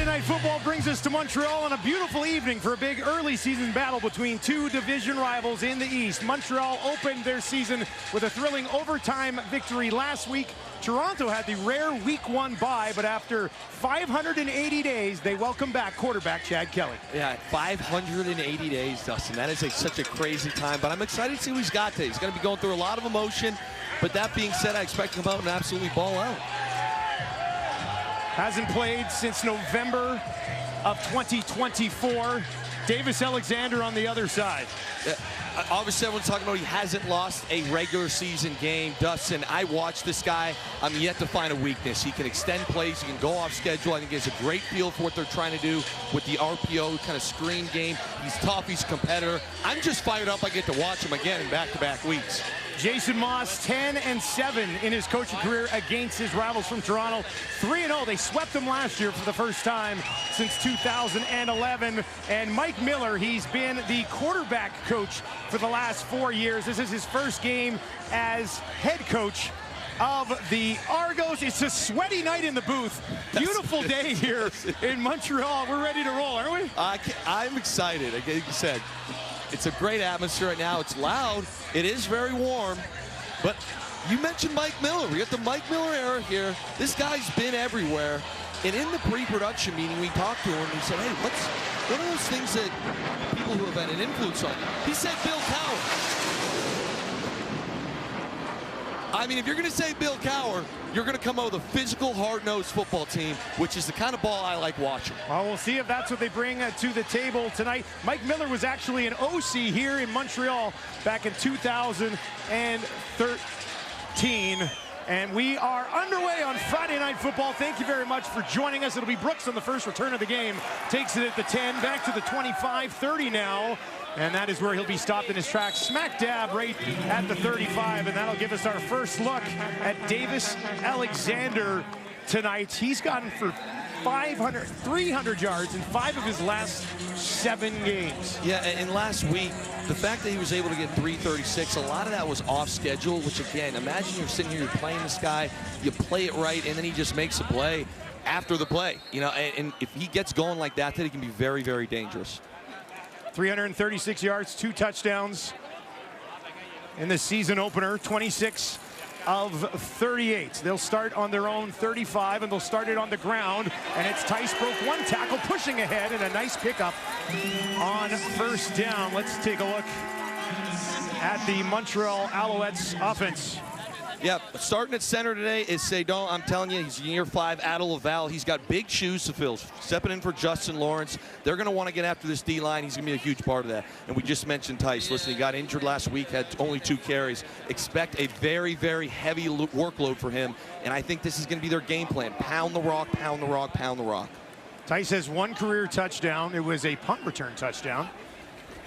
Friday Night Football brings us to Montreal on a beautiful evening for a big early season battle between two division rivals in the East. Montreal opened their season with a thrilling overtime victory last week. Toronto had the rare Week 1 bye, but after 580 days, they welcome back quarterback Chad Kelly. Yeah, 580 days, Dustin. That is such a crazy time, but I'm excited to see what he's got today. He's going to be going through a lot of emotion, but that being said, I expect him to come out and absolutely ball out. Hasn't played since November of 2024. Davis Alexander on the other side. Yeah, obviously, everyone's talking about he hasn't lost a regular season game. Dustin, I watched this guy. I'm yet to find a weakness. He can extend plays. He can go off schedule. I think he has a great feel for what they're trying to do with the RPO kind of screen game. He's tough. He's a competitor. I'm just fired up. I get to watch him again in back-to-back weeks. Jason Maas, 10-7 in his coaching career against his rivals from Toronto. 3-0. They swept them last year for the first time since 2011. And Mike Miller, he's been the quarterback coach for the last 4 years. This is his first game as head coach of the Argonauts. It's a sweaty night in the booth. Beautiful day here in Montreal. We're ready to roll, aren't we? I'm excited. Like you said, it's a great atmosphere right now. It's loud. It is very warm. But you mentioned Mike Miller. We got the Mike Miller era here. This guy's been everywhere. And in the pre-production meeting, we talked to him. And he said, hey, what are those things that people who have had an influence on? He said Bill Cowher. I mean, if you're going to say Bill Cowher, you're going to come out with a physical, hard-nosed football team, which is the kind of ball I like watching. Well, we'll see if that's what they bring to the table tonight. Mike Miller was actually an OC here in Montreal back in 2013. And we are underway on Friday Night Football. Thank you very much for joining us. It'll be Brooks on the first return of the game. Takes it at the 10, back to the 25, 30 now. And that is where he'll be stopped in his tracks, smack dab right at the 35. And that'll give us our first look at Davis Alexander tonight. He's gotten for 300 yards in 5 of his last 7 games. Yeah, and last week, the fact that he was able to get 336, a lot of that was off schedule, which again, imagine you're sitting here, you're playing this guy, you play it right, and then he just makes a play after the play. You know, and if he gets going like that, then he can be very, very dangerous. 336 yards, 2 touchdowns in the season opener, 26 of 38. They'll start on their own 35, and they'll start it on the ground. And it's Tice broke 1 tackle, pushing ahead, and a nice pickup on first down. Let's take a look at the Montreal Alouettes offense. Yeah, starting at center today is Saydon. I'm telling you, he's year 5 out of Laval. He's got big shoes to fill. Stepping in for Justin Lawrence. They're going to want to get after this D-line. He's going to be a huge part of that. And we just mentioned Tice. Listen, he got injured last week, had only 2 carries. Expect a very, very heavy workload for him. And I think this is going to be their game plan. Pound the rock, pound the rock, pound the rock. Tice has 1 career touchdown. It was a punt return touchdown.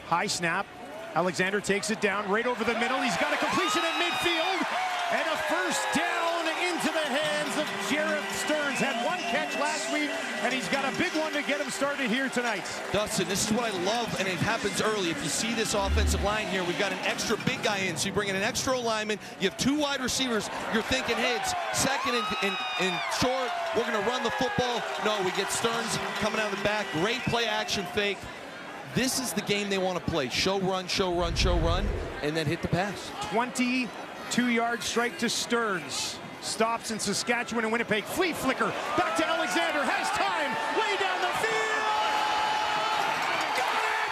High snap. Alexander takes it down right over the middle. He's got a completion at midfield. And a first down into the hands of Jared Stearns. Had 1 catch last week, and he's got a big one to get him started here tonight. Dustin, this is what I love, and it happens early. If you see this offensive line here, we've got an extra big guy in, so you bring in an extra lineman. You have 2 wide receivers. You're thinking, hey, it's second and short. We're going to run the football. No, we get Stearns coming out of the back. Great play action fake. This is the game they want to play. Show, run, show, run, show, run, and then hit the pass. 22-yard strike to Stearns. Stops in Saskatchewan and Winnipeg. Flea flicker. Back to Alexander. Has time. Way down the field. Got it!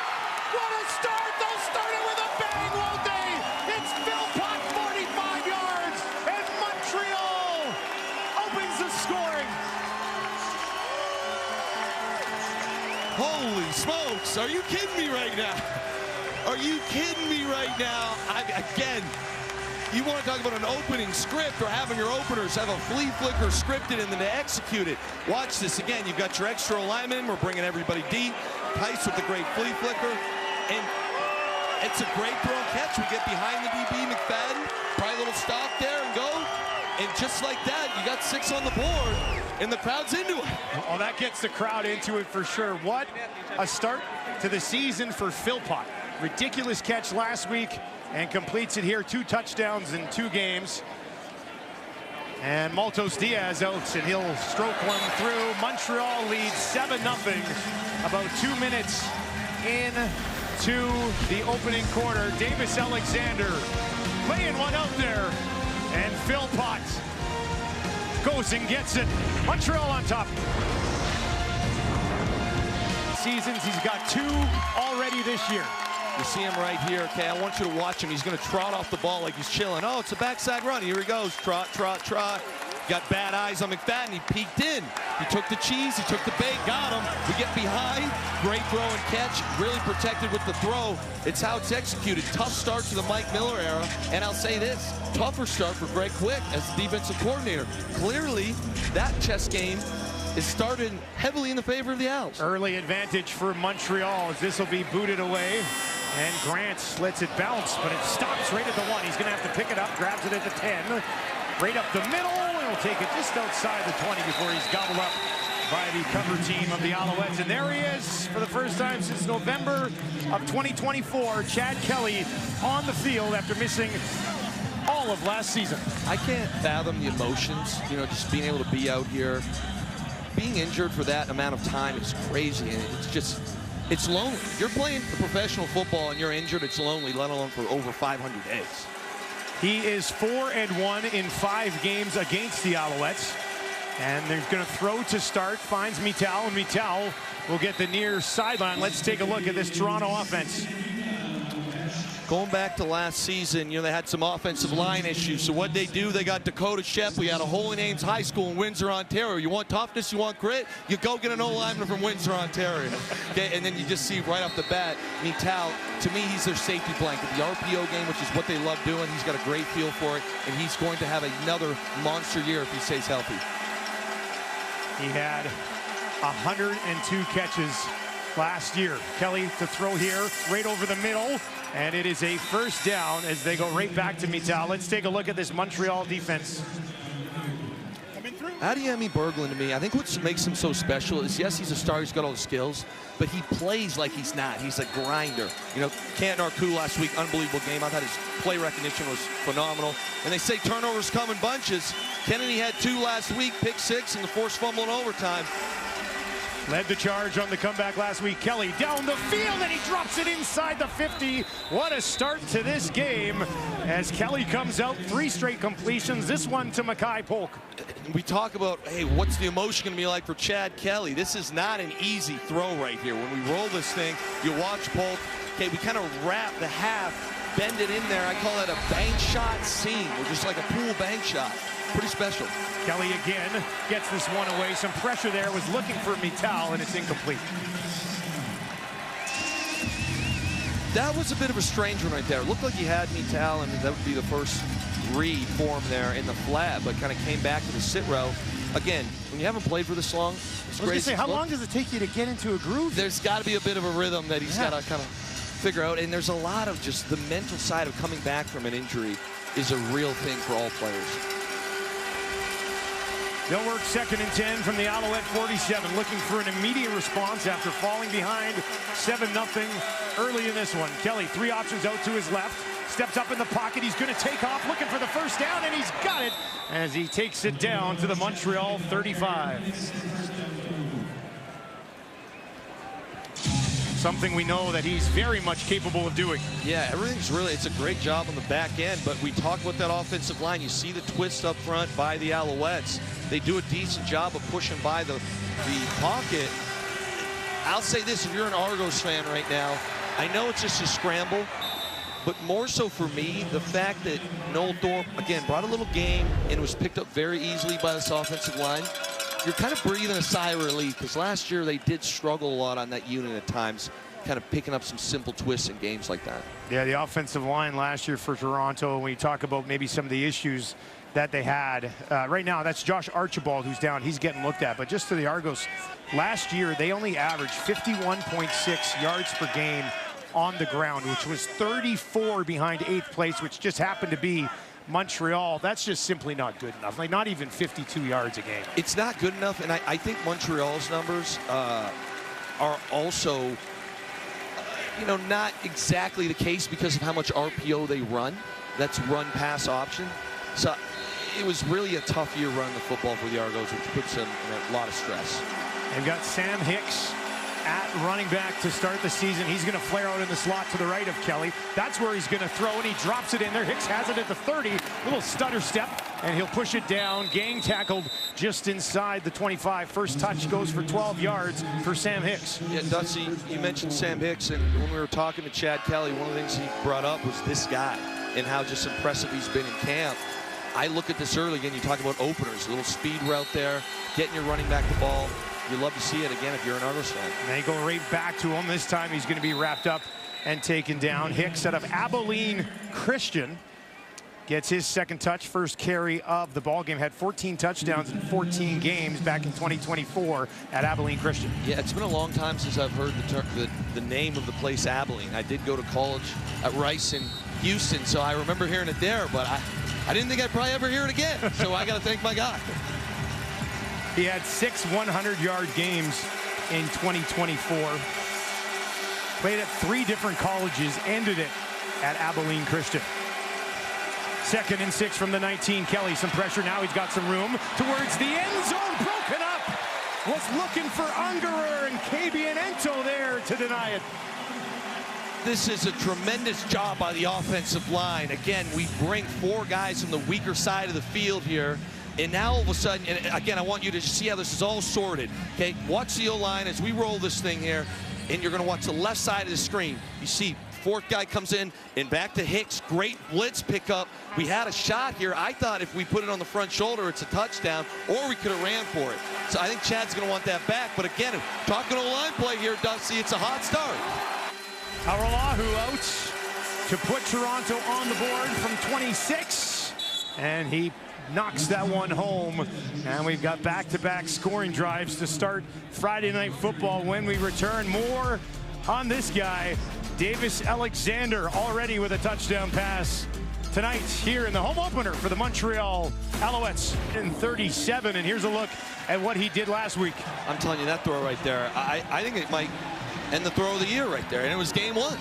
What a start! They'll start it with a bang, won't they? It's Philpott, 45 yards. And Montreal opens the scoring. Holy smokes. Are you kidding me right now? Are you kidding me right now? Again, you want to talk about an opening script or having your openers have a flea flicker scripted and then to execute it. Watch this again. You've got your extra lineman. We're bringing everybody deep. Tice with the great flea flicker. And it's a great throw and catch. We get behind the DB, McFadden. Probably a little stop there and go. And just like that, you got 6 on the board, and the crowd's into it. Oh, that gets the crowd into it for sure. What a start to the season for Philpott. Ridiculous catch last week, and completes it here. 2 touchdowns in 2 games. And Maltos Diaz out, and he'll stroke one through. Montreal leads 7-0. About 2 minutes into the opening quarter. Davis Alexander laying one out there. And Phil Potts goes and gets it. Montreal on top. Seasons, he's got 2 already this year. You see him right here, okay? I want you to watch him. He's going to trot off the ball like he's chilling. Oh, it's a backside run. Here he goes. Trot, trot, trot. Got bad eyes on McFadden. He peeked in. He took the cheese. He took the bait. Got him. We get behind. Great throw and catch. Really protected with the throw. It's how it's executed. Tough start to the Mike Miller era. And I'll say this, tougher start for Greg Quick as the defensive coordinator. Clearly, that chess game is started heavily in the favor of the Owls. Early advantage for Montreal as this will be booted away. And Grant lets it bounce, but it stops right at the 1. He's going to have to pick it up, grabs it at the 10. Right up the middle, and will take it just outside the 20 before he's gobbled up by the cover team of the Alouettes. And there he is for the first time since November of 2024. Chad Kelly on the field after missing all of last season. I can't fathom the emotions, you know, just being able to be out here. Being injured for that amount of time is crazy, and it's just, it's lonely. If you're playing professional football and you're injured, it's lonely, let alone for over 500 days. He is 4-1 in 5 games against the Alouettes. And they're going to throw to start, finds Mittal, and Mittal will get the near sideline. Let's take a look at this Toronto offense. Going back to last season, you know, they had some offensive line issues. So what they do, they got Dakota Shepley out of Holy Names High School in Windsor, Ontario. You want toughness, you want grit, you go get an O-lineman from Windsor, Ontario. Okay, and then you just see right off the bat, Mittal, to me, he's their safety blanket. The RPO game, which is what they love doing, he's got a great feel for it, and he's going to have another monster year if he stays healthy. He had 102 catches last year. Kelly to throw here, right over the middle. And it is a first down as they go right back to Mittal. Let's take a look at this Montreal defense. Adiemi Berglund, to me, I think what makes him so special is, yes, he's a star, he's got all the skills, but he plays like he's not. He's a grinder. You know, Canton Arku last week, unbelievable game. I thought his play recognition was phenomenal. And they say turnovers come in bunches. Kennedy had 2 last week, pick 6, and the forced fumble in overtime. Led the charge on the comeback last week. Kelly down the field, and he drops it inside the 50. What a start to this game as Kelly comes out, 3 straight completions, this one to Mackay Polk. We talk about, hey, what's the emotion going to be like for Chad Kelly? This is not an easy throw right here. When we roll this thing, you watch Polk, okay, we kind of wrap the half, bend it in there. I call that a bank shot seam, or just like a pool bank shot. Pretty special. Kelly again gets this one away. Some pressure there, was looking for Mittal, and it's incomplete. That was a bit of a strange one right there. It looked like he had Mittal, and that would be the first read for him there in the flat, but kind of came back to the sit row. Again, when you haven't played for this long, it's great. I was going to say, how long does it take you to get into a groove? There's got to be a bit of a rhythm that he's got to kind of figure out, and there's a lot of just the mental side of coming back from an injury is a real thing for all players. They'll work 2nd and 10 from the Alouette 47, looking for an immediate response after falling behind 7-0 early in this one. Kelly, 3 options out to his left, steps up in the pocket. He's going to take off, looking for the first down, and he's got it as he takes it down to the Montreal 35. Something we know that he's very much capable of doing. Yeah, everything's really, it's a great job on the back end, but we talk about that offensive line. You see the twist up front by the Alouettes. They do a decent job of pushing by the pocket. I'll say this, if you're an Argos fan right now, I know it's just a scramble, but more so for me, the fact that Noel Thorpe, again, brought a little game and was picked up very easily by this offensive line. You're kind of breathing a sigh of relief, because last year they did struggle a lot on that unit at times, kind of picking up some simple twists in games like that. Yeah, the offensive line last year for Toronto, when you talk about maybe some of the issues that they had, right now that's Josh Archibald who's down. He's getting looked at, but just to the Argos, last year they only averaged 51.6 yards per game on the ground, which was 34 behind 8th place, which just happened to be Montreal. That's just simply not good enough. Like, not even 52 yards a game. It's not good enough, and I think Montreal's numbers are also, you know, not exactly the case because of how much RPO they run. That's run-pass option. So it was really a tough year running the football for the Argos, which puts them in a lot of stress. They've got Sam Hicks at running back to start the season. He's going to flare out in the slot to the right of Kelly. That's where he's going to throw, and he drops it in there. Hicks has it at the 30. Little stutter step, and he'll push it down. Gang tackled just inside the 25. First touch goes for 12 yards for Sam Hicks. Yeah, Dusty, you mentioned Sam Hicks, and when we were talking to Chad Kelly, one of the things he brought up was this guy and how just impressive he's been in camp. I look at this early. Again, you talk about openers, a little speed route there, getting your running back the ball. You love to see it again if you're an Argos fan. And they go right back to him. This time he's going to be wrapped up and taken down. Hicks out of Abilene Christian gets his second touch, first carry of the ball game. Had 14 touchdowns in 14 games back in 2024 at Abilene Christian. Yeah, it's been a long time since I've heard the name of the place Abilene. I did go to college at Rice in Houston, so I remember hearing it there, but I didn't think I'd probably ever hear it again. So I got to thank my guy. He had 6 100-yard games in 2024. Played at 3 different colleges, ended it at Abilene Christian. 2nd and 6 from the 19. Kelly, some pressure now. He's got some room towards the end zone. Broken up. Was looking for Ungerer, and Kabianento there to deny it. This is a tremendous job by the offensive line. Again, we bring 4 guys from the weaker side of the field here. And now all of a sudden, and again, I want you to see how this is all sorted. Okay, watch the O-line as we roll this thing here, and you're going to watch the left side of the screen. You see, 4th guy comes in, and back to Hicks. Great blitz pickup. We had a shot here. I thought if we put it on the front shoulder, it's a touchdown, or we could have ran for it. So I think Chad's going to want that back. But again, talking O-line play here, Dusty, it's a hot start. Aralahu out to put Toronto on the board from 26, and he knocks that one home. And we've got back-to-back scoring drives to start Friday Night Football when we return. More on this guy, Davis Alexander, already with a touchdown pass tonight here in the home opener for the Montreal Alouettes in 37. And here's a look at what he did last week. I'm telling you, that throw right there, I think it might end the throw of the year right there. And it was game 1.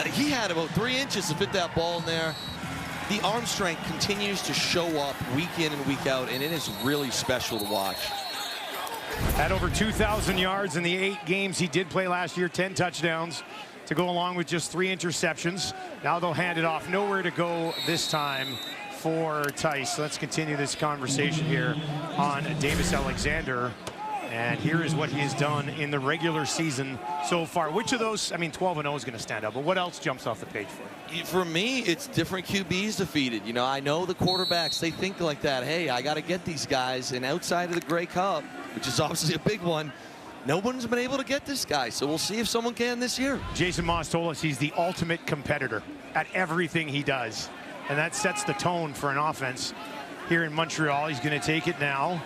He had about 3 inches to fit that ball in there. The arm strength continues to show up week in and week out, and it is really special to watch. Had over 2,000 yards in the 8 games he did play last year, 10 touchdowns to go along with just 3 interceptions. Now they'll hand it off. Nowhere to go this time for Tice. Let's continue this conversation here on Davis Alexander. And here is what he has done in the regular season so far. Which of those, I mean, 12-0 is going to stand out, but what else jumps off the page for you? For me, it's different QBs defeated. You know, I know the quarterbacks, they think like that. Hey, I got to get these guys. And outside of the Grey Cup, which is obviously a big one, no one's been able to get this guy. So we'll see if someone can this year. Jason Moss told us he's the ultimate competitor at everything he does. And that sets the tone for an offense here in Montreal. He's going to take it now.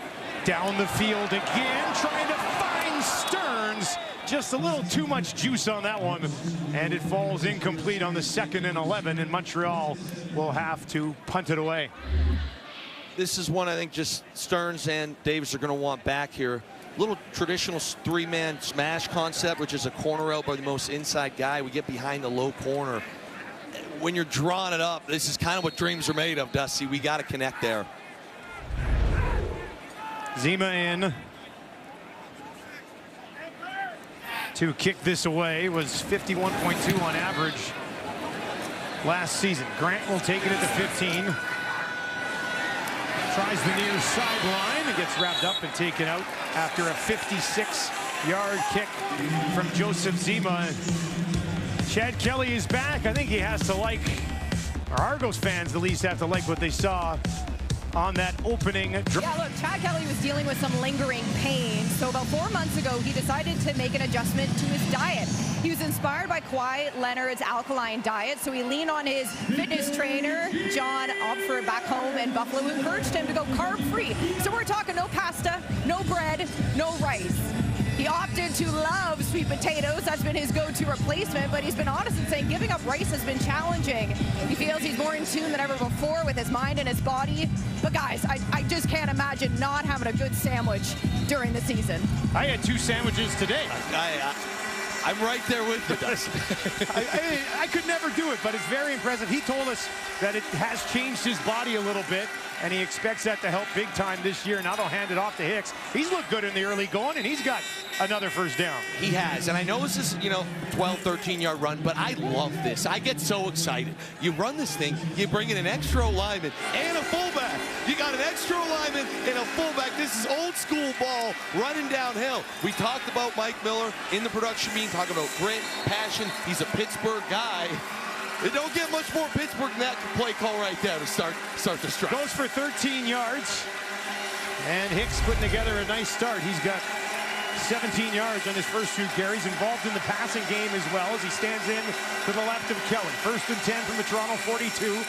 Down the field again, trying to find Stearns. Just a little too much juice on that one. And it falls incomplete on the 2nd and 11, and Montreal will have to punt it away. This is one I think just Stearns and Davis are going to want back here. Little traditional 3-man smash concept, which is a corner out by the most inside guy. We get behind the low corner. When you're drawing it up, this is kind of what dreams are made of, Dusty. We got to connect there. Zima in to kick this away. Was 51.2 on average last season. Grant will take it at the 15. Tries the near sideline and gets wrapped up and taken out after a 56-yard kick from Joseph Zima. Chad Kelly is back. I think he has to like, or Argos fans at least have to like what they saw on that opening drive. Yeah, look, Chad Kelly was dealing with some lingering pain. So about 4 months ago, he decided to make an adjustment to his diet. He was inspired by Kawhi Leonard's alkaline diet, so he leaned on his fitness trainer, John Opfer, back home in Buffalo, who encouraged him to go carb-free. So we're talking no pasta, no bread, no rice. He opted to love sweet potatoes. That's been his go-to replacement, but he's been honest in saying giving up rice has been challenging. He feels he's more in tune than ever before with his mind and his body. But guys, I just can't imagine not having a good sandwich during the season. I had 2 sandwiches today. I'm right there with you, Dustin. I could never do it, but it's very impressive. He told us that it has changed his body a little bit, and he expects that to help big time this year. Now they'll hand it off to Hicks. He's looked good in the early going, and he's got another first down. He has, and I know this is, 12, 13-yard run, but I love this. I get so excited. You run this thing, you bring in an extra lineman and a fullback. You got an extra lineman and a fullback. This is old school ball running downhill. We talked about Mike Miller in the production meeting, talking about grit, passion. He's a Pittsburgh guy. It don't get much more Pittsburgh than that play call right there to start the strike. Goes for 13 yards. And Hicks putting together a nice start. He's got 17 yards on his first 2 carries. Involved in the passing game as well as he stands in to the left of Kelly. 1st and 10 from the Toronto 42.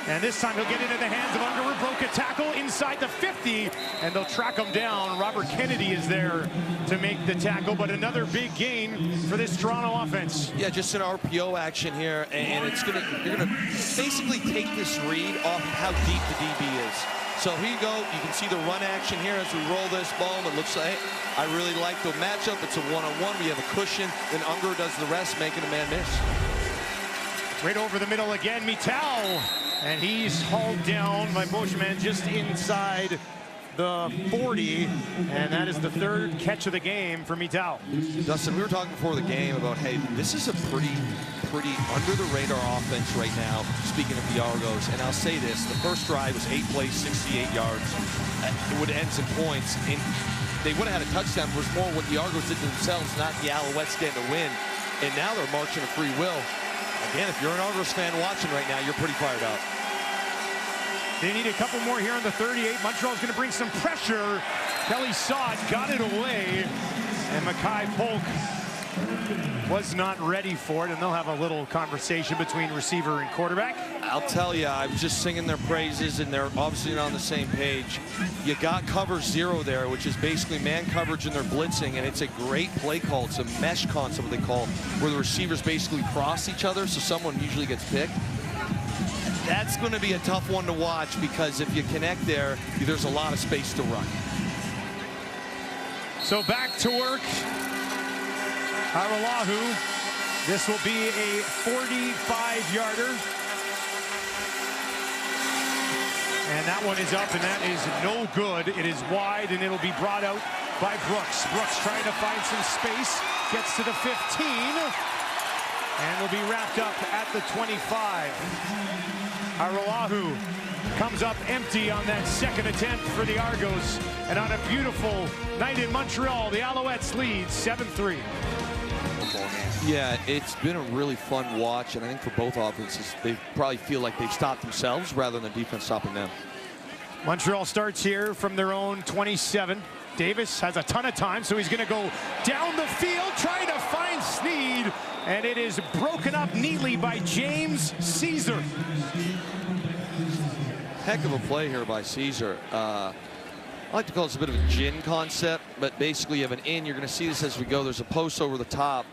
And this time he'll get into the hands of Underwood. Broke a tackle inside the 50, and they'll track him down. Robert Kennedy is there to make the tackle, but another big gain for this Toronto offense. Yeah, just an RPO action here, and you're gonna basically take this read off of how deep the DB is. So here you go. You can see the run action here as we roll this ball. It looks like I really like the matchup. It's a one-on-one. We have a cushion. Then Unger does the rest, making a man miss. Right over the middle again, Mittal. And he's hauled down by Boschman just inside the 40. And that is the 3rd catch of the game for Mittal. Dustin, we were talking before the game about, hey, this is a pretty under-the-radar offense right now, speaking of the Argos. And I'll say this, the first drive was 8 plays, 68 yards. It would end in points. And they would have had a touchdown. It was more what the Argos did to themselves, not the Alouettes getting a win. And now they're marching a free will. Again, if you're an Argos fan watching right now, you're pretty fired up. They need a couple more here on the 38. Montreal's going to bring some pressure. Kelly saw it, got it away. And Mackay Polk was not ready for it, and they'll have a little conversation between receiver and quarterback. I'll tell you, I was just singing their praises, and they're obviously not on the same page. You got cover 0 there, which is basically man coverage, and they're blitzing, and it's a great play call. It's a mesh concept, what they call, where the receivers basically cross each other, so someone usually gets picked. That's going to be a tough one to watch, because if you connect there, there's a lot of space to run. So back to work. Haralahu. This will be a 45-yarder. And that one is up, and that is no good. It is wide, and it'll be brought out by Brooks. Brooks trying to find some space. Gets to the 15. And will be wrapped up at the 25. Haralahu comes up empty on that 2nd attempt for the Argos. And on a beautiful night in Montreal, the Alouettes lead 7-3. Yeah, it's been a really fun watch, and I think for both offenses, they probably feel like they've stopped themselves rather than the defense stopping them. Montreal starts here from their own 27. Davis has a ton of time, so he's going to go down the field, trying to find Sneed, and it is broken up neatly by James Caesar. Heck of a play here by Caesar. I like to call this a bit of a gin concept, but basically you have an in. You're going to see this as we go. There's a post over the top,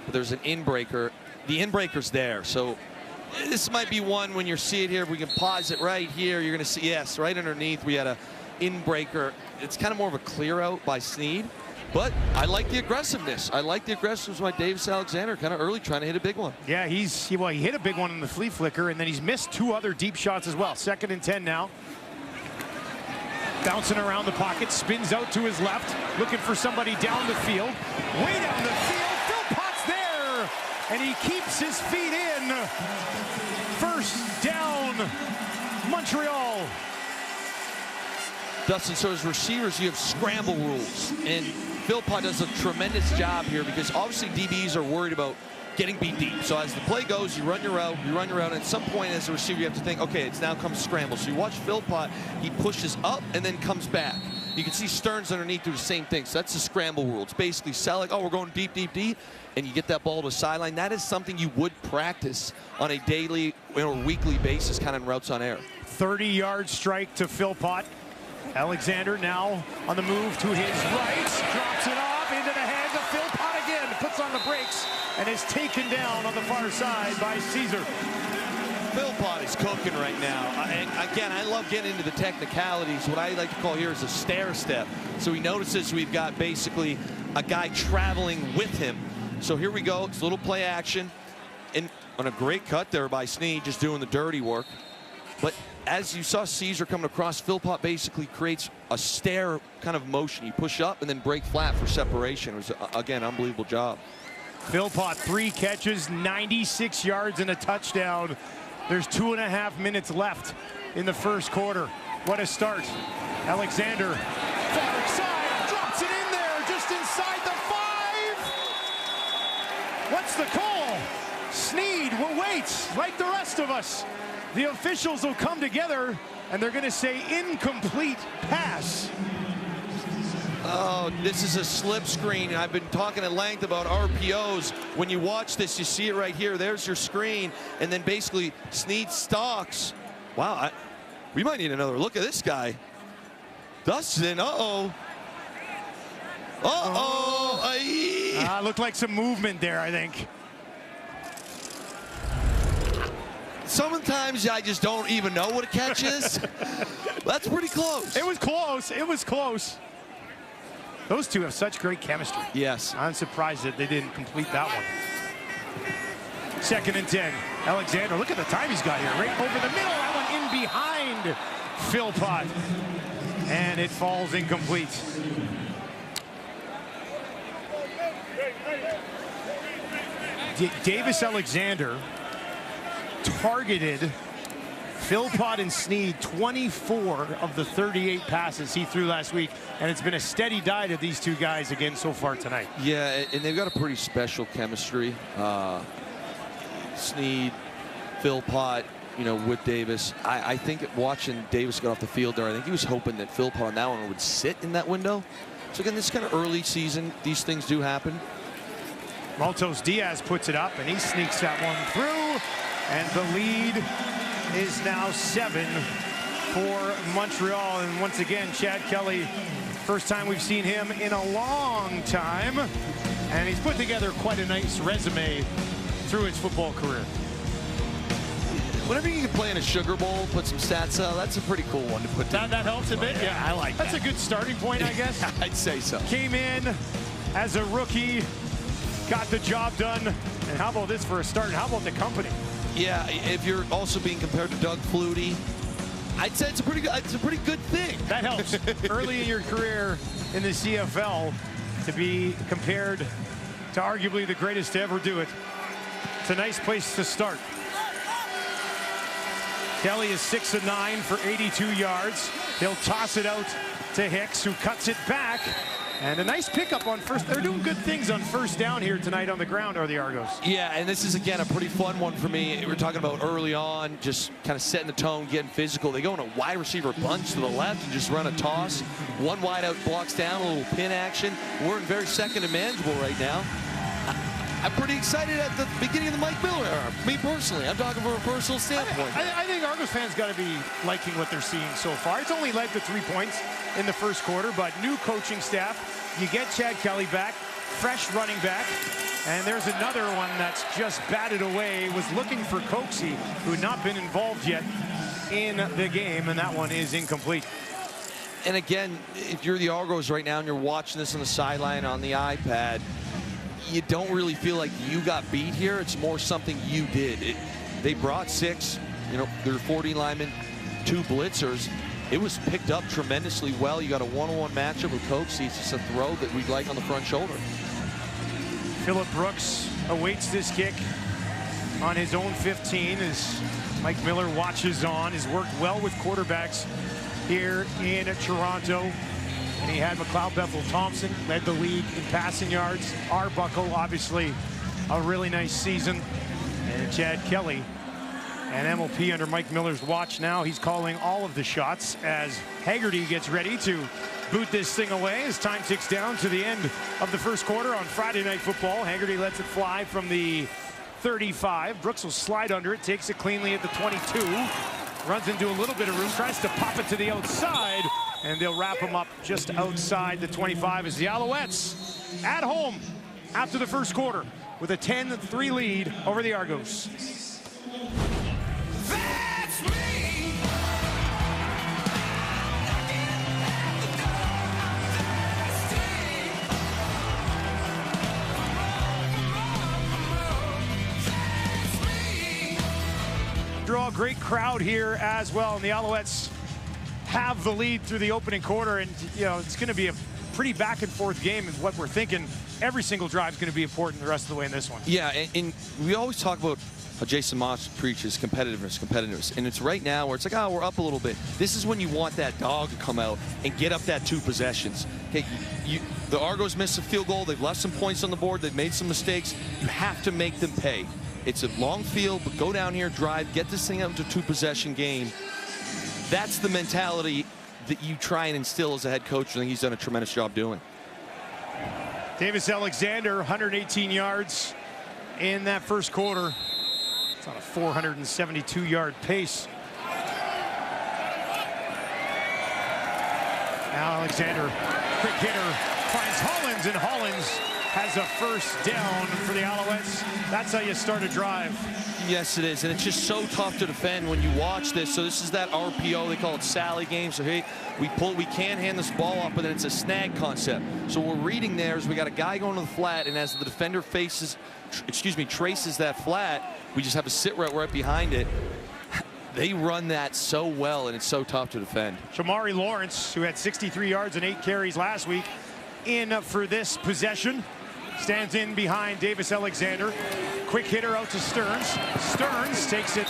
but there's an in breaker. The in breaker's there, so this might be one when you see it here. If we can pause it right here, you're going to see, yes, right underneath we had a in breaker. It's kind of more of a clear out by Sneed, but I like the aggressiveness. I like the aggressiveness by Davis Alexander, kind of early, trying to hit a big one. Yeah, he hit a big one in the flea flicker, and then he's missed 2 other deep shots as well. 2nd and 10 now. Bouncing around the pocket, spins out to his left, looking for somebody down the field. Way down the field, Philpott's there, and he keeps his feet in. 1st down, Montreal. Dustin, so as receivers, you have scramble rules, and Philpott does a tremendous job here because obviously DBs are worried about getting beat deep. So as the play goes, you run your route, and at some point as a receiver, you have to think, okay, it's now comes scramble. So you watch Philpott, he pushes up and then comes back. You can see Stearns underneath do the same thing. So that's the scramble rule. It's basically selling, oh, we're going deep, deep, deep, and you get that ball to the sideline. That is something you would practice on a daily or weekly basis, kind of in routes on air. 30-yard strike to Philpott. Alexander now on the move to his right, drops it off into the hands of Philpott again, puts on the brakes, and is taken down on the far side by Caesar. Philpott is cooking right now. And again, I love getting into the technicalities. What I like to call here is a stair step. So he notices we've got basically a guy traveling with him. So here we go. It's a little play action. And on a great cut there by Sneed, just doing the dirty work. But as you saw Caesar coming across, Philpott basically creates a stair kind of motion. You push up and then break flat for separation. It was, again, unbelievable job. Philpott, 3 catches, 96 yards and a touchdown. There's 2.5 minutes left in the first quarter. What a start. Alexander, far side, drops it in there, just inside the 5. What's the call? Sneed will wait, like the rest of us. The officials will come together, and they're going to say incomplete pass. Oh, this is a slip screen. I've been talking at length about RPOs. When you watch this, you see it right here. There's your screen, and then basically Sneed stalks. Wow, we might need another look at this guy. Dustin, uh-oh. Uh-oh. Looked like some movement there, I think. Sometimes I just don't even know what a catch is. That's pretty close. It was close. It was close. Those two have such great chemistry. Yes. I'm surprised that they didn't complete that one. 2nd and 10. Alexander, look at the time he's got here. Right over the middle. That one in behind Philpott. And it falls incomplete. Davis Alexander targeted Philpott and Sneed 24 of the 38 passes he threw last week, and it's been a steady diet of these two guys again so far tonight. Yeah, and they've got a pretty special chemistry. Sneed, Philpott, you know, with Davis. I think watching Davis get off the field there, I think he was hoping that Philpott on that one would sit in that window. So again, this is kind of early season. These things do happen. Maltos Diaz puts it up, and he sneaks that one through, and the lead is now 7 for Montreal. And once again, Chad Kelly, first time we've seen him in a long time, and he's put together quite a nice resume through his football career. Whenever you can play in a Sugar Bowl, put some stats out, that's a pretty cool one to put down. That helps a bit? Yeah, I like that. That's a good starting point, I guess. I'd say so. Came in as a rookie, got the job done, and how about this for a start? How about the company? Yeah, if you're also being compared to Doug Flutie, I'd say it's a pretty good thing. That helps early in your career in the CFL to be compared to arguably the greatest to ever do it. It's a nice place to start. Kelly is 6 of 9 for 82 yards. He'll toss it out to Hicks, who cuts it back. And a nice pickup on first. They're doing good things on first down here tonight on the ground, are the Argos. Yeah, and this is, again, a pretty fun one for me. We're talking about early on, just kind of setting the tone, getting physical. They go in a wide receiver bunch to the left and just run a toss. One wide out blocks down, a little pin action. We're in very second and manageable right now. I'm pretty excited at the beginning of the Mike Miller era. Me personally, I'm talking from a personal standpoint. I think Argos fans got to be liking what they're seeing so far. It's only led to 3 points in the first quarter, but new coaching staff. You get Chad Kelly back, fresh running back, and there's another one that's just batted away. Was looking for Coxie, who had not been involved yet in the game, and that one is incomplete. And again, if you're the Argos right now and you're watching this on the sideline on the iPad, you don't really feel like you got beat here. It's more something you did. They brought 6, you know, there were 40 linemen, 2 blitzers. It was picked up tremendously well. You got a one-on-one matchup with Coxie. It's just a throw that we'd like on the front shoulder. Phillip Brooks awaits this kick on his own 15 as Mike Miller watches on. Has worked well with quarterbacks here in Toronto. And he had McLeod Bethel-Thompson, led the league in passing yards. Arbuckle, obviously, a really nice season. And Chad Kelly, and MLP under Mike Miller's watch now. He's calling all of the shots as Haggerty gets ready to boot this thing away as time ticks down to the end of the first quarter on Friday Night Football. Haggerty lets it fly from the 35. Brooks will slide under it, takes it cleanly at the 22. Runs into a little bit of room, tries to pop it to the outside, and they'll wrap him up just outside the 25 as the Alouettes at home after the first quarter with a 10-3 lead over the Argos. That's me. Montreal, great crowd here as well. And the Alouettes have the lead through the opening quarter. And, you know, it's going to be a pretty back and forth game. And what we're thinking, every single drive is going to be important the rest of the way in this one. Yeah, and we always talk about how Jason Moss preaches competitiveness. And it's right now where it's like, oh, we're up a little bit. This is when you want that dog to come out and get up that 2 possessions. Okay, the Argos missed a field goal. They've left some points on the board. They've made some mistakes. You have to make them pay. It's a long field, but go down here, drive, get this thing up to a 2-possession game. That's the mentality that you try and instill as a head coach. I think he's done a tremendous job doing. Davis Alexander, 118 yards in that first quarter. It's on a 472-yard pace. Now Alexander, quick hitter, finds Hollins, and Hollins has a first down for the Alouettes. That's how you start a drive. Yes, it is, and it's just so tough to defend when you watch this. So this is that RPO, they call it Sally game. So hey, we can't hand this ball up, but then it's a snag concept. So what we're reading there is we got a guy going to the flat, and as the defender traces that flat, we just have a sit right behind it. They run that so well, and it's so tough to defend. Shamari Lawrence, who had 63 yards and 8 carries last week, in for this possession. Stands in behind Davis Alexander. Quick hitter out to Stearns. Stearns takes it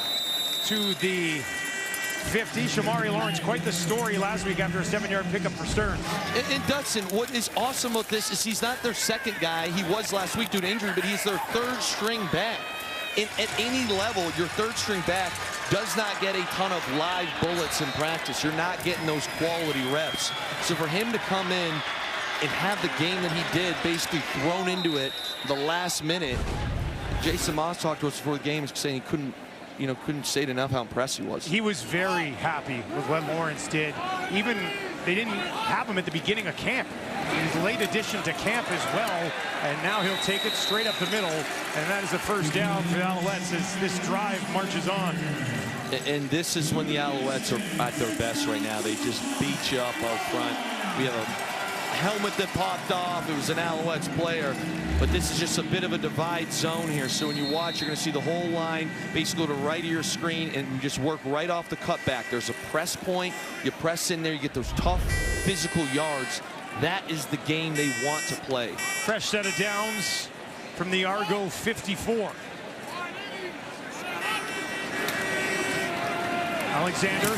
to the 50. Shamari Lawrence, quite the story last week after a 7-yard pickup for Stearns. And Dutson, what is awesome about this is he's not their second guy. He was last week due to injury, but he's their 3rd string back. And at any level, your 3rd string back does not get a ton of live bullets in practice. You're not getting those quality reps. So for him to come in and have the game that he did, basically thrown into it the last minute. Jason Moss talked to us before the game, saying he couldn't say it enough how impressed he was. He was very happy with what Lawrence did. Even they didn't have him at the beginning of camp. He was a late addition to camp as well, and now he'll take it straight up the middle, and that is a first down for the Alouettes as this drive marches on. And this is when the Alouettes are at their best right now. They just beat you up out front. We have a helmet that popped off. It was an Alouettes player, but this is just a bit of a divide zone here. So when you watch, you're going to see the whole line basically go to right of your screen, and you just work right off the cutback. There's a press point. You press in there, you get those tough physical yards. That is the game they want to play. Fresh set of downs from the Argo 54. Alexander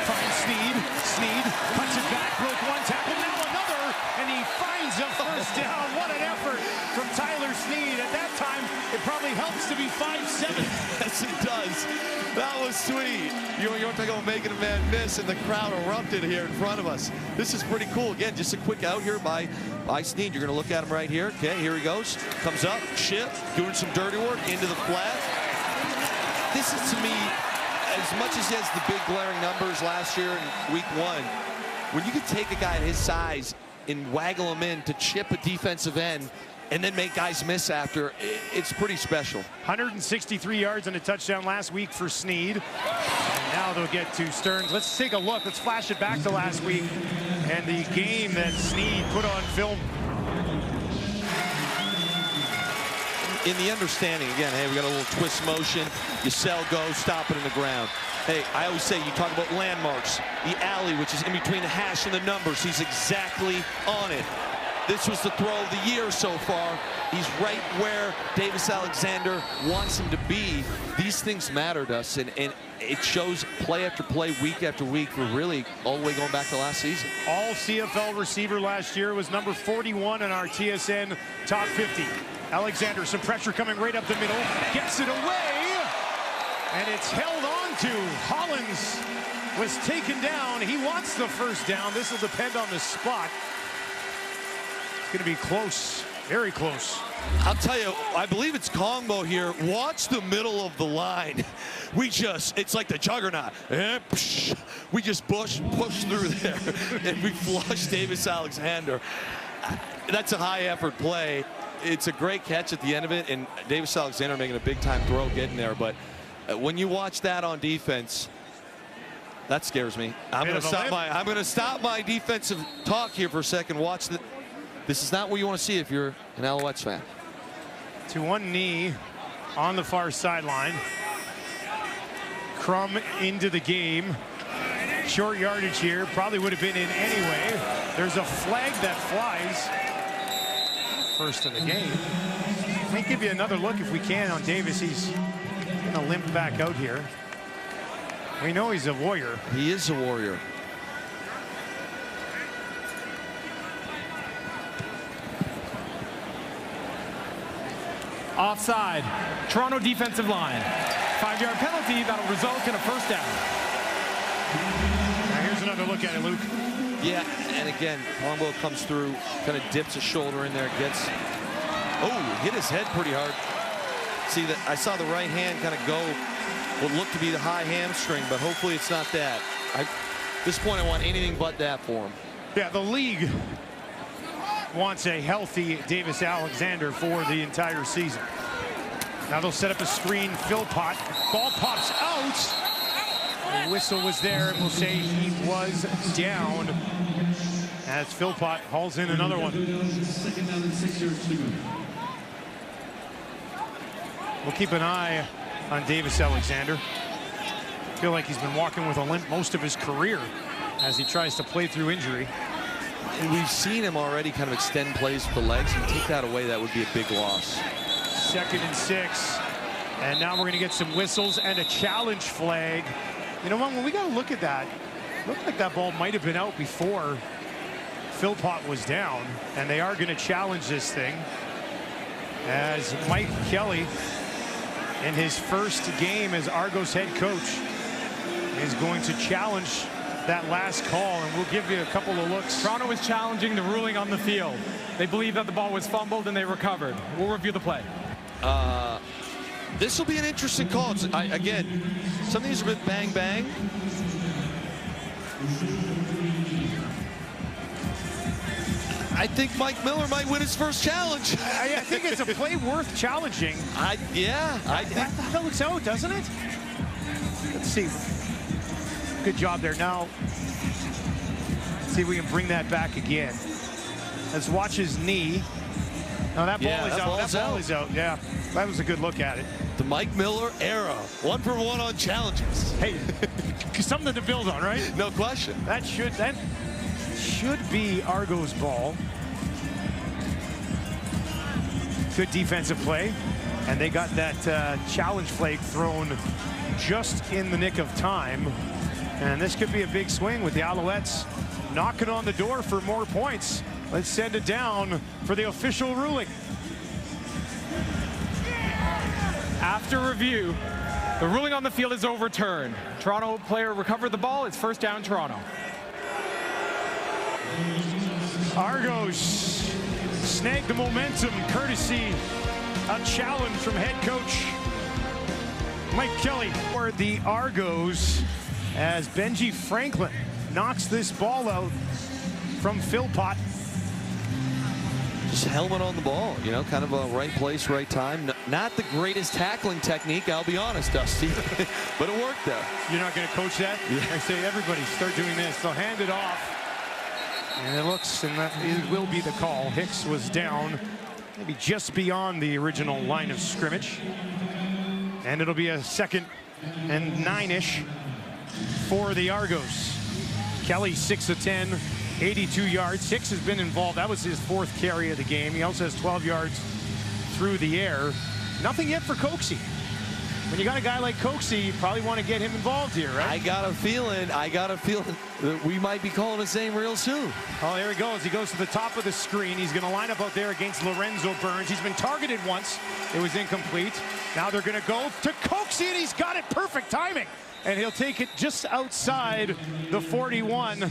finds Sneed. Sneed cuts it back, broke one tackle, now another, and he finds a first down. What an effort from Tyler Sneed. At that time, it probably helps to be 5'7". Yes, it does. That was sweet. You want to talk about making a man miss, and the crowd erupted here in front of us. This is pretty cool. Again, just a quick out here by Sneed. You're going to look at him right here. Okay, here he goes. Comes up, chip, doing some dirty work into the flat. This is, to me, as much as he has the big glaring numbers last year in week 1, when you can take a guy at his size and waggle him in to chip a defensive end and then make guys miss after, it's pretty special. 163 yards and a touchdown last week for Sneed. And now they'll get to Stearns. Let's take a look. Let's flash it back to last week and the game that Sneed put on film. In the understanding, again, hey, we got a little twist motion. You sell, go, stop it in the ground. Hey, I always say, you talk about landmarks. The alley, which is in between the hash and the numbers, he's exactly on it. This was the throw of the year so far. He's right where Davis Alexander wants him to be. These things matter to us, and it shows play after play, week after week. We're really all the way going back to last season. All CFL receiver last year was number 41 in our TSN top 50. Alexander, some pressure coming right up the middle, gets it away, and it's held on to. Hollins was taken down. He wants the first down. This will depend on the spot. It's going to be close, very close. I'll tell you, I believe it's Kongbo here. Watch the middle of the line. It's like the juggernaut. We just push through there, and we flush Davis Alexander. That's a high effort play. It's a great catch at the end of it, and Davis Alexander making a big-time throw getting there. But when you watch that on defense, that scares me. I'm going to stop my defensive talk here for a second. Watch the. This is not what you want to see if you're an Alouettes fan. To one knee on the far sideline. Crum into the game. Short yardage here, probably would have been in anyway. There's a flag that flies. First of the game. Might give you another look if we can on Davis. He's gonna limp back out here. We know he's a warrior. He is a warrior. Offside. Toronto defensive line. 5-yard penalty that'll result in a first down. Now here's another look at it, Luke. Yeah, and again, Longbow comes through, kind of dips a shoulder in there, gets, oh, hit his head pretty hard. See that? I saw the right hand kind of go, what looked to be the high hamstring, but hopefully it's not that. At this point, I want anything but that for him. Yeah, the league wants a healthy Davis Alexander for the entire season. Now they'll set up a screen. Philpott, ball pops out. The whistle was there, and we'll say he was down as Philpott hauls in another one. We'll keep an eye on Davis Alexander. I feel like he's been walking with a limp most of his career as he tries to play through injury. And we've seen him already kind of extend plays with the legs, and take that away, that would be a big loss. 2nd and 6. And now we're going to get some whistles and a challenge flag. You know what, when we got to look at that, looked like that ball might have been out before Philpott was down, and they are going to challenge this thing as Mike Kelly, in his first game as Argos head coach, is going to challenge that last call, and we'll give you a couple of looks. Toronto is challenging the ruling on the field. They believe that the ball was fumbled and they recovered. We'll review the play. This will be an interesting call. Again, some of these are a bit bang bang. I think Mike Miller might win his first challenge. I think it's a play worth challenging. That looks out, doesn't it? Let's see. Good job there. Now, let's see if we can bring that back again. Let's watch his knee. No, that ball is out. That ball is out. Yeah, that was a good look at it. The Mike Miller era. 1 for 1 on challenges. Hey, something to build on, right? No question. That should be Argo's ball. Good defensive play, and they got that challenge flag thrown just in the nick of time. And this could be a big swing with the Alouettes knocking on the door for more points. Let's send it down for the official ruling. After review, the ruling on the field is overturned. Toronto player recovered the ball. It's first down, Toronto. Argos snagged the momentum courtesy a challenge from head coach Mike Kelly. For the Argos, as Benji Franklin knocks this ball out from Philpott. Just helmet on the ball, you know, kind of a right place, right time. Not the greatest tackling technique, I'll be honest, Dusty, but it worked though. You're not going to coach that? Yeah. I say everybody start doing this. They'll hand it off, and it looks, and that it will be the call. Hicks was down, maybe just beyond the original line of scrimmage, and it'll be a 2nd and 9-ish for the Argos. Kelly 6 of 10. 82 yards. Hicks has been involved. That was his 4th carry of the game. He also has 12 yards through the air. Nothing yet for Coxie. When you got a guy like Coxie, you probably want to get him involved here, right? I got a feeling that we might be calling his name real soon. Oh, there he goes. He goes to the top of the screen. He's going to line up out there against Lorenzo Burns. He's been targeted once. It was incomplete. Now they're going to go to Coxie, and he's got it. Perfect timing. And he'll take it just outside the 41.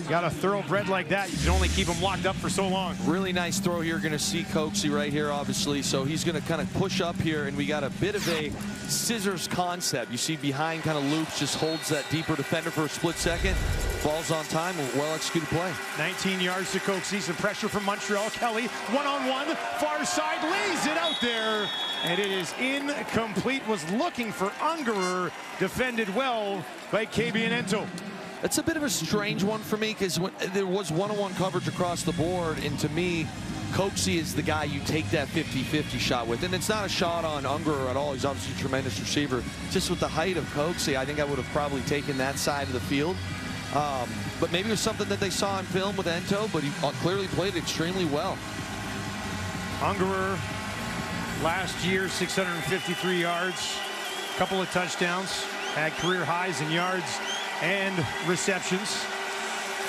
Got a thoroughbred like that, you can only keep him locked up for so long. Really nice throw here. Going to see Coxie right here, obviously. So he's going to kind of push up here, and we got a bit of a scissors concept. You see behind kind of loops, just holds that deeper defender for a split second. Falls on time, well-executed play. 19 yards to Coxie, some pressure from Montreal. Kelly, one-on-one, far side, lays it out there. And it is incomplete. Was looking for Ungerer, defended well by Cabianento. It's a bit of a strange one for me because there was one-on-one coverage across the board, and to me, Coxie is the guy you take that 50-50 shot with. And it's not a shot on Ungerer at all. He's obviously a tremendous receiver. Just with the height of Coxie, I think I would have probably taken that side of the field. But maybe it was something that they saw on film with Ento, but he clearly played extremely well. Ungerer, last year, 653 yards, a couple of touchdowns, had career highs in yards and receptions.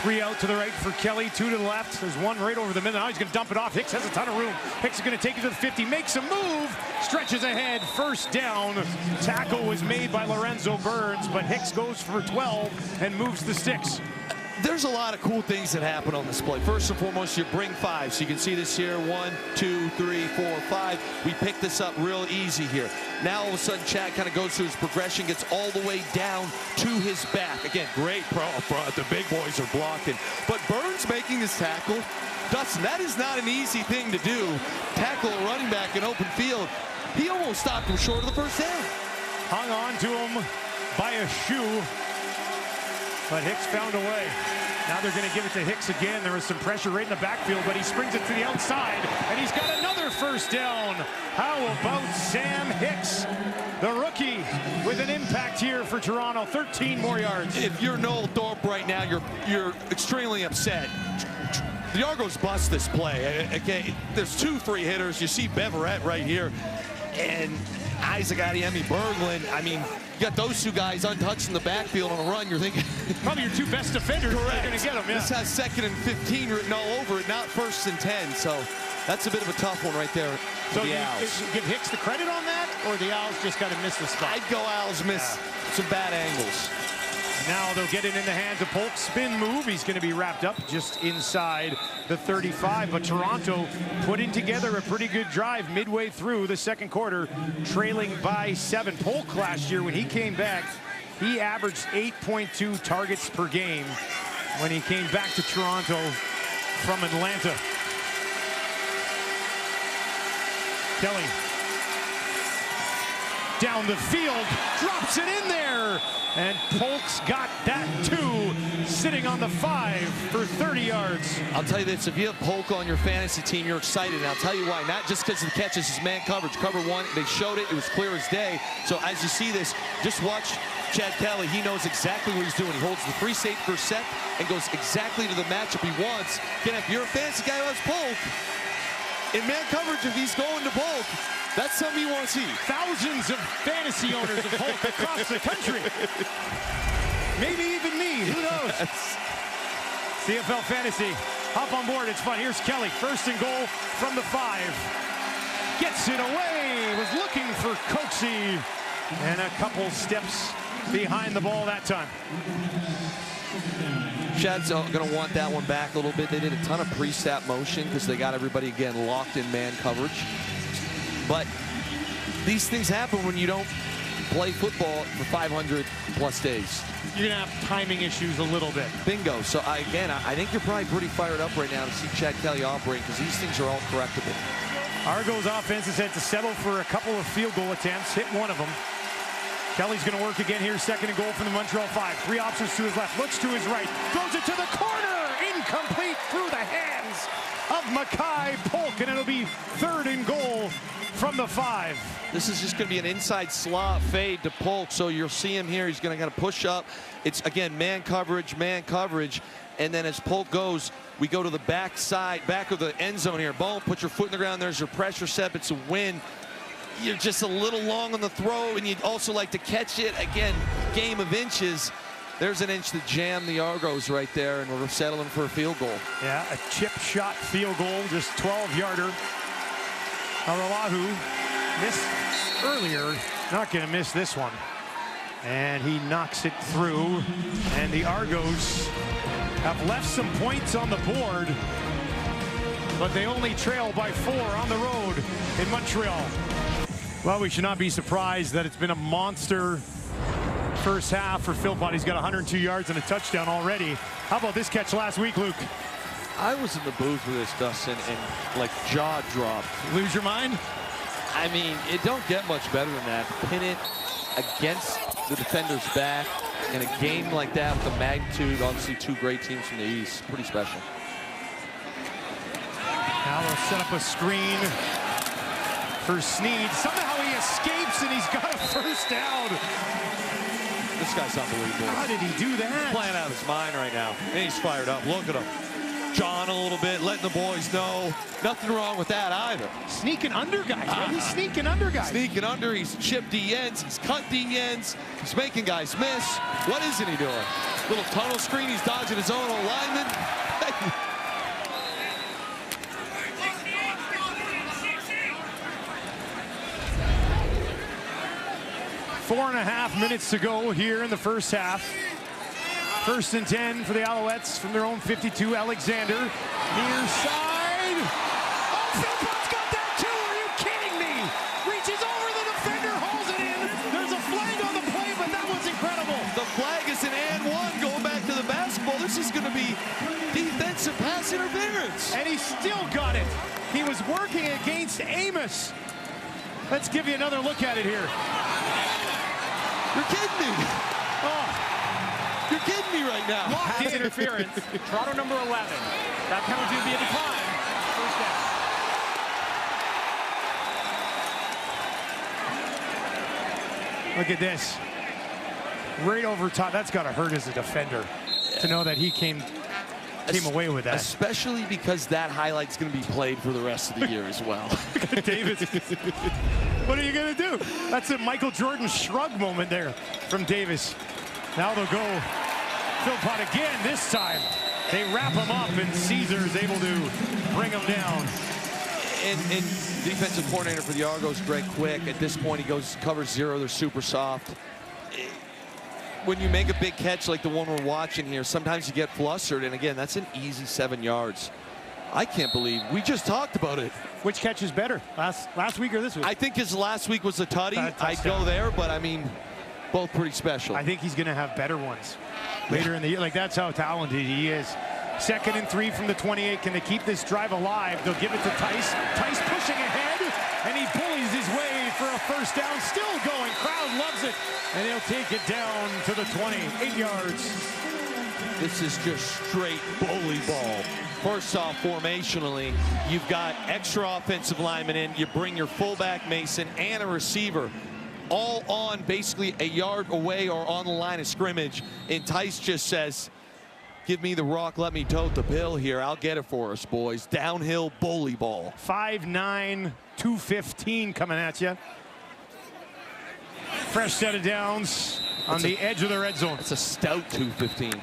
3 out to the right for Kelly, 2 to the left. There's 1 right over the middle. Now he's going to dump it off. Hicks has a ton of room. Hicks is going to take it to the 50, makes a move, stretches ahead, first down. Tackle was made by Lorenzo Burns, but Hicks goes for 12 and moves the sticks. There's a lot of cool things that happen on this play. First and foremost, you bring 5. So you can see this here, 1, 2, 3, 4, 5. We pick this up real easy here. Now all of a sudden, Chad kind of goes through his progression, gets all the way down to his back. Again, great pro up front. The big boys are blocking. But Burns making his tackle. Dustin, that is not an easy thing to do. Tackle a running back in open field. He almost stopped him short of the first down. Hung on to him by a shoe, but Hicks found a way. Now they're going to give it to Hicks again. There was some pressure right in the backfield, but he springs it to the outside, and he's got another first down. How about Sam Hicks, the rookie, with an impact here for Toronto? 13 more yards. If you're Noel Thorpe right now, you're extremely upset. The Argos bust this play. Okay, there's 2 free hitters. You see Beverett right here, and Isaac Adiemi Berglund. I mean, you got those 2 guys untouched in the backfield on a run. You're thinking probably your 2 best defenders. Correct. Are going to get them. Yeah. This has 2nd and 15 written all over it, not 1st and 10. So that's a bit of a tough one right there for the Owls. You give Hicks the credit on that, or the Owls just got to miss the spot? I'd go Owls miss some bad angles. Now they'll get it in the hands of Polk. Spin move. He's going to be wrapped up just inside the 35. But Toronto putting together a pretty good drive midway through the second quarter, trailing by 7. Polk last year, when he came back, he averaged 8.2 targets per game when he came back to Toronto from Atlanta. Kelly down the field, drops it in there. And Polk's got that too, sitting on the 5 for 30 yards. I'll tell you this, if you have Polk on your fantasy team, you're excited. And I'll tell you why, not just because of the catches, it's man coverage. Cover 1, they showed it, it was clear as day. So as you see this, just watch Chad Kelly. He knows exactly what he's doing. He holds the free safety for a set and goes exactly to the matchup he wants. Again, if you're a fantasy guy who has Polk, in man coverage, if he's going to Polk, that's something you want to see. Thousands of fantasy owners of Polk across the country. Maybe even me, who knows? CFL Fantasy, hop on board, it's fun. Here's Kelly, 1st and goal from the 5. Gets it away, was looking for Coxie, and a couple steps behind the ball that time. Chad's going to want that one back a little bit. They did a ton of pre-snap motion because they got everybody, again, locked in man coverage. But these things happen when you don't play football for 500+ days. You're going to have timing issues a little bit. Bingo. So, I think you're probably pretty fired up right now to see Chad Kelly operate because these things are all correctable. Argos offense has had to settle for a couple of field goal attempts, hit one of them. Kelly's going to work again here, 2nd and goal from the Montreal 5. 3 options to his left, looks to his right, throws it to the corner, incomplete through the hands of Mackay Polk, and it'll be 3rd and goal from the 5. This is just going to be an inside slot fade to Polk, so you'll see him here. He's going to push up. It's, again, man coverage, and then as Polk goes, we go to the back of the end zone here. Boom, put your foot in the ground. There's your pressure set. It's a win. You're just a little long on the throw, and you'd also like to catch it. Again, game of inches. There's an inch to jam the Argos right there, and we're settling for a field goal. Yeah, a chip shot field goal, just 12-yarder. Aralahu missed earlier, not going to miss this one. And he knocks it through, and the Argos have left some points on the board, but they only trail by 4 on the road in Montreal. Well, we should not be surprised that it's been a monster first half for Philpott. He's got 102 yards and a touchdown already. How about this catch last week, Luke? I was in the booth with this, Dustin, and like jaw dropped. Lose your mind? I mean, it don't get much better than that. Pin it against the defender's back in a game like that with the magnitude, obviously 2 great teams from the East. Pretty special. Now They'll set up a screen for Sneed. Somehow he escapes and he's got a first down. This guy's unbelievable. How did he do that? He's playing out of his mind right now. And he's fired up. Look at him. John a little bit, letting the boys know. Nothing wrong with that either. Sneaking under guys. Right? He's sneaking under guys. Sneaking under. He's chipped D ends. He's cut D ends. He's making guys miss. What isn't he doing? Little tunnel screen. He's dodging his own alignment. 4.5 minutes to go here in the first half. 1st and 10 for the Alouettes from their own 52. Alexander, near side. Oh, Philpott's got that too. Are you kidding me? Reaches over the defender, hauls it in. There's a flag on the play, but that was incredible. The flag is an and one. Going back to the basketball. This is going to be defensive pass interference. And he still got it. He was working against Amos. Let's give you another look at it here. You're kidding me. Oh. You're kidding me right now. Pass interference. Toronto number 11. That penalty will be a decline. First down. Look at this. Right over top. That's got to hurt as a defender to know that he came away with that. Especially because that highlight's going to be played for the rest of the year as well. Davis. What are you going to do? That's a Michael Jordan shrug moment there from Davis. Now they'll go Philpott again this time. They wrap him up and Caesar's able to bring him down. And defensive coordinator for the Argos, Greg Quick, at this point he goes covers zero. They're super soft. When you make a big catch like the one we're watching here, sometimes you get flustered. And again, that's an easy 7 yards. I can't believe we just talked about it. Which catch is better, last week or this week? I think his last week was a tutty. I'd go there, but I mean, both pretty special. I think he's going to have better ones later in the year. Like, that's how talented he is. 2nd and 3 from the 28. Can they keep this drive alive? They'll give it to Tice. Tice pushing ahead, and he bullies his way for a first down. Still going. Crowd loves it, and he'll take it down to the 20. 8 yards. This is just straight bully ball. First off, formationally, you've got extra offensive linemen in. You bring your fullback, Mason, and a receiver, all on basically a yard away or on the line of scrimmage. And Tice just says, give me the rock, let me tote the bill here. I'll get it for us, boys. Downhill bully ball. 5'9", 215 coming at you. Fresh set of downs on the edge of the red zone. It's a stout 215.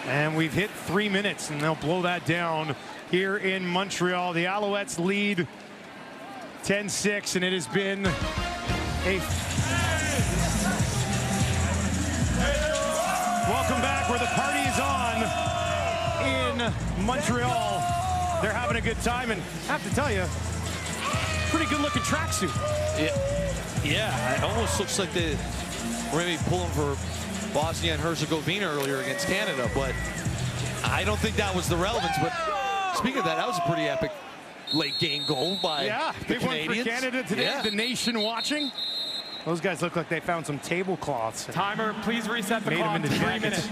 And we've hit 3 minutes, and they'll blow that down here in Montreal. The Alouettes lead 10-6, and it has been a... Welcome back where the party is on in Montreal. They're having a good time, and I have to tell you, pretty good-looking tracksuit. Yeah, it almost looks like they were maybe pulling for Bosnia and Herzegovina earlier against Canada, but I don't think that was the relevance. But speaking of that, that was a pretty epic late game goal by the big Canadians. One for Canada today. Yeah. The nation watching. Those guys look like they found some tablecloths. Timer, please reset the clock to 3 minutes.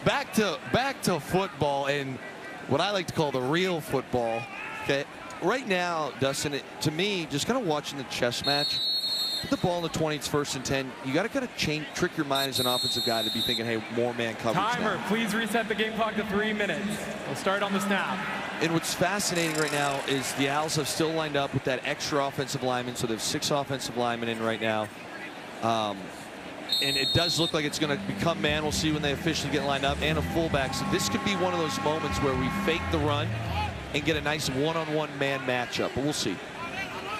back to football and what I like to call the real football. Okay, right now, Dustin, to me, just kind of watching the chess match. Put the ball in the 20, it's 1st and 10. You got to kind of trick your mind as an offensive guy to be thinking, hey, more man coverage. Timer, please reset the game clock to 3 minutes. We'll start on the snap. And what's fascinating right now is the Owls have still lined up with that extra offensive lineman, so they have 6 offensive linemen in right now. And it does look like it's going to become man. We'll see when they officially get lined up, and a fullback. So this could be one of those moments where we fake the run and get a nice one-on-one man matchup, but we'll see.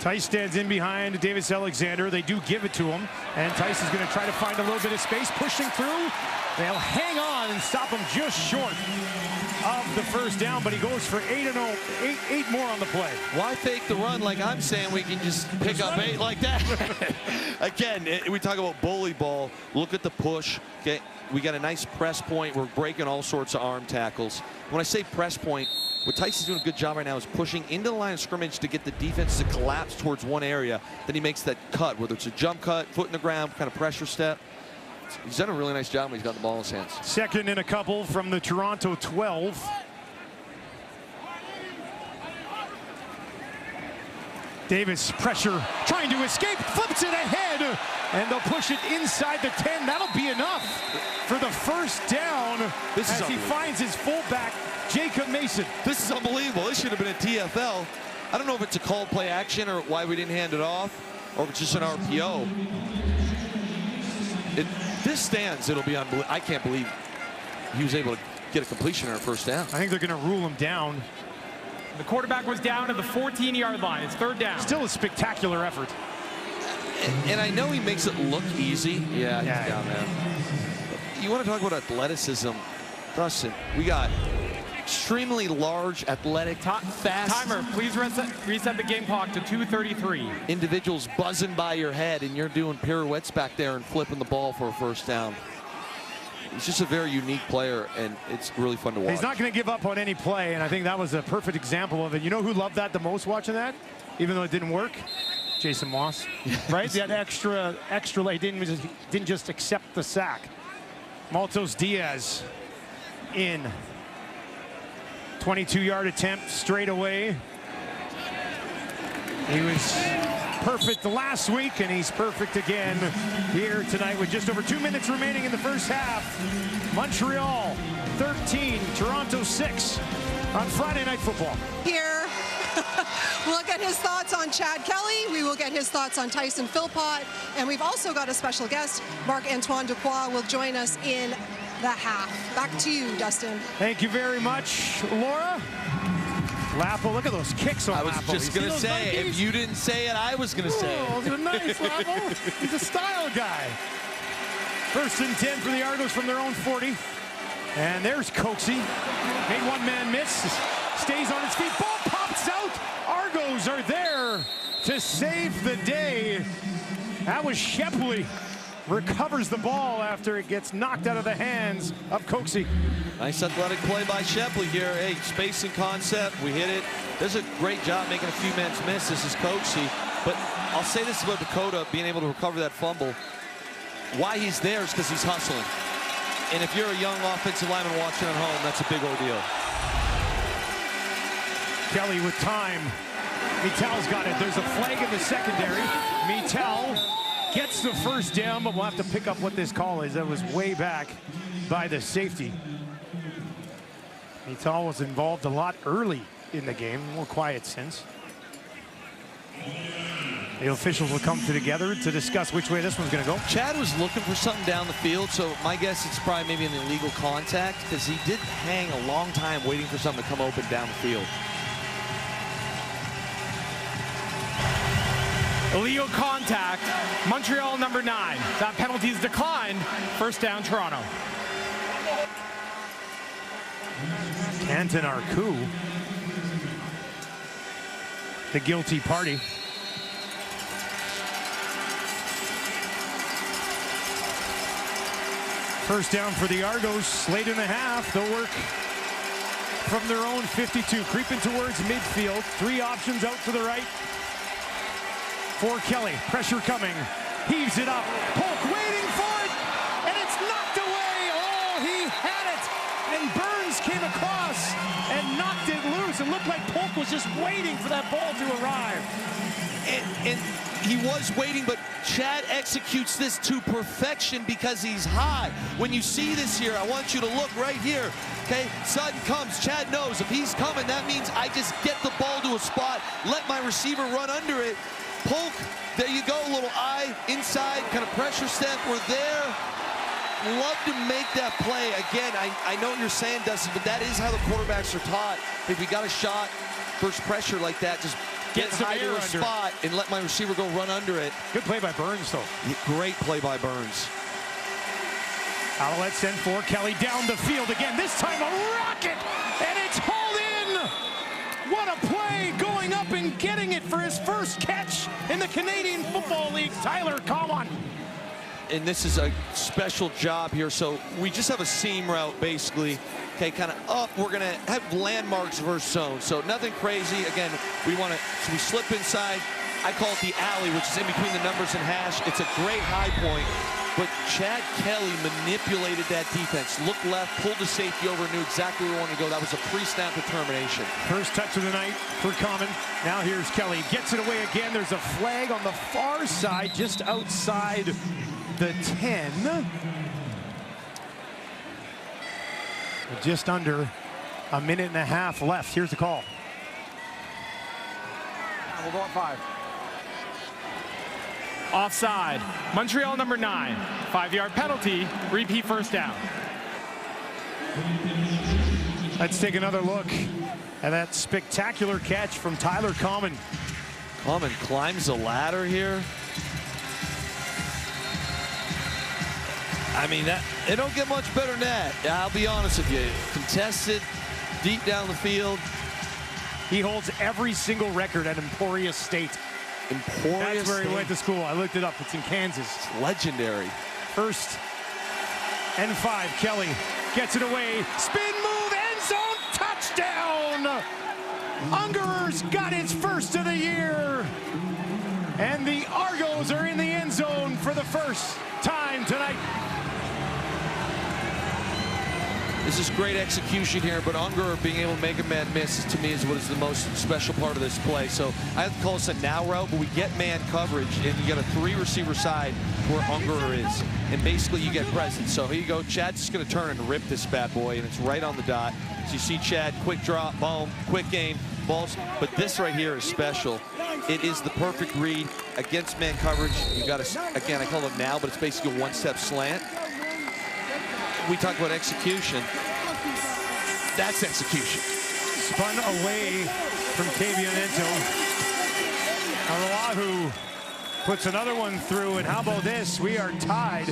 Tice stands in behind Davis Alexander. They do give it to him, and Tice is going to try to find a little bit of space, pushing through. They'll hang on and stop him just short of the first down, but he goes for 8 more on the play. Why fake the run like I'm saying we can just pick up 8 like that? Again, we talk about bully ball. Look at the push. Okay, we got a nice press point. We're breaking all sorts of arm tackles. When I say press point, what Tice is doing a good job right now is pushing into the line of scrimmage to get the defense to collapse towards one area. Then he makes that cut, whether it's a jump cut, foot in the ground, kind of pressure step. he's done a really nice job when he's got the ball in his hands. Second and a couple from the Toronto 12. Davis, pressure, trying to escape, flips it ahead, and they'll push it inside the 10. That'll be enough for the first down as he finds his fullback, Jacob Mason. This is unbelievable. This should have been a TFL. I don't know if it's a called play action or why we didn't hand it off, or if it's just an RPO. If this stands, it'll be unbelievable. I can't believe he was able to get a completion on a first down. I think they're going to rule him down. The quarterback was down at the 14-yard line. It's third down. Still a spectacular effort. And I know he makes it look easy. Yeah, he's down there. You want to talk about athleticism, Dustin? We got extremely large, athletic, fast. Timer, please reset the game clock to 2:33. Individuals buzzing by your head, and you're doing pirouettes back there and flipping the ball for a first down. He's just a very unique player, and it's really fun to watch. He's not going to give up on any play, and I think that was a perfect example of it. You know who loved that the most watching that, even though it didn't work? Jason Moss, right? That extra late didn't just accept the sack. Maltos Diaz in. 22-yard attempt straight away. He was perfect last week, and he's perfect again here tonight with just over 2 minutes remaining in the first half. Montreal 13, Toronto 6 on Friday Night Football. Here, we'll get his thoughts on Chad Kelly. We will get his thoughts on Tyson Philpott. And we've also got a special guest. Marc-Antoine Dequoy will join us in the half. Back to you, Dustin. Thank you very much, Laura. Lapo, look at those kicks on Lapo. I was just going to say, if you didn't say it, I was going to say it. Those are nice, Lapo. He's a style guy. First and 10 for the Argos from their own 40. And there's Coxie. Made one man miss. Stays on his feet. Ball pops out. Argos are there to save the day. That was Shepley. Recovers the ball after it gets knocked out of the hands of Coxie. Nice athletic play by Shepley here. Hey, spacing concept, we hit it. Does a great job making a few men's miss. This is Coxie. But I'll say this about Dakota, being able to recover that fumble. Why he's there is because he's hustling. And if you're a young offensive lineman watching at home, that's a big ordeal. Kelly with time. Mittal's got it. There's a flag in the secondary. Mittal gets the first down, but we'll have to pick up what this call is. That was way back by the safety. Mittal was involved a lot early in the game, more quiet since. The officials will come together to discuss which way this one's going to go. Chad was looking for something down the field, so my guess it's probably maybe an illegal contact, because he did hang a long time waiting for something to come open down the field. Illegal contact, Montreal number 9. That penalty is declined. First down, Toronto. Canton Arcou, the guilty party. First down for the Argos, late in the half. They'll work from their own 52, creeping towards midfield. 3 options out to the right. For Kelly, pressure coming, heaves it up, Polk waiting for it, and it's knocked away. Oh, he had it, and Burns came across and knocked it loose. It looked like Polk was just waiting for that ball to arrive. And he was waiting, but Chad executes this to perfection because he's high. When you see this here, I want you to look right here. Okay, Sutton comes, Chad knows if he's coming, that means I just get the ball to a spot, let my receiver run under it. Polk, there you go, little eye inside, kind of pressure step. We're there. Love to make that play. Again, I know what you're saying, Dustin, but that is how the quarterbacks are taught. If we got a shot, first pressure like that, just get high to a spot and let my receiver go run under it. Good play by Burns, though. Great play by Burns. Alouettes send for Kelly down the field again. This time a rocket, and it's hauled in. What a play, going up and getting it for his first catch in the Canadian Football League. Tyler Cowan. And this is a special job here. So we just have a seam route, basically. Okay, kind of up. We're going to have landmarks versus zone. So nothing crazy. Again, we want to, so we slip inside. I call it the alley, which is in between the numbers and hash. It's a great high point. but Chad Kelly manipulated that defense. Looked left, pulled the safety over, knew exactly where he wanted to go. That was a pre-snap determination. First touch of the night for Common. Now here's Kelly. Gets it away again. There's a flag on the far side, just outside the 10. Just under a minute and a half left. Here's the call. We'll go on 5. Offside. Montreal number 9. 5-yard penalty. Repeat first down. Let's take another look at that spectacular catch from Tyler Common. Common climbs the ladder here. I mean, it don't get much better than that. I'll be honest with you. Contested, deep down the field. He holds every single record at Emporia State. Emporia That's where State. he went to school. I looked it up. It's in Kansas. It's legendary. First and 5. Kelly gets it away. Spin move, end zone, touchdown! Ungerer's got his first of the year. And the Argos are in the end zone for the first time tonight. This is great execution here, but Ungerer being able to make a man miss, to me, is what is the most special part of this play. So I have to call this a now route, but we get man coverage, and you got a 3-receiver side where Ungerer is. And basically you get presence. So here you go. Chad's just going to turn and rip this bad boy, and it's right on the dot. So you see Chad, quick drop, boom, quick game, balls. But this right here is special. It is the perfect read against man coverage. You got to, again, I call it now, but it's basically a one-step slant. We talk about execution. That's execution. Spun away from Kavianento. Arauahu puts another one through, and how about this? We are tied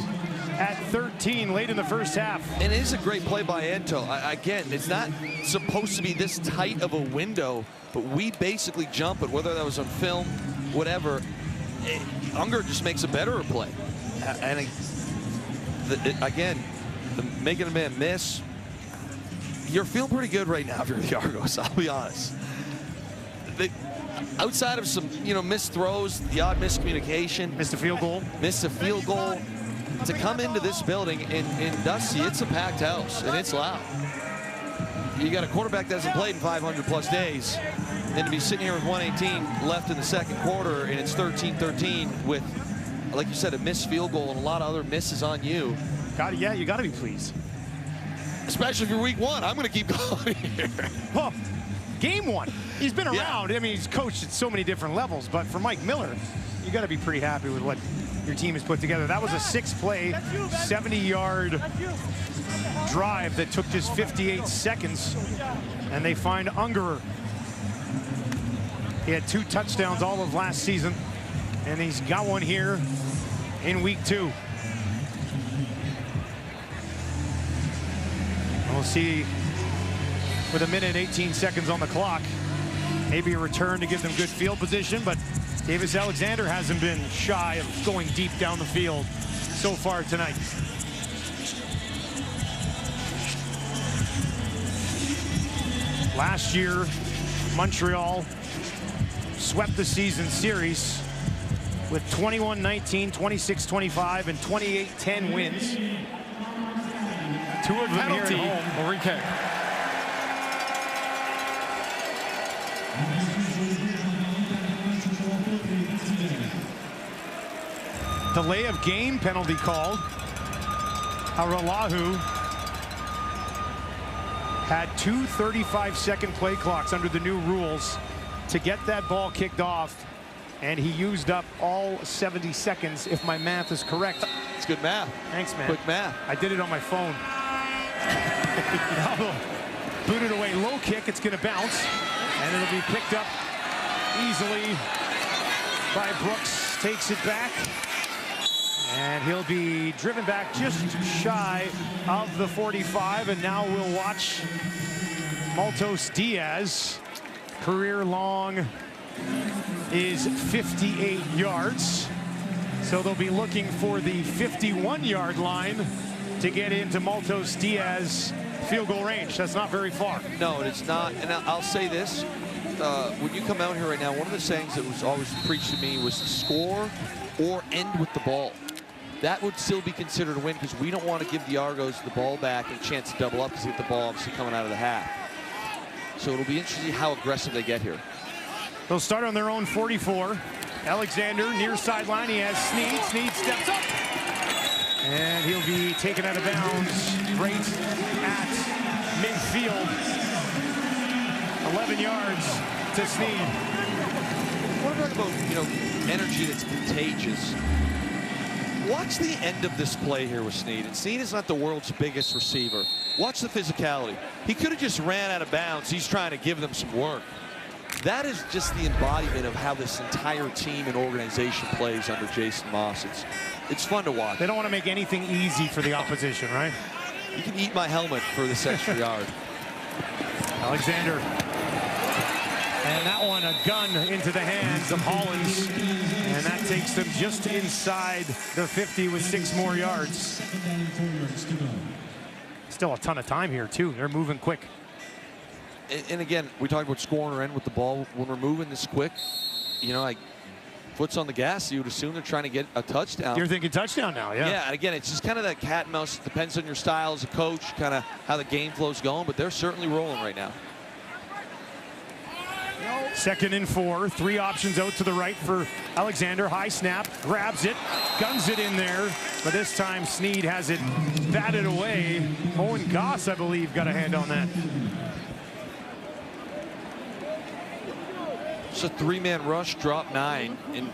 at 13 late in the first half. And it is a great play by Ento. Again, it's not supposed to be this tight of a window, but we basically jump it, whether that was on film, whatever. Unger just makes a better play. And again, making a man miss, you're feeling pretty good right now if you're the Argos, I'll be honest. Outside of some, missed throws, the odd miscommunication. Missed a field goal. Missed a field goal. To come into this building in Dusty, it's a packed house, and it's loud. You got a quarterback that hasn't played in 500-plus days, and to be sitting here with 1:18 left in the second quarter, and it's 13-13 with, like you said, a missed field goal and a lot of other misses on you. Yeah, you got to be pleased. Especially for week 1. I'm going to keep going here. Well, game 1. He's been around. Yeah. I mean, he's coached at so many different levels. But for Mike Miller, you got to be pretty happy with what your team has put together. That was a 6-play, 70-yard drive that took just 58 seconds. And they find Ungerer. He had 2 touchdowns all of last season. And he's got one here in week 2. We'll see with 1:18 seconds on the clock. Maybe a return to give them good field position, but Davis Alexander hasn't been shy of going deep down the field so far tonight. Last year, Montreal swept the season series with 21-19, 26-25, and 28-10 wins. 2 of them Penalty here at home. or kick. Delay of game penalty called. Arauahu had 2 35-second play clocks under the new rules to get that ball kicked off, and he used up all 70 seconds, if my math is correct. It's good math. Thanks, man. Quick math. I did it on my phone. Now booted away, low kick. It's going to bounce, and it'll be picked up easily by Brooks. Takes it back, and he'll be driven back just shy of the 45. And now we'll watch Maltos Diaz. Career long is 58 yards. So they'll be looking for the 51-yard line to get into Maltos Diaz field goal range. That's not very far. No, it's not. And I'll say this. When you come out here right now, one of the sayings that was always preached to me was score or end with the ball. that would still be considered a win because we don't want to give the Argos the ball back and a chance to double up because they get the ball obviously coming out of the half. So it'll be interesting how aggressive they get here. They'll start on their own 44. Alexander near sideline. He has Sneed. Sneed steps up. And he'll be taken out of bounds right at midfield. 11 yards to Sneed. I want to talk about, you know, energy that's contagious. Watch the end of this play here with Sneed. And Sneed is not the world's biggest receiver. Watch the physicality. He could have just ran out of bounds. He's trying to give them some work. That is just the embodiment of how this entire team and organization plays under Jason Moss. It's fun to watch. They don't want to make anything easy for the opposition, right? You can eat my helmet for this extra yard. Alexander. And that one, a gun into the hands of Hollins. And that takes them just inside the 50 with 6 more yards. Still a ton of time here, too. They're moving quick. And again, we talked about scoring or end with the ball. When we're moving this quick, you know, like foot's on the gas, you would assume they're trying to get a touchdown. You're thinking touchdown now, yeah. Yeah, and again, it's just kind of that cat and mouse. It depends on your style as a coach, kind of how the game flow's going, but they're certainly rolling right now. 2nd and 4, 3 options out to the right for Alexander. High snap, grabs it, guns it in there, but this time Sneed has it batted away. Owen Goss, I believe, got a hand on that. It's a 3-man rush, drop 9, and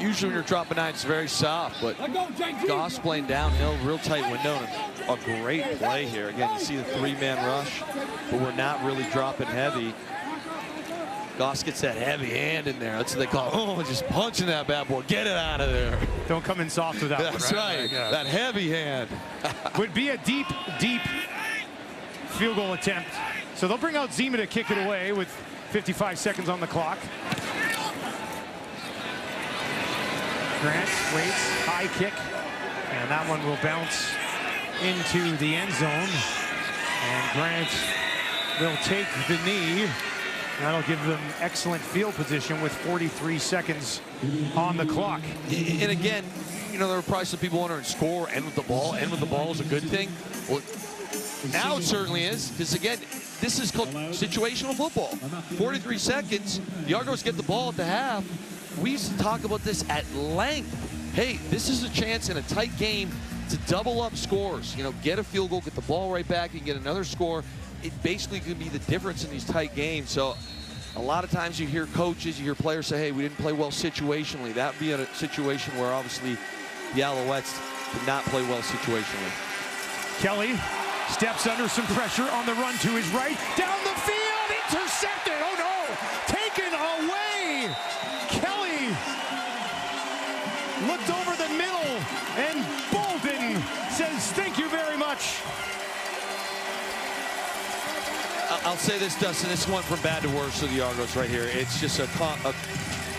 usually when you're dropping 9, it's very soft, but Goss playing downhill, real tight window, and a great play here. Again, you see the 3-man rush, but we're not really dropping heavy. Goss gets that heavy hand in there. That's what they call, just punching that bad boy. Get it out of there. Don't come in soft with that one, That's right. Yeah. That heavy hand. Would be a deep, deep field goal attempt. So they'll bring out Zima to kick it away with 55 seconds on the clock. Grant waits, high kick, and that one will bounce into the end zone. And Grant will take the knee. That'll give them excellent field position with 43 seconds on the clock. And again, you know, there were probably some people wondering, score, end with the ball. End with the ball is a good thing. Well, now it certainly is, because again, this is called situational football. 43 seconds, the Argos get the ball at the half. We used to talk about this at length. Hey, this is a chance in a tight game to double up scores. You know, get a field goal, get the ball right back, and get another score. It basically could be the difference in these tight games. So a lot of times you hear coaches, you hear players say, hey, we didn't play well situationally. That would be a situation where obviously the Alouettes did not play well situationally. Kelly steps under some pressure on the run to his right. Down the field, intercepted. Oh no, taken away. Kelly looked over the middle and Bolden says, thank you very much. I'll say this, Dustin, this went from bad to worse for the Argos right here. It's just a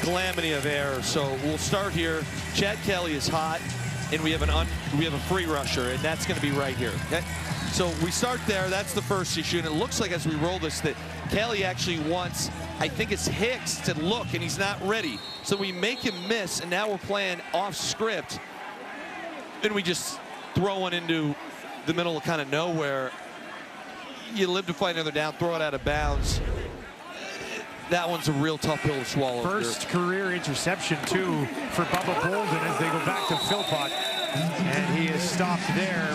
calamity of error. So we'll start here. Chad Kelly is hot, and we have a free rusher, and that's going to be right here. Okay? So we start there. That's the first issue, and it looks like as we roll this that Kelly actually wants, I think it's Hicks, to look, and he's not ready. So we make him miss, and now we're playing off script, and we just throw one into the middle of kind of nowhere. You live to fight another down, throw it out of bounds. That one's a real tough pill to swallow. First career interception, too, for Bubba Bolden as they go back to Philpott. And he is stopped there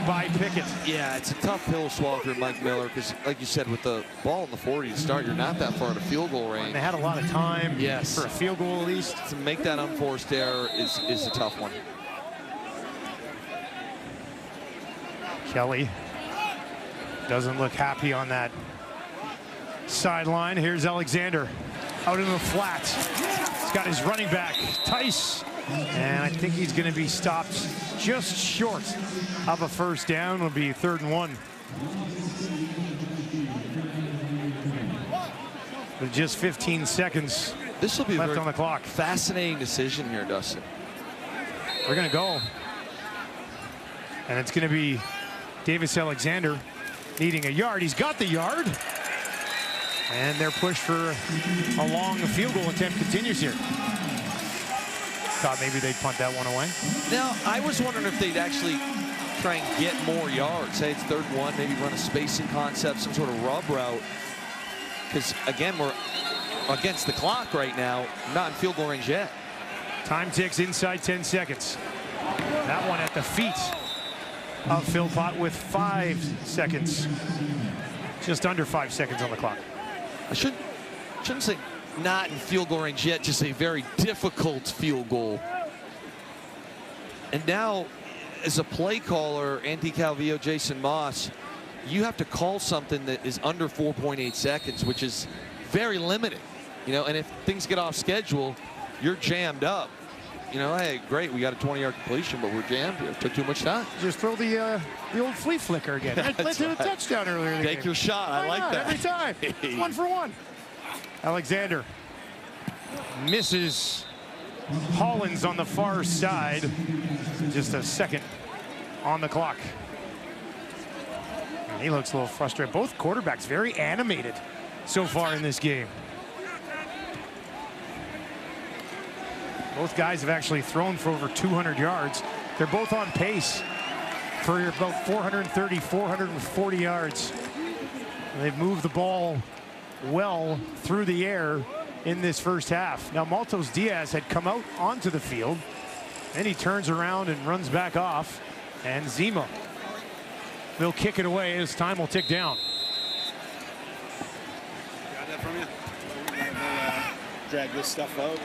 by Pickett. Yeah, it's a tough pill to swallow for Mike Miller because, like you said, with the ball in the 40 to start, you're not that far in a field goal range. And they had a lot of time for a field goal at least. To make that unforced error is a tough one. Kelly doesn't look happy on that sideline. Here's Alexander out in the flat. He's got his running back, Tice. And I think he's going to be stopped just short of a first down. It'll be 3rd and 1. With just 15 seconds this will be left on the clock. Fascinating decision here, Dustin. We're going to go. And it's going to be Davis Alexander needing a yard. He's got the yard. And their push for a long field goal attempt continues here. Thought maybe they'd punt that one away. Now, I was wondering if they'd actually try and get more yards. Say it's 3rd and 1, maybe run a spacing concept, some sort of rub route. Because, again, we're against the clock right now, not in field goal range yet. Time ticks inside 10 seconds. That one at the feet of Philpott with 5 seconds. Just under 5 seconds on the clock. I shouldn't say not in field goal range yet, just a very difficult field goal. And now, as a play caller, Andy Calvillo, Jason Moss, you have to call something that is under 4.8 seconds, which is very limited. You know, and if things get off schedule, you're jammed up. You know, hey, great, we got a 20-yard completion, but we're jammed here. Took too much time. Just throw the old flea flicker again. Let's hit a touchdown earlier in the game. Take your shot. I like that. Every time. 1 for 1. Alexander misses Hollins on the far side. Just a second on the clock. And he looks a little frustrated. Both quarterbacks very animated so far in this game. Both guys have actually thrown for over 200 yards. They're both on pace for about 430, 440 yards. And they've moved the ball well through the air in this first half. Now, Maltos Diaz had come out onto the field, and he turns around and runs back off. And Zima will kick it away as time will tick down. Got that from you? Drag this stuff out.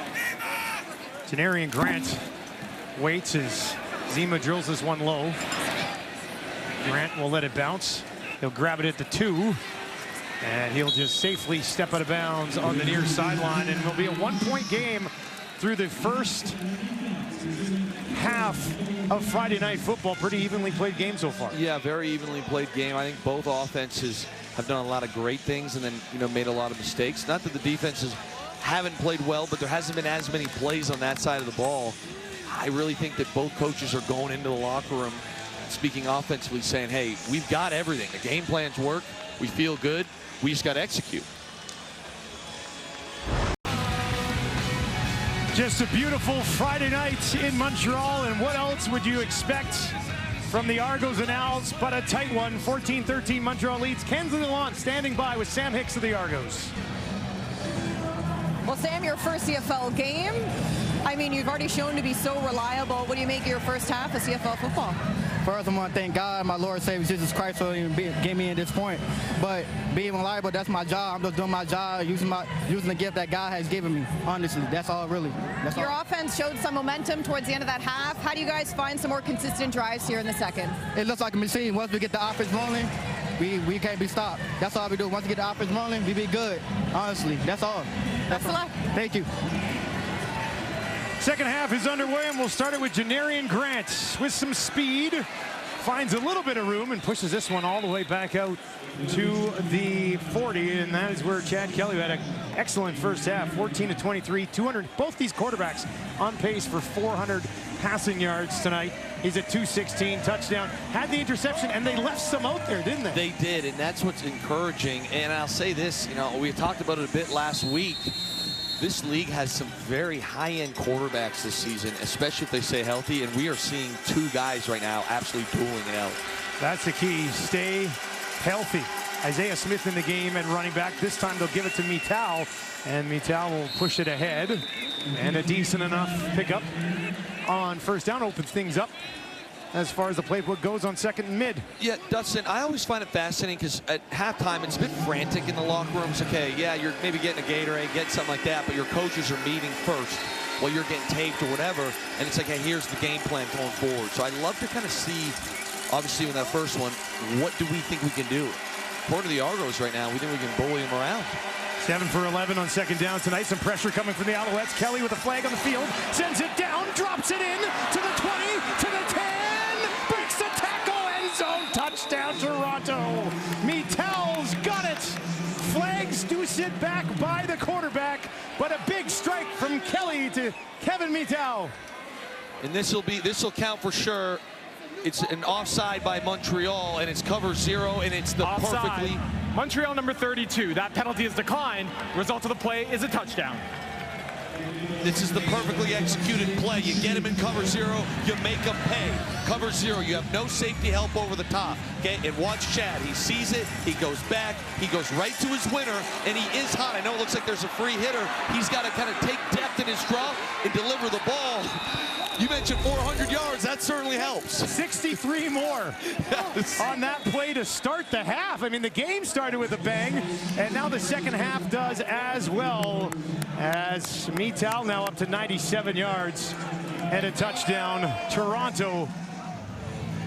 Janarian Grant waits as Zima drills this one low. Grant will let it bounce. He'll grab it at the 2. And he'll just safely step out of bounds on the near sideline. And it'll be a 1-point game through the first half of Friday Night Football. Pretty evenly played game so far. Yeah, very evenly played game. I think both offenses have done a lot of great things and then, you know, made a lot of mistakes. Not that the defenses haven't played well, but there hasn't been as many plays on that side of the ball. I really think that both coaches are going into the locker room, speaking offensively, saying, hey, we've got everything. The game plans work. We feel good. We just got to execute. Just a beautiful Friday night in Montreal, and what else would you expect from the Argos and Owls but a tight one? 14-13 Montreal leads. Kensley Lalonde standing by with Sam Hicks of the Argos. Well, Sam, your first CFL game. I mean, you've already shown to be so reliable. What do you make of your first half of CFL football? First, I want to thank God, my Lord, Savior, Jesus Christ, for even getting me in this point. But being reliable, that's my job. I'm just doing my job, using the gift that God has given me. Honestly, that's all, really. That's your all. Offense showed some momentum towards the end of that half. How do you guys find some more consistent drives here in the second? It looks like a machine. Once we get the offense rolling, we can't be stopped. That's all we do. Once we get the offense rolling, we be good. Honestly, that's all. Best of luck. Thank you. Second half is underway, and we'll start it with Janarian Grant with some speed. Finds a little bit of room and pushes this one all the way back out to the 40, and that is where Chad Kelly had an excellent first half. 14-23, 200. Both these quarterbacks on pace for 400 passing yards tonight. He's at 216, touchdown. Had the interception, and they left some out there, didn't they? They did, and that's what's encouraging. And I'll say this, you know, we talked about it a bit last week. This league has some very high-end quarterbacks this season, especially if they stay healthy, and we are seeing 2 guys right now absolutely dueling it out. That's the key. Stay healthy. Isaiah Smith in the game and running back. This time they'll give it to Mittal, and Mittal will push it ahead. And a decent enough pickup on first down opens things up as far as the playbook goes on second and mid. Yeah, Dustin, I always find it fascinating because at halftime it's a bit frantic in the locker rooms. Okay, yeah, you're maybe getting a Gatorade, getting something like that, but your coaches are meeting first while you're getting taped or whatever, and it's like, hey, here's the game plan going forward. So I'd love to kind of see, obviously in that first one, what do we think we can do? According to the Argos right now, we think we can bully them around. 7 for 11 on second down tonight. Some pressure coming from the Alouettes. Kelly with a flag on the field, sends it down, drops it in to the 20, to the 10, breaks the tackle, end zone, touchdown Toronto. Mittal's got it. Flags do sit back by the quarterback, but a big strike from Kelly to Kevin Mittal. And this will count for sure. It's an offside by Montreal, and it's cover 0, and it's the Offside. perfectly. Montreal number 32. That penalty is declined. Result of the play is a touchdown. This is the perfectly executed play. You get him in cover zero, you make him pay. Cover zero, you have no safety help over the top. Okay, and watch Chad. He sees it, he goes back, he goes right to his winner, and he is hot. I know it looks like there's a free hitter. He's got to kind of take depth in his drop and deliver the ball. You mentioned 400 yards, that certainly helps. 63 more on that play to start the half. I mean, the game started with a bang, and now the second half does as well, as Mital now up to 97 yards and a touchdown. Toronto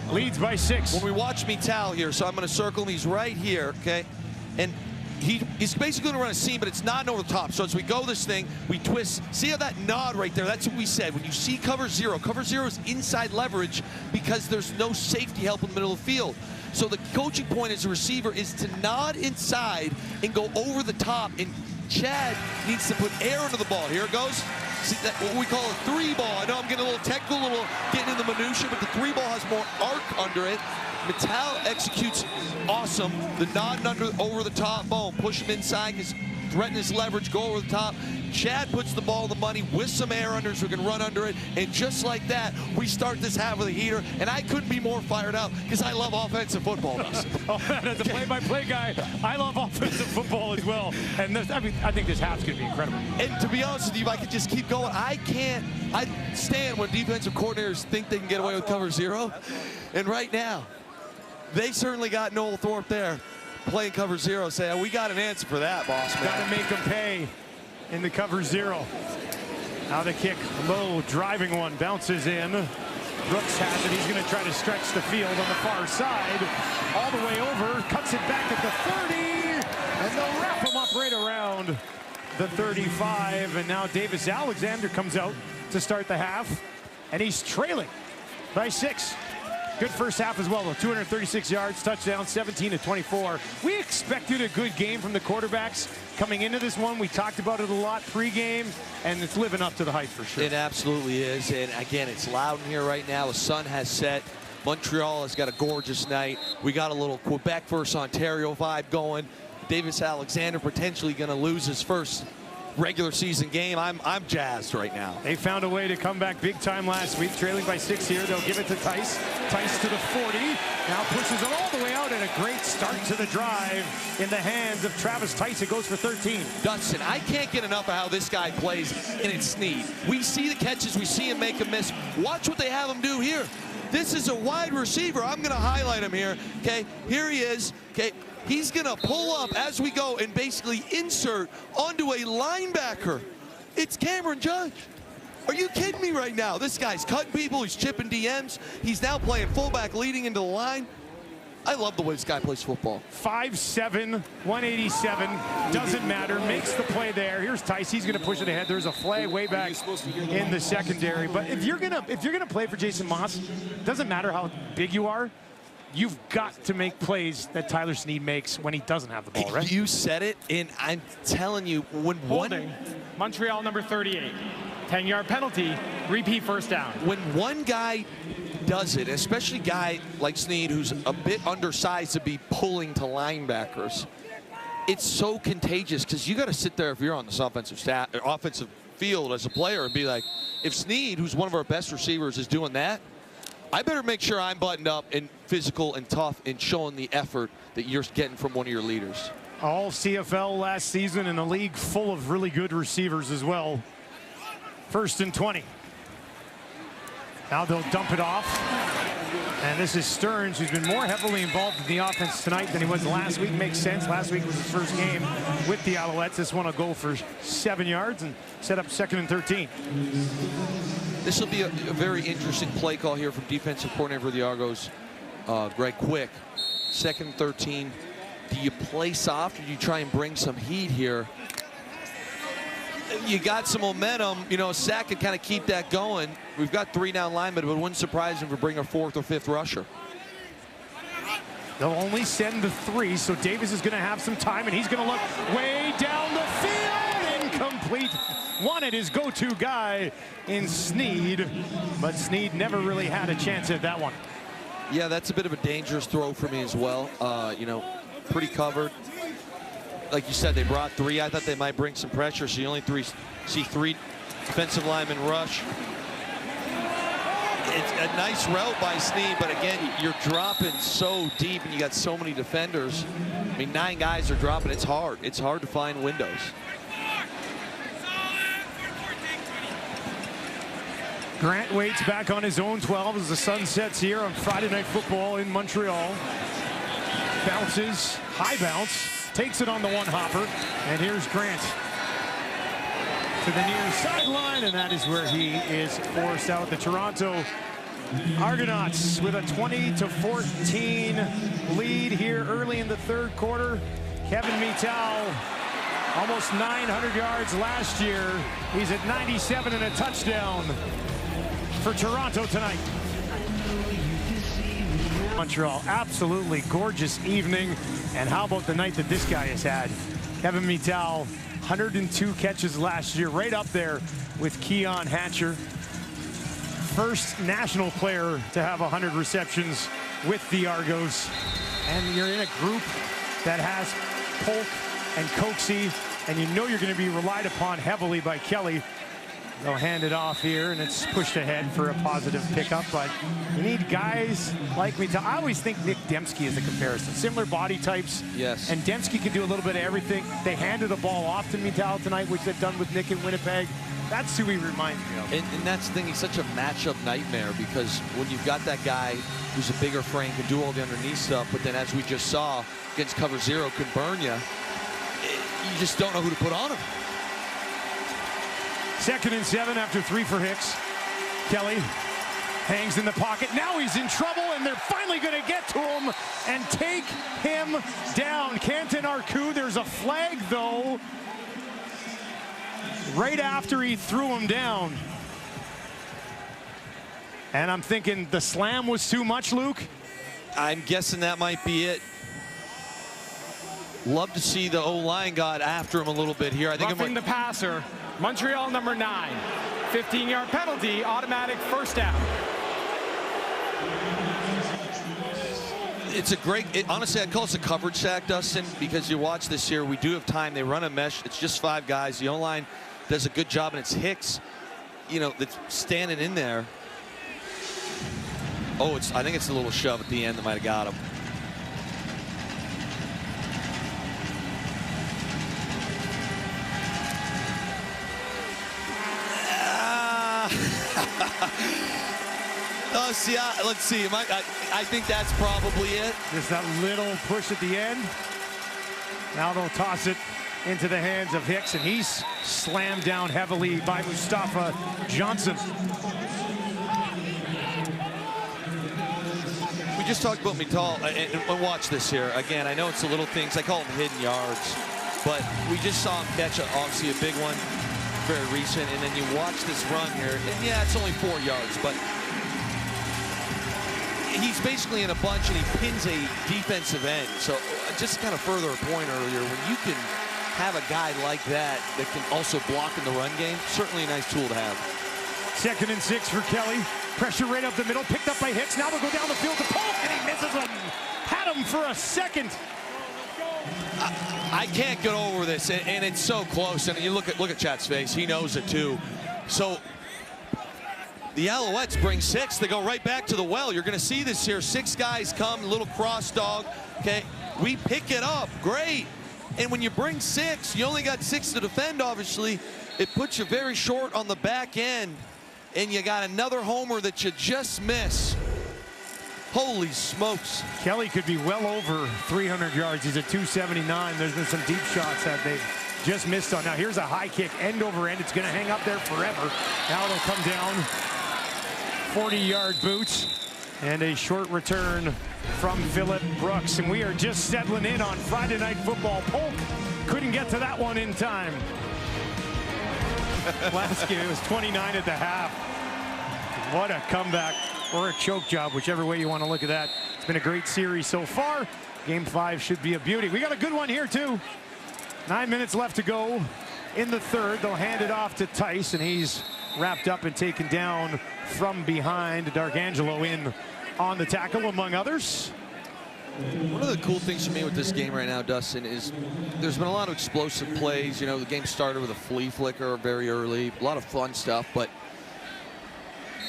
leads by 6. When we watch Mital here, so I'm going to circle him, he's right here, okay? And he's basically going to run a seam, but it's not over the top. So as we go this thing, we twist. See how that nod right there? That's what we said. When you see cover zero is inside leverage because there's no safety help in the middle of the field. So the coaching point as a receiver is to nod inside and go over the top. And Chad needs to put air into the ball. Here it goes. See that, what we call a 3-ball. I know I'm getting a little technical, getting in the minutia, but the 3-ball has more arc under it. Mital executes awesome. The nod over the top, boom, push him inside, threaten his leverage, go over the top. Chad puts the ball in the money with some air under so we can run under it. And just like that, we start this half with a heater. And I couldn't be more fired up because I love offensive football. Oh, as a play-by-play guy, I love offensive football as well. And this, I think this half's going to be incredible. And to be honest with you, if I could just keep going, I stand when defensive coordinators think they can get away with cover zero. And right now, they certainly got Noel Thorpe there playing cover zero, saying, we got an answer for that, boss man. Got to make them pay in the cover zero. Now the kick, low, driving one, bounces in. Brooks has it. He's going to try to stretch the field on the far side. All the way over, cuts it back at the 30, and they'll wrap him up right around the 35. And now Davis Alexander comes out to start the half, and he's trailing by 6. Good first half as well, though. 236 yards, touchdown, 17-24. We expected a good game from the quarterbacks coming into this one. We talked about it a lot pregame, and it's living up to the hype for sure. It absolutely is, and again, it's loud in here right now. The sun has set. Montreal has got a gorgeous night. We got a little Quebec versus Ontario vibe going. Davis Alexander potentially going to lose his first regular season game. I'm jazzed right now. They found a way to come back big time last week, trailing by 6 here. They'll give it to Tice. Tice to the 40. Now pushes it all the way out, and a great start to the drive in the hands of Travis Tice. It goes for 13. Dustin, I can't get enough of how this guy plays, and it's Sneed. We see the catches, we see him make a miss. Watch what they have him do here. This is a wide receiver. I'm going to highlight him here. Okay, here he is. Okay. He's going to pull up as we go and basically insert onto a linebacker. It's Cameron Judge. Are you kidding me right now? This guy's cutting people. He's chipping DMs. He's now playing fullback leading into the line. I love the way this guy plays football. 5'7", 187, doesn't matter, makes the play there. Here's Tice, he's gonna push it ahead. There's a flag way back in the secondary. But if you're gonna play for Jason Moss, doesn't matter how big you are, you've got to make plays that Tyler Sneed makes when he doesn't have the ball, right? You said it, and I'm telling you, when holding, Montreal number 38, 10-yard penalty, repeat first down. When one guy does it, especially a guy like Sneed, who's a bit undersized to be pulling to linebackers, it's so contagious because you got to sit there if you're on this offensive field as a player and be like, if Sneed, who's one of our best receivers, is doing that, I better make sure I'm buttoned up and physical and tough and showing the effort that you're getting from one of your leaders. All CFL last season in a league full of really good receivers as well. 1st and 20. Now they'll dump it off. And this is Stearns, who's been more heavily involved in the offense tonight than he was last week. Makes sense. Last week was his first game with the Alouettes. This one will go for 7 yards and set up 2nd and 13. This will be a very interesting play call here from defensive coordinator for the Argos, Greg Quick. 2nd and 13. Do you play soft or do you try and bring some heat here? You got some momentum. You know, Sack could kind of keep that going. We've got 3 down linemen, but it wouldn't surprise him to bring a 4th or 5th rusher. They'll only send the 3, so Davis is going to have some time, and he's going to look way down the field. Incomplete. Wanted his go-to guy in Sneed, but Sneed never really had a chance at that one. Yeah, that's a bit of a dangerous throw for me as well. You know, pretty covered. Like you said, they brought 3. I thought they might bring some pressure, so you only see 3 defensive lineman rush. It's a nice route by Snead, but again, you're dropping so deep and you got so many defenders. I mean, 9 guys are dropping. It's hard. It's hard to find windows. Grant waits back on his own 12 as the sun sets here on Friday Night Football in Montreal. Bounces, high bounce, takes it on the one hopper, and here's Grant to the near sideline, and that is where he is forced out. The Toronto Argonauts with a 20-14 lead here early in the third quarter. Kevin Mittal, almost 900 yards last year. He's at 97 and a touchdown for Toronto tonight. Montreal, absolutely gorgeous evening. And how about the night that this guy has had? Kevin Mittal, 102 catches last year, right up there with Keon Hatcher. First national player to have 100 receptions with the Argos. And you're in a group that has Polk and Coxie, and you know you're going to be relied upon heavily by Kelly. They'll hand it off here, and it's pushed ahead for a positive pickup, but you need guys like Mittal. I always think Nick Dembski is a comparison. Similar body types. Yes. And Dembski can do a little bit of everything. They handed the ball off to Mittal tonight, which they've done with Nick in Winnipeg. That's who he reminds me of. And that's the thing, he's such a matchup nightmare, because when you've got that guy who's a bigger frame, can do all the underneath stuff, but then as we just saw, against cover 0, can burn you. You just don't know who to put on him. 2nd and 7 after 3 for Hicks. Kelly hangs in the pocket. Now he's in trouble, and they're finally going to get to him and take him down. Canton Arcu, there's a flag, though, right after he threw him down. And I'm thinking the slam was too much, Luke? I'm guessing that might be it. Love to see the O-line got after him a little bit here. I think roughing the passer. Montreal number 9. 15-yard penalty, automatic first down. It's a great, honestly, I'd call it a coverage sack, Dustin, because you watch this here. We do have time. They run a mesh. It's just 5 guys. The O-line does a good job, and it's Hicks, you know, that's standing in there. Oh, I think it's a little shove at the end that might have got him. Oh, see, let's see. I think that's probably it. Just that little push at the end. Now they'll toss it into the hands of Hicks, and he's slammed down heavily by Mustafa Johnson. We just talked about Mittal, and watch this here. Again, I know it's the little things. I call them hidden yards, but we just saw him catch, obviously, a big one, very recent, and then you watch this run here, and yeah, it's only 4 yards, but he's basically in a bunch, and he pins a defensive end. So just kind of further a point earlier, when you can have a guy like that that can also block in the run game, certainly a nice tool to have. 2nd and 6 for Kelly. Pressure right up the middle, picked up by Hicks. Now they'll go down the field to Polk, and he misses him. Had him for a second. I can't get over this, and it's so close. And you look at Chat's face; he knows it too. So the Alouettes bring 6. They go right back to the well. You're going to see this here. 6 guys come, little cross dog. Okay, we pick it up. Great. And when you bring 6, you only got 6 to defend. Obviously, it puts you very short on the back end, and you got another homer that you just miss. Holy smokes. Kelly could be well over 300 yards. He's at 279. There's been some deep shots that they've just missed on. Now here's a high kick, end over end. It's going to hang up there forever. Now it'll come down. 40-yard boots and a short return from Phillip Brooks. And we are just settling in on Friday Night Football. Polk couldn't get to that one in time. Last game, it was 29 at the half. What a comeback, or a choke job, whichever way you want to look at that. It's been a great series so far. Game 5 should be a beauty. We got a good one here, too. 9 minutes left to go in the third. They'll hand it off to Tice, and he's wrapped up and taken down from behind. D'Arcangelo in on the tackle, among others. One of the cool things for me with this game right now, Dustin, is there's been a lot of explosive plays. You know, the game started with a flea flicker very early, a lot of fun stuff, but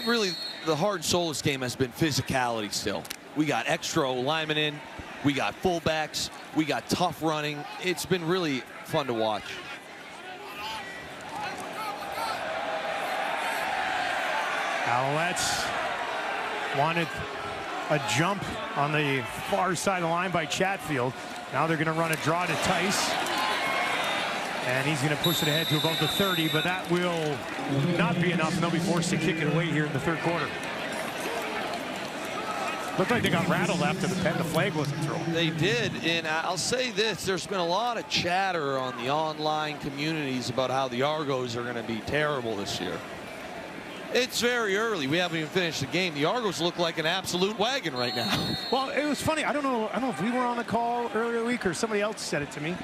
really the heart and soul of this game has been physicality still. We got extra linemen in, we got fullbacks, we got tough running. It's been really fun to watch. Alouettes wanted a jump on the far side of the line by Chatfield. Now they're going to run a draw to Tice. And he's going to push it ahead to about the 30, but that will not be enough, and they'll be forced to kick it away here in the third quarter. Looked like they got rattled after the flag wasn't thrown. They did, and I'll say this, there's been a lot of chatter on the online communities about how the Argos are going to be terrible this year. It's very early. We haven't even finished the game. The Argos look like an absolute wagon right now. Well, it was funny. I don't know if we were on the call earlier in the week or somebody else said it to me.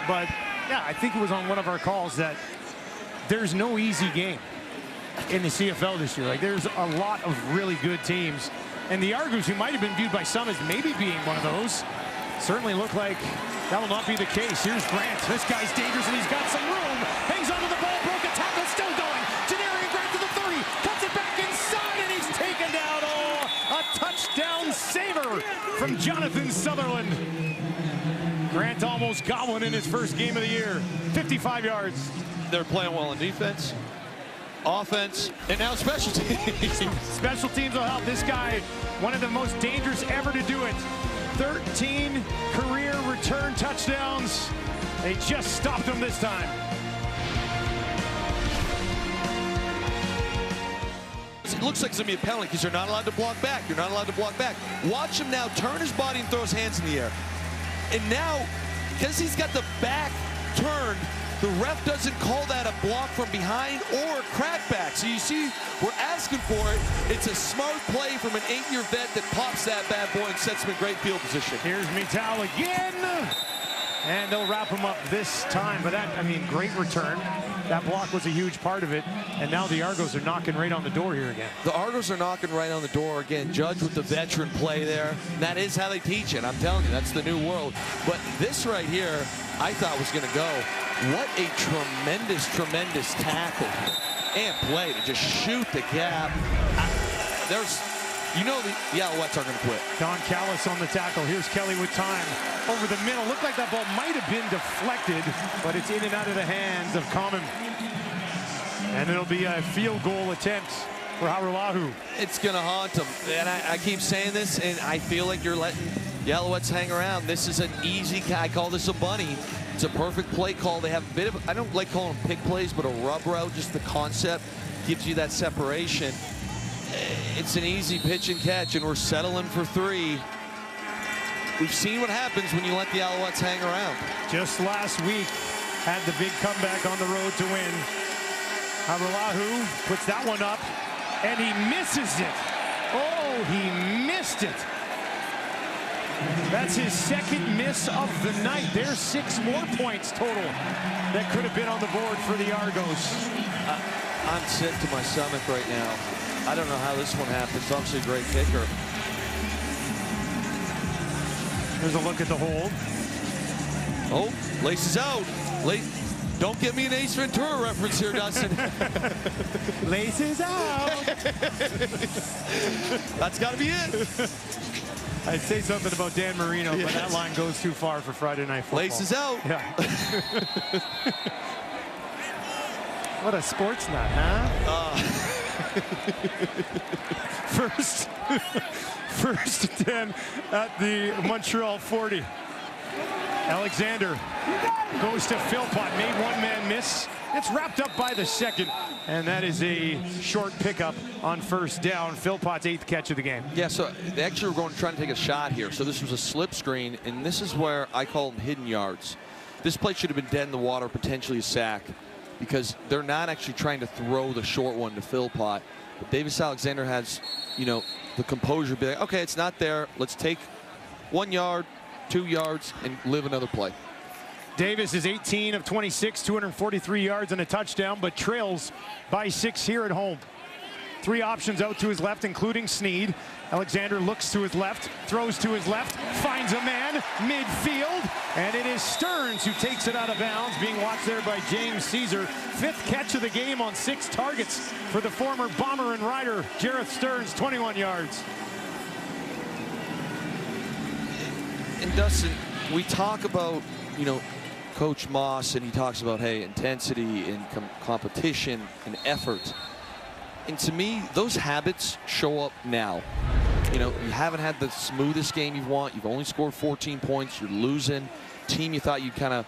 But, yeah, I think it was on one of our calls that there's no easy game in the CFL this year. Like, there's a lot of really good teams. And the Argos, who might have been viewed by some as maybe being one of those, certainly look like that will not be the case. Here's Grant. This guy's dangerous, and he's got some room. Hangs onto the ball, broken tackle, still going. Janarian Grant to the 30, cuts it back inside, and he's taken down. Oh, a touchdown saver from Jonathan Sutherland. Grant almost got one in his first game of the year. 55 yards. They're playing well in defense, offense, and now special teams. Special teams will help. This guy, one of the most dangerous ever to do it. 13 career return touchdowns. They just stopped him this time. It looks like it's going to be a penalty because you're not allowed to block back. You're not allowed to block back. Watch him now turn his body and throw his hands in the air. And now, because he's got the back turned, the ref doesn't call that a block from behind or a crackback. So you see, we're asking for it. It's a smart play from an 8-year vet that pops that bad boy and sets him in great field position. Here's Mittal again. And they'll wrap him up this time. But that, I mean, great return. That block was a huge part of it. And now the Argos are knocking right on the door here again. The Argos are knocking right on the door again. Judge with the veteran play there. That is how they teach it. I'm telling you, that's the new world. But this right here, I thought was going to go. What a tremendous, tremendous tackle and play to just shoot the gap. There's, you know, the Alouettes aren't going to quit. Don Callis on the tackle. Here's Kelly with time over the middle. Looked like that ball might have been deflected, but it's in and out of the hands of Common. And it'll be a field goal attempt for Haralahu. It's going to haunt them. And I keep saying this, and I feel like you're letting the Alouettes hang around. This is an easy, I call this a bunny. It's a perfect play call. They have a bit of, I don't like calling them pick plays, but a rub route, just the concept gives you that separation. It's an easy pitch and catch, and we're settling for 3. We've seen what happens when you let the Alouettes hang around. Just last week, had the big comeback on the road to win. Haralahu puts that one up, and he misses it. Oh, he missed it. That's his second miss of the night. There's 6 more points total that could have been on the board for the Argos. I'm sick to my stomach right now. I don't know how this one happens. Obviously a great kicker. Here's a look at the hold. Oh, laces out. Don't give me an Ace Ventura reference here, Dustin. Laces out. That's got to be it. I'd say something about Dan Marino, but that line goes too far for Friday Night Football. Laces out. Yeah. What a sports nut, huh? First and 10 at the Montreal 40. Alexander goes to Philpott, made one man miss. It's wrapped up by the second, and that is a short pickup on first down. Philpott's 8th catch of the game. Yeah, so they actually were trying to take a shot here. So this was a slip screen, and this is where I call them hidden yards. This play should have been dead in the water, potentially a sack, because they're not actually trying to throw the short one to Philpott. But Davis Alexander has, you know, the composure to be like, okay, it's not there. Let's take 1 yard, 2 yards, and live another play. Davis is 18 of 26, 243 yards and a touchdown, but trails by 6 here at home. Three options out to his left, including Sneed. Alexander looks to his left, throws to his left, finds a man midfield, and it is Stearns who takes it out of bounds, being watched there by James Caesar. 5th catch of the game on 6 targets for the former Bomber and Rider, Jareth Stearns, 21 yards. And Dustin, we talk about, you know, Coach Moss, and he talks about, hey, intensity and competition and effort. And to me, those habits show up now. You know, you haven't had the smoothest game you want. You've only scored 14 points. You're losing. Team you thought you'd kind of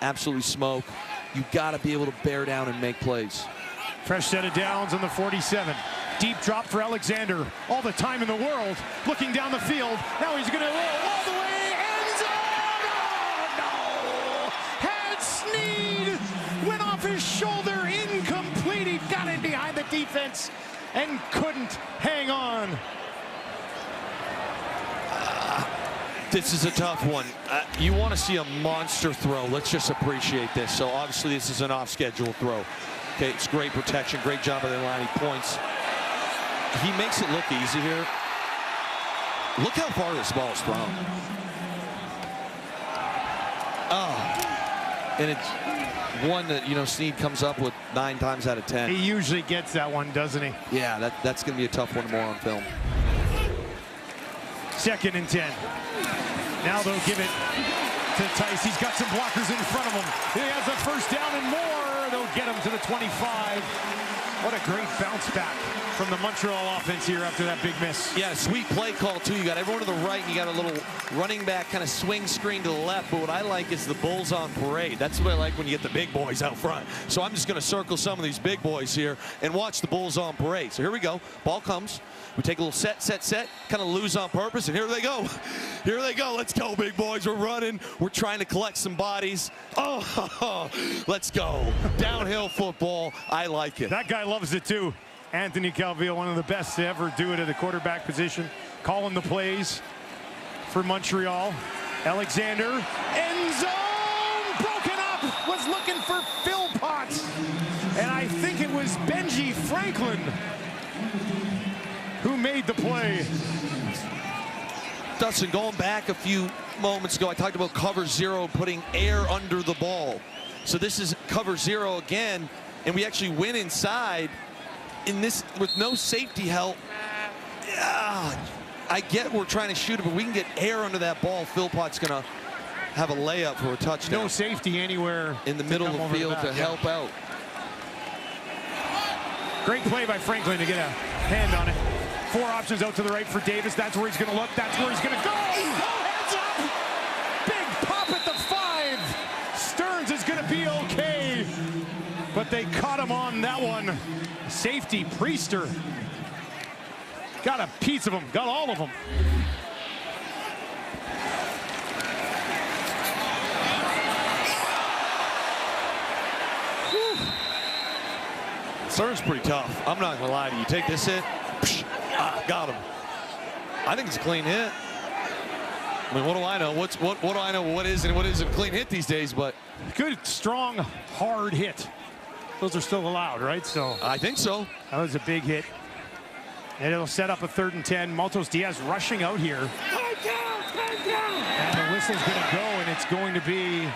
absolutely smoke. You've got to be able to bear down and make plays. Fresh set of downs on the 47. Deep drop for Alexander. All the time in the world. Looking down the field. Now he's going to roll all the way. End zone! Oh, no! Had Sneed. Went off his shoulder. Incomplete. He got it behind the defense and couldn't hang on. This is a tough one. You want to see a monster throw. Let's just appreciate this. So obviously this is an off-schedule throw. Okay, it's great protection, great job by the line. He points. He makes it look easy here. Look how far this ball is thrown. Oh, and it's one that, you know, Sneed comes up with 9 times out of 10. He usually gets that one, doesn't he? Yeah, that's going to be a tough one more on film. 2nd and 10. Now they'll give it to Tice. He's got some blockers in front of him. He has a first down and more. They'll get him to the 25. What a great bounce back from the Montreal offense here after that big miss. Yeah, sweet play call, too. You got everyone to the right, and you got a little running back kind of swing screen to the left. But what I like is the Bulls on parade. That's what I like when you get the big boys out front. So I'm just going to circle some of these big boys here and watch the Bulls on parade. So here we go. Ball comes. We take a little set, kind of lose on purpose, and here they go. Here they go. Let's go, big boys. We're running. We're trying to collect some bodies. Oh, let's go. Downhill football. I like it. That guy loves it, too. Anthony Calvillo, one of the best to ever do it at the quarterback position. Calling the plays for Montreal. Alexander, end zone, broken up, was looking for Philpott. And I think it was Benji Franklin who made the play. Dustin, going back a few moments ago, I talked about cover 0, putting air under the ball. So this is cover 0 again, and we actually went inside in this with no safety help. I get we're trying to shoot it, but we can get air under that ball. Philpott's going to have a layup for a touchdown. No safety anywhere in the middle of the field to help out. Great play by Franklin to get a hand on it. 4 options out to the right for Davis. That's where he's going to look. That's where he's going to go. Heads up. Big pop at the 5. Stearns is going to be okay. But they caught him on that one. Safety, Priester. Got a piece of them. Got all of them. Stearns pretty tough. I'm not going to lie to you. Take this hit. Got him. I think it's a clean hit. I mean, what do I know? What do I know? What is and what isn't a clean hit these days? But good, strong, hard hit. Those are still allowed, right? So I think so. That was a big hit. And it'll set up a 3rd and 10. Maltos Diaz rushing out here. And the whistle's going to go, and it's going to be.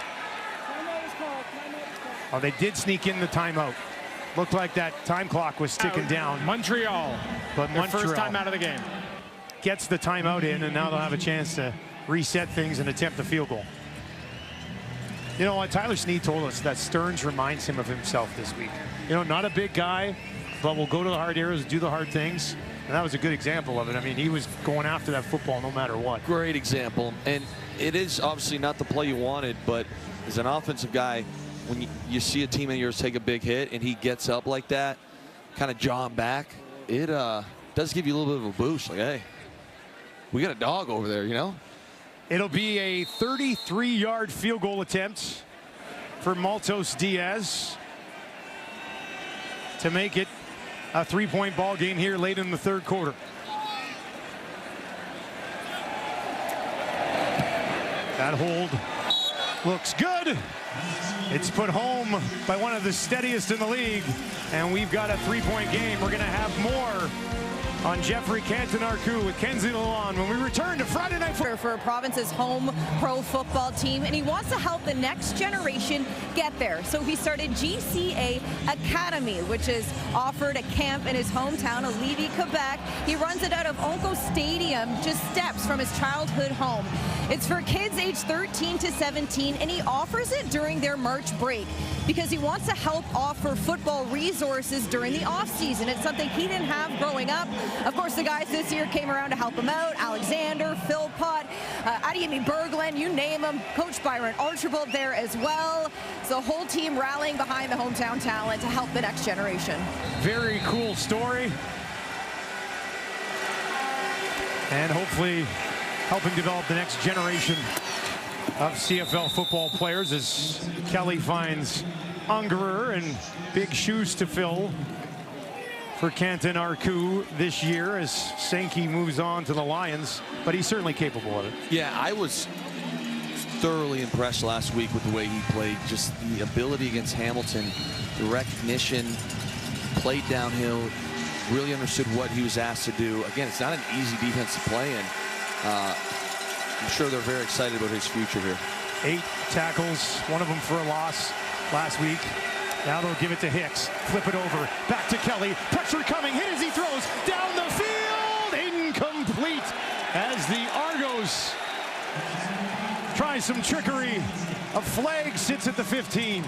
Oh, they did sneak in the timeout. Looked like that time clock was ticking down. Montreal, but Montreal first time out of the game, gets the timeout in, and now they'll have a chance to reset things and attempt a field goal. You know what? Tyler Sneed told us that Stearns reminds him of himself this week. You know, not a big guy, but will go to the hard areas, do the hard things. And that was a good example of it. I mean, he was going after that football no matter what. Great example. And it is obviously not the play you wanted, but as an offensive guy, when you see a team of yours take a big hit and he gets up like that, kind of jaw him back, it does give you a little bit of a boost. Like, hey, we got a dog over there, you know? It'll be a 33-yard field goal attempt for Maltos Diaz to make it a 3-point ball game here late in the 3rd quarter. That hold looks good. It's put home by one of the steadiest in the league, and we've got a three-point game. We're going to have more on Jeffrey Canton-Arcou with Kenzie Lalonde when we return to Friday Night Football. For province's home pro football team, and he wants to help the next generation get there. So he started GCA Academy, which is offered a camp in his hometown of Lévis, Quebec. He runs it out of Onco Stadium, just steps from his childhood home. It's for kids aged 13 to 17, and he offers it during their March break because he wants to help offer football resources during the off-season. It's something he didn't have growing up. Of course, the guys this year came around to help him out. Alexander, Philpott, Adiemi Berglund, you name them. Coach Byron Archibald there as well. So the whole team rallying behind the hometown talent to help the next generation. Very cool story. And hopefully helping develop the next generation of CFL football players as Kelly finds Ungerer and big shoes to fill for Canton-Arcou this year as Sankey moves on to the Lions, but he's certainly capable of it. Yeah, I was thoroughly impressed last week with the way he played. Just the ability against Hamilton, the recognition, played downhill, really understood what he was asked to do. Again, it's not an easy defense to play in. I'm sure they're very excited about his future here. 8 tackles, one of them for a loss last week. Now they'll give it to Hicks. Flip it over. Back to Kelly. Pressure coming. Hit as he throws. Down the field. Incomplete. As the Argos try some trickery. A flag sits at the 15.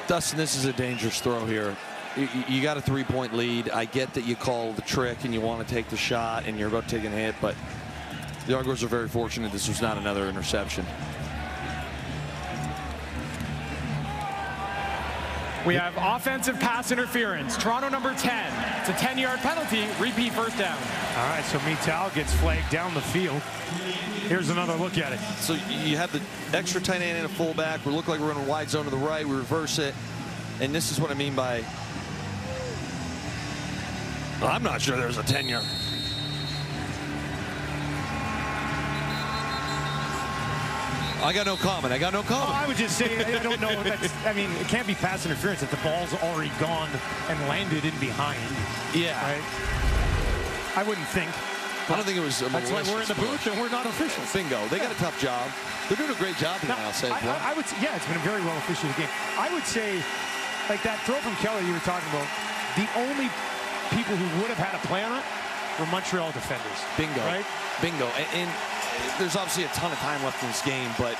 Dustin, this is a dangerous throw here. You got a 3-point lead. I get that you call the trick and you want to take the shot and you're about to take a hit, but the Argos are very fortunate this was not another interception. We have offensive pass interference. Toronto number 10. It's a 10-yard penalty. Repeat first down. All right, so Mittal gets flagged down the field. Here's another look at it. So you have the extra tight end and a fullback. We look like we're in a wide zone to the right. We reverse it. And this is what I mean by, I'm not sure there's a 10-yard. I got no comment. I got no comment. I would just say, I don't know. I mean, it can't be pass interference if the ball's already gone and landed in behind. Yeah. Right? I wouldn't think. I don't think it was a That's why we're in the booth and we're not officials. Bingo. They got a tough job. They're doing a great job here now. I would say, yeah, it's been a very well officiated game. I would say, like that throw from Kelly you were talking about, the only people who would have had a play on it were Montreal defenders. Bingo. Right? Bingo. And there's obviously a ton of time left in this game, but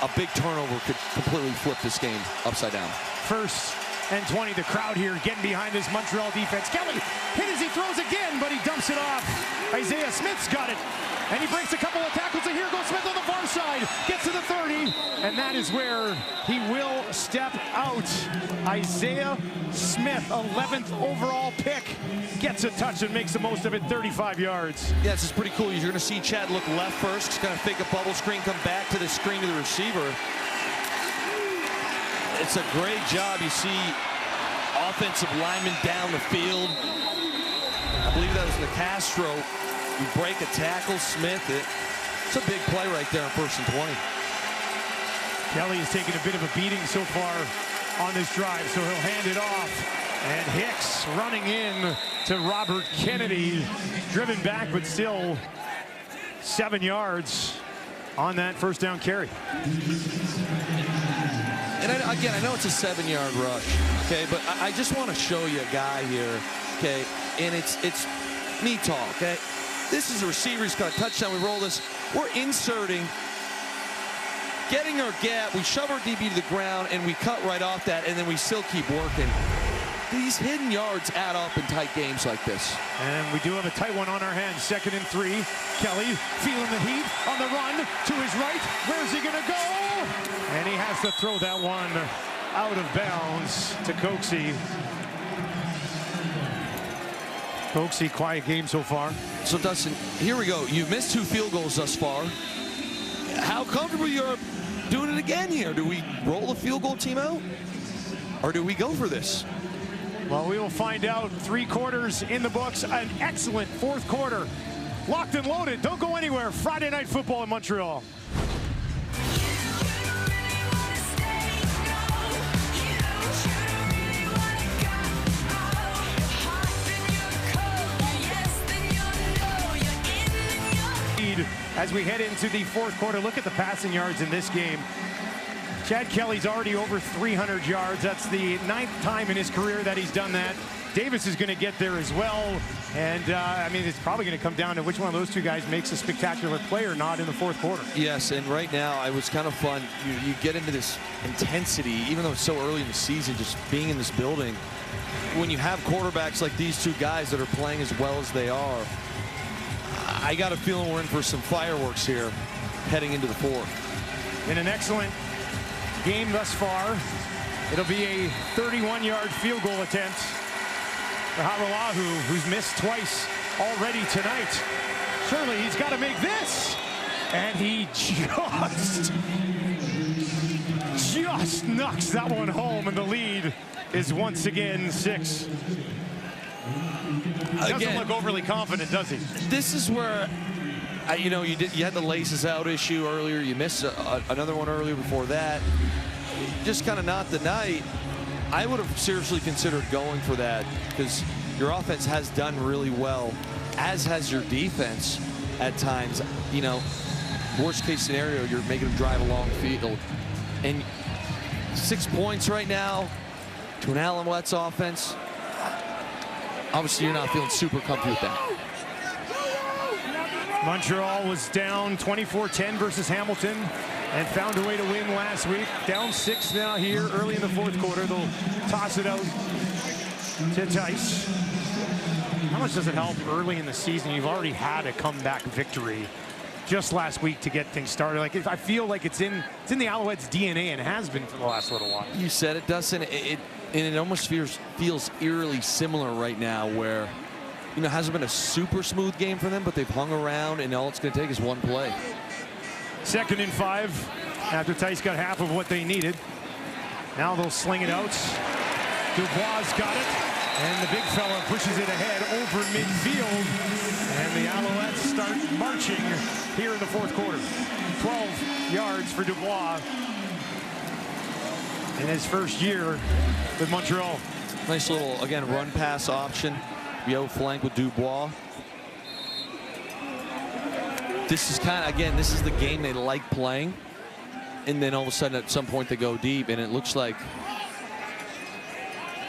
a big turnover could completely flip this game upside down. 1st and 20. The crowd here getting behind this Montreal defense. Kelly hit as he throws again, but he dumps it off. Isaiah Smith's got it. And he breaks a couple of tackles, and here goes Smith on the far side. Gets to the 30, and that is where he will step out. Isaiah Smith, 11th overall pick, gets a touch and makes the most of it, 35 yards. Yeah, this is pretty cool. You're going to see Chad look left first. He's going to fake a bubble screen, come back to the screen to the receiver. It's a great job. You see offensive linemen down the field. I believe that was Nicastro. You break a tackle, Smith. It's a big play right there on 1st and 20. Kelly is taking a bit of a beating so far on this drive, so he'll hand it off. And Hicks running in to Robert Kennedy, driven back, but still 7 yards on that 1st down carry. And again, I know it's a 7-yard rush, okay, but I just want to show you a guy here, okay, and it's me talk, okay. This is a receiver. He's got a touchdown. We roll this. We're inserting, getting our gap. We shove our DB to the ground, and we cut right off that, and then we still keep working. These hidden yards add up in tight games like this. And we do have a tight one on our hands. 2nd and 3. Kelly feeling the heat on the run to his right. Where's he going to go? And he has to throw that one out of bounds to Coxie. Coxie, quiet game so far. So, Dustin, here we go. You've missed 2 field goals thus far. How comfortable you are doing it again here? Do we roll the field goal team out? Or do we go for this? Well, we will find out. 3 quarters in the books. An excellent 4th quarter. Locked and loaded. Don't go anywhere. Friday Night Football in Montreal. as we head into the fourth quarter. Look at the passing yards in this game. Chad Kelly's already over 300 yards. That's the 9th time in his career that he's done that. Davis is going to get there as well. And, I mean, it's probably going to come down to which one of those two guys makes a spectacular play or not in the fourth quarter. Yes, and right now, it was kind of fun. You get into this intensity, even though it's so early in the season, just being in this building. When you have quarterbacks like these two guys that are playing as well as they are, I got a feeling we're in for some fireworks here heading into the fourth. In an excellent game thus far, it'll be a 31-yard field goal attempt for Haralahu, who's missed twice already tonight. Surely he's got to make this. And he just knocks that one home, and the lead is once again 6. Doesn't look overly confident, does he? This is where, you know, you had the laces out issue earlier. You missed another one earlier before that. Just kind of not the night. I would have seriously considered going for that because your offense has done really well, as has your defense at times. You know, worst case scenario, you're making them drive a long field. And 6 points right now to an Alouettes offense. Obviously, you're not feeling super comfy with that. Montreal was down 24-10 versus Hamilton and found a way to win last week. Down 6 now here early in the fourth quarter. They'll toss it out to Tice. How much does it help early in the season? You've already had a comeback victory just last week to get things started. Like, I feel like it's in the Alouettes' DNA and has been for the last little while. You said it, Dustin. It almost feels eerily similar right now, where, you know, it hasn't been a super smooth game for them, but they've hung around, and all it's going to take is one play. 2nd and 5 after Tice got half of what they needed. Now they'll sling it out. Dubois got it, and the big fella pushes it ahead over midfield, and the Alouettes start marching here in the fourth quarter. 12 yards for Dubois in his first year with Montreal. Nice little, again, run pass option. Yo flank with Dubois. This is kind of, again, this is the game they like playing. And then all of a sudden at some point they go deep, and it looks like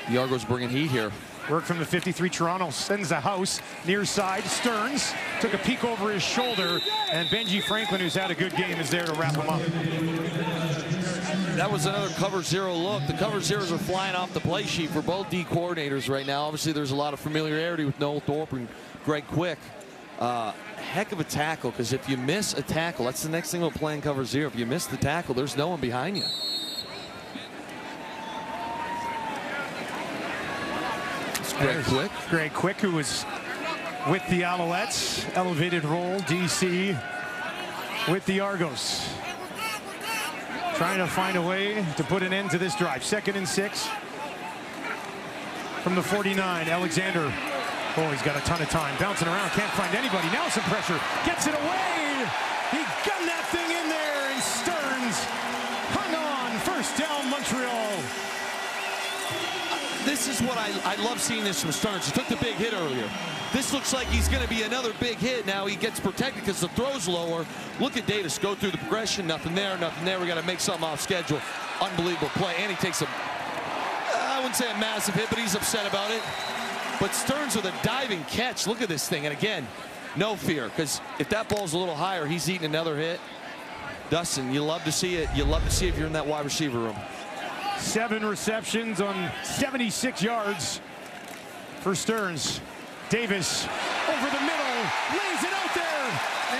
the Argos bringing heat here. Work from the 53. Toronto sends the house near side. Stearns took a peek over his shoulder, and Benji Franklin, who's had a good game, is there to wrap him up. That was another cover 0 look. The cover 0s are flying off the play sheet for both D coordinators right now. Obviously, there's a lot of familiarity with Noel Thorpe and Greg Quick. Heck of a tackle, because if you miss a tackle, that's the next thing about playing cover 0. If you miss the tackle, there's no one behind you. It's Greg Quick. Greg Quick, who was with the Alouettes, elevated role, DC, with the Argos. Trying to find a way to put an end to this drive. 2nd and 6 from the 49. Alexander. Oh, he's got a ton of time. Bouncing around, can't find anybody. Now some pressure. Gets it away. He gunned that thing in there, and Stearns hung on. First down, Montreal. This is what I love seeing this from Stearns. He took the big hit earlier. This looks like he's going to be another big hit. Now he gets protected because the throw's lower. Look at Davis go through the progression. Nothing there, nothing there. We got to make something off schedule. Unbelievable play. And he takes I wouldn't say a massive hit, but he's upset about it. But Stearns with a diving catch. Look at this thing. And again, no fear, because if that ball's a little higher, he's eating another hit. Dustin, you love to see it. You love to see if you're in that wide receiver room. 7 receptions on 76 yards for Stearns. Davis over the middle, lays it out there,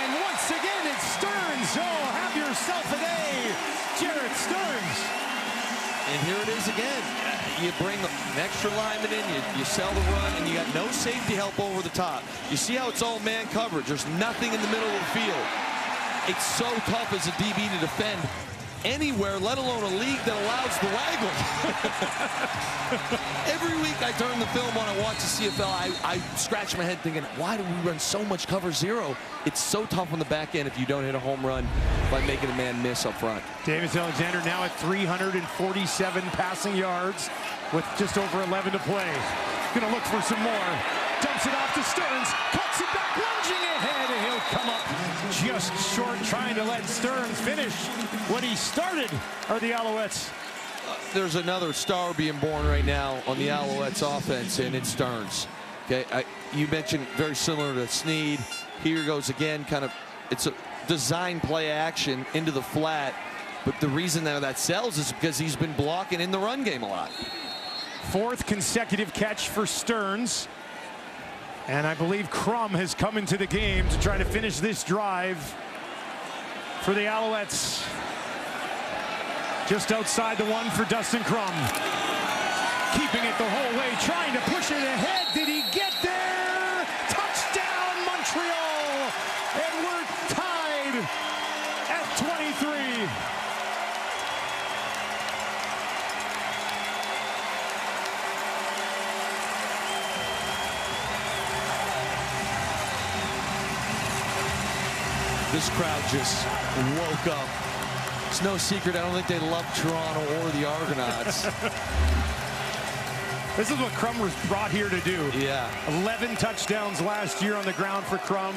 and once again it's Stearns. Oh, have yourself a day, Jarrett Stearns. And here it is again. You bring an extra lineman in, you sell the run, and you got no safety help over the top. You see how it's all man coverage. There's nothing in the middle of the field. It's so tough as a DB to defend anywhere, let alone a league that allows the waggle. Every week I turn the film on and watch the CFL, I scratch my head thinking, why do we run so much cover 0? It's so tough on the back end if you don't hit a home run by making a man miss up front. Davis Alexander now at 347 passing yards with just over 11 to play. Gonna look for some more. Dumps it off to Stearns, cuts it back, lunging ahead, and he'll come up just short, trying to let Stearns finish what he started, are the Alouettes. There's another star being born right now on the Alouettes offense, and it's Stearns. Okay, you mentioned very similar to Snead. Here goes again, kind of, it's a design play action into the flat, but the reason that sells is because he's been blocking in the run game a lot. 4th consecutive catch for Stearns. And I believe Crum has come into the game to try to finish this drive for the Alouettes. Just outside the 1 for Dustin Crum. Keeping it the whole way, trying to push it ahead. Did he get there? Touchdown, Montreal! And we're tied at 23. This crowd just woke up. It's no secret, I don't think they love Toronto or the Argonauts. This is what Crum was brought here to do. Yeah. 11 touchdowns last year on the ground for Crum,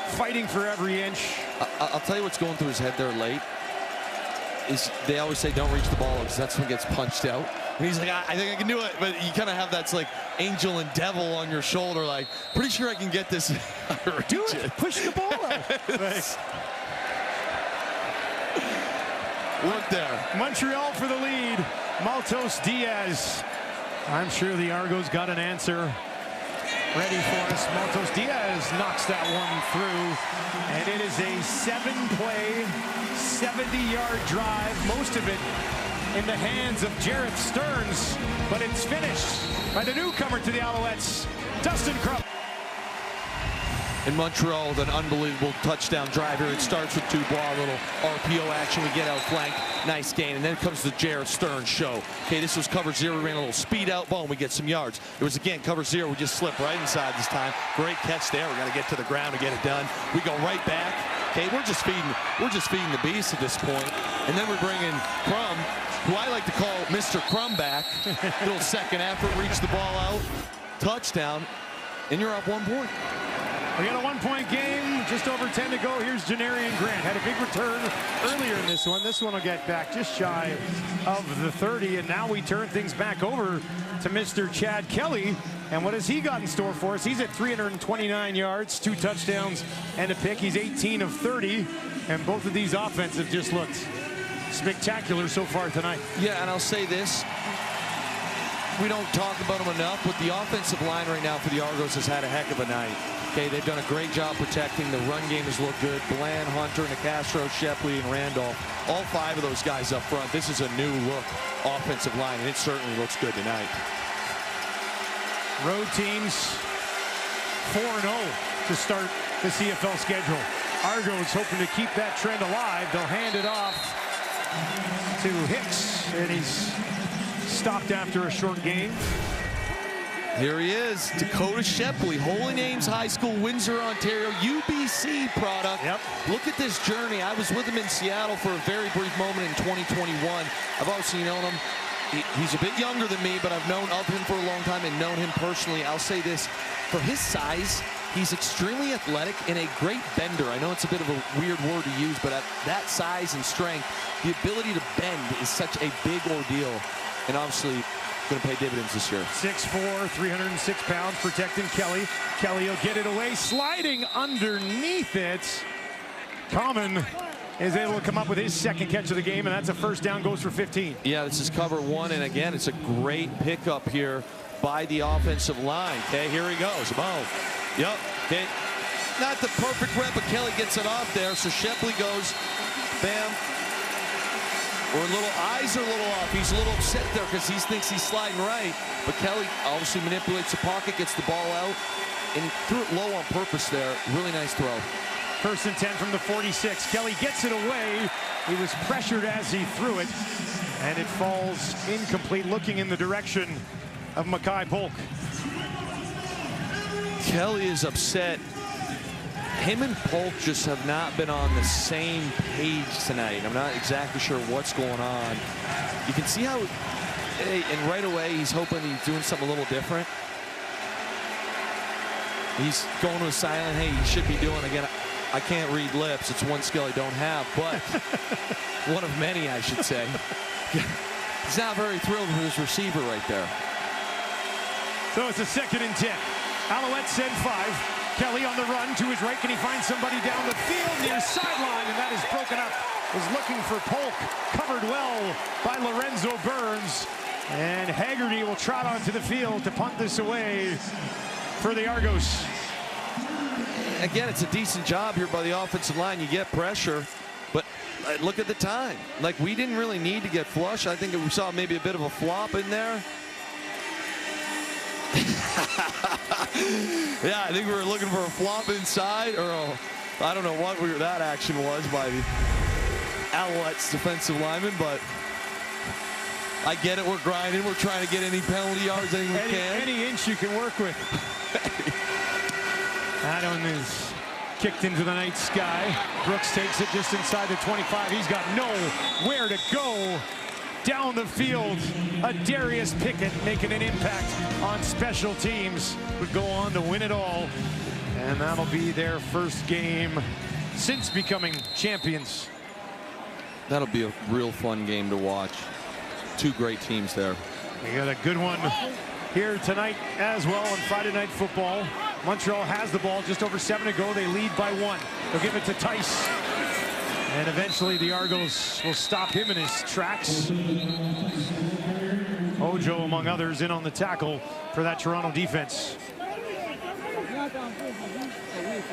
fighting for every inch. I'll tell you what's going through his head there late. Is they always say don't reach the ball because that's when it gets punched out. And he's like, I think I can do it. But you kind of have that's like angel and devil on your shoulder, like, pretty sure I can get this. Do it. Push the ball out. Look there. Montreal for the lead. Maltos Diaz. I'm sure the Argos got an answer ready for us. Maltos Diaz knocks that one through. And it is a 7-play, 70-yard drive. Most of it in the hands of Jarrett Stearns. But it's finished by the newcomer to the Alouettes, Dustin Crum. In Montreal with an unbelievable touchdown drive here. It starts with Dubois, a little RPO action. We get out flank, nice gain, and then comes the Jarrett Stearns show. Okay, this was cover 0. We ran a little speed out, boom, we get some yards. It was again cover 0. We just slipped right inside this time. Great catch there. We got to get to the ground to get it done. We go right back. Okay, we're just feeding the beast at this point. And then we bring in Crum, who I like to call Mr. Crum back. Little second effort, reach the ball out, touchdown, and you're up 1 point. We got a 1-point game, just over 10 to go. Here's Janarian Grant. Had a big return earlier in this one. This one will get back just shy of the 30. And now we turn things back over to Mr. Chad Kelly. And what has he got in store for us? He's at 329 yards, 2 touchdowns, and a pick. He's 18 of 30. And both of these offenses have just looked spectacular so far tonight. Yeah, and I'll say this. We don't talk about them enough, but the offensive line right now for the Argos has had a heck of a night. Okay, they've done a great job protecting. The run game has looked good. Bland, Hunter, Nicastro, Shepley, and Randolph. All 5 of those guys up front. This is a new look offensive line, and it certainly looks good tonight. Road teams 4-0 to start the CFL schedule. Argos hoping to keep that trend alive. They'll hand it off to Hicks, and he's stopped after a short gain. Here he is, Dakota Shepley, Holy Names High School, Windsor, Ontario, UBC product. Yep. Look at this journey. I was with him in Seattle for a very brief moment in 2021. I've obviously known him. He's a bit younger than me, but I've known of him for a long time and known him personally. I'll say this, for his size, he's extremely athletic and a great bender. I know it's a bit of a weird word to use, but at that size and strength, the ability to bend is such a big ordeal. And obviously, going to pay dividends this year. 6'4", 306 pounds, protecting Kelly. Kelly will get it away, sliding underneath it. Common is able to come up with his 2nd catch of the game, and that's a first down, goes for 15. Yeah, this is cover 1, and again, it's a great pickup here by the offensive line. Okay, here he goes. Boom. Yep. Okay. Not the perfect rep, but Kelly gets it off there, so Shepley goes, bam. Or eyes are a little off. He's a little upset there because he thinks he's sliding right. But Kelly obviously manipulates the pocket, gets the ball out, and he threw it low on purpose there. Really nice throw. 1st and 10 from the 46. Kelly gets it away. He was pressured as he threw it, and it falls incomplete, looking in the direction of Mackay Polk. Kelly is upset. Him and Polk just have not been on the same page tonight. I'm not exactly sure what's going on. You can see how, and right away, he's hoping he's doing something a little different. He's going to a silent, hey, you should be doing again. I can't read lips. It's one skill I don't have, but one of many, I should say. He's not very thrilled with his receiver right there. So it's a 2nd and 10. Alouettes send 5. Kelly on the run to his right. Can he find somebody down the field near sideline? And that is broken up. Was looking for Polk. Covered well by Lorenzo Burns. And Haggerty will trot onto the field to punt this away for the Argos. Again, it's a decent job here by the offensive line. You get pressure, but look at the time. Like, we didn't really need to get flush. I think we saw maybe a bit of a flop in there. Yeah, I think we were looking for a flop inside, or I don't know what that action was by the Alouettes defensive lineman, but I get it. We're grinding. We're trying to get any penalty yards we can. Any inch you can work with. That one is kicked into the night sky. Brooks takes it just inside the 25. He's got nowhere to go. Down the field, a Darius Pickett making an impact on special teams. Would go on to win it all. And that'll be their first game since becoming champions. That'll be a real fun game to watch. Two great teams there. We got a good one here tonight as well on Friday Night Football. Montreal has the ball, just over 7 to go. They lead by 1. They'll give it to Tice. And eventually the Argos will stop him in his tracks. Ojo, among others, in on the tackle for that Toronto defense.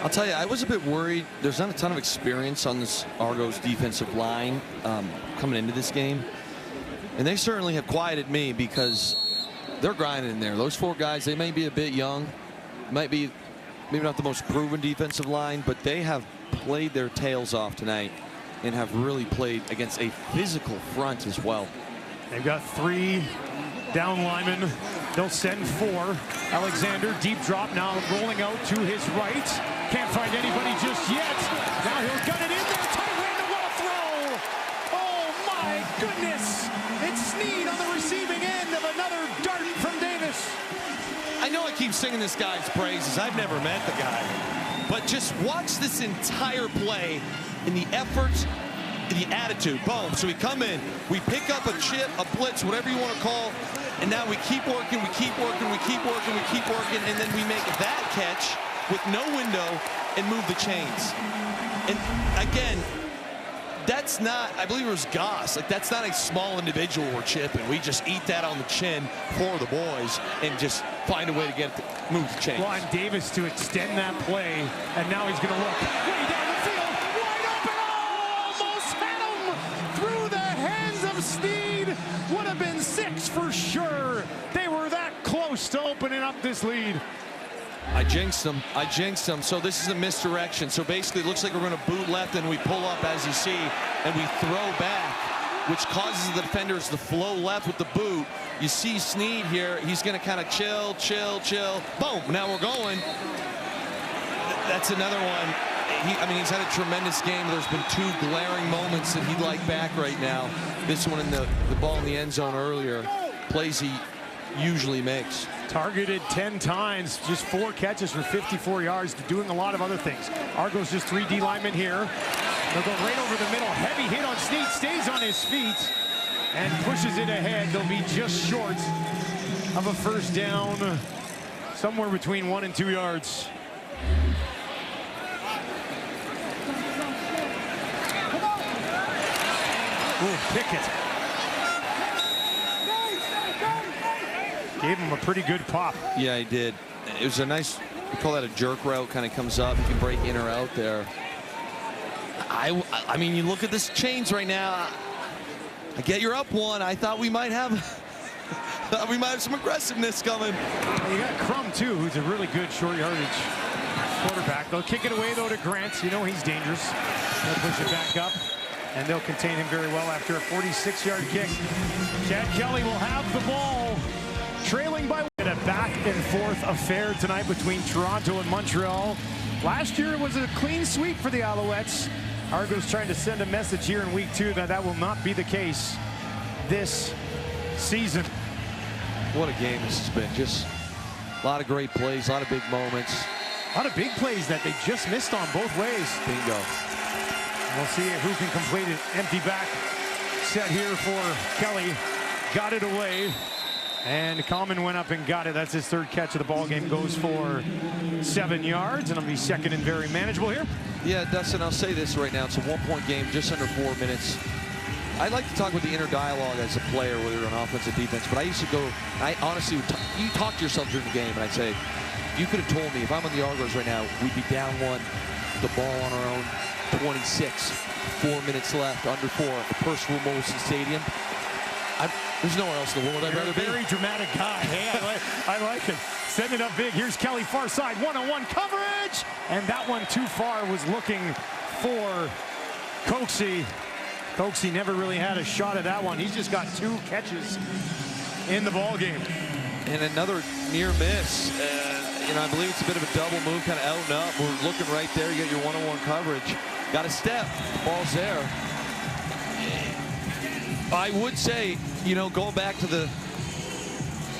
I'll tell you, I was a bit worried. There's not a ton of experience on this Argos defensive line coming into this game. And they certainly have quieted me because they're grinding in there. Those 4 guys, they may be a bit young. Might be maybe not the most proven defensive line, but they have played their tails off tonight and have really played against a physical front as well. They've got 3 down linemen. They'll send 4. Alexander, deep drop, now rolling out to his right. Can't find anybody just yet. Now he'll gun it in there. Tight end, what a throw! Oh my goodness! It's Sneed on the receiving end of another dart from Davis. I know I keep singing this guy's praises. I've never met the guy. But just watch this entire play in the effort, the attitude. Boom. So we come in, we pick up a chip, a blitz, whatever you want to call, and now we keep working, we keep working, we keep working, we keep working, and then we make that catch with no window and move the chains. And again, that's not, I believe it was Goss, like that's not a small individual we're chipping. We just eat that on the chin for the boys and just find a way to get it to move the chains. Well, and Davis to extend that play, and now he's going to look way down the field, wide open, oh, almost had him through the hands of Sneed. Would have been 6 for sure. They were that close to opening up this lead. I jinxed them. I jinxed them. So this is a misdirection. So basically it looks like we're going to boot left and we pull up as you see and we throw back, which causes the defenders to flow left with the boot. You see Sneed here. He's going to kind of chill. Boom. Now we're going. That's another one. I mean, he's had a tremendous game. There's been 2 glaring moments that he'd like back right now. This one in the ball in the end zone earlier. Plays he usually makes. Targeted 10 times, just 4 catches for 54 yards, doing a lot of other things. Argos just 3 D linemen here. They'll go right over the middle. Heavy hit on Sneed, stays on his feet and pushes it ahead. They'll be just short of a first down, somewhere between 1 and 2 yards. Ooh, Pickett. Gave him a pretty good pop. Yeah, he did. It was a nice, we call that a jerk route, kind of comes up. You can break in or out there. I mean, you look at this chains right now. I get you're up 1. I thought we might have some aggressiveness coming. Well, you got Crum, too, who's a really good short yardage quarterback. They'll kick it away, though, to Grant. You know he's dangerous. They'll push it back up, and they'll contain him very well after a 46-yard kick. Chad Kelly will have the ball. Trailing by a back-and-forth affair tonight between Toronto and Montreal. Last year it was a clean sweep for the Alouettes. Argos trying to send a message here in week 2 that will not be the case this season. What a game this has been. Just a lot of great plays, a lot of big moments. A lot of big plays that they just missed on both ways. Bingo. We'll see who can complete it. Empty back set here for Kelly. Got it away. And Common went up and got it. That's his third catch of the ball game. Goes for 7 yards, and it'll be second and very manageable here. Yeah, Dustin, I'll say this right now. It's a 1-point game, just under 4 minutes. I like to talk with the inner dialogue as a player, whether you're on offense or defense, but I used to go, I honestly would you talk to yourself during the game, and I'd say, you could have told me, if I'm on the Argonauts right now, we'd be down 1, the ball on our own, 26, 4 minutes left, under 4, at the Percival Molson Stadium. There's nowhere else in the world I'd rather be. Very dramatic guy. Hey, I like it. Setting it up big. Here's Kelly, far side, one-on-one coverage. And that one too far, was looking for Coxie. Coxie never really had a shot at that one. He's just got 2 catches in the ball game. And another near miss. You know, I believe it's a bit of a double move, kind of out and up. We're looking right there. You get your one-on-one coverage. Got a step. The ball's there. I would say, you know, going back to the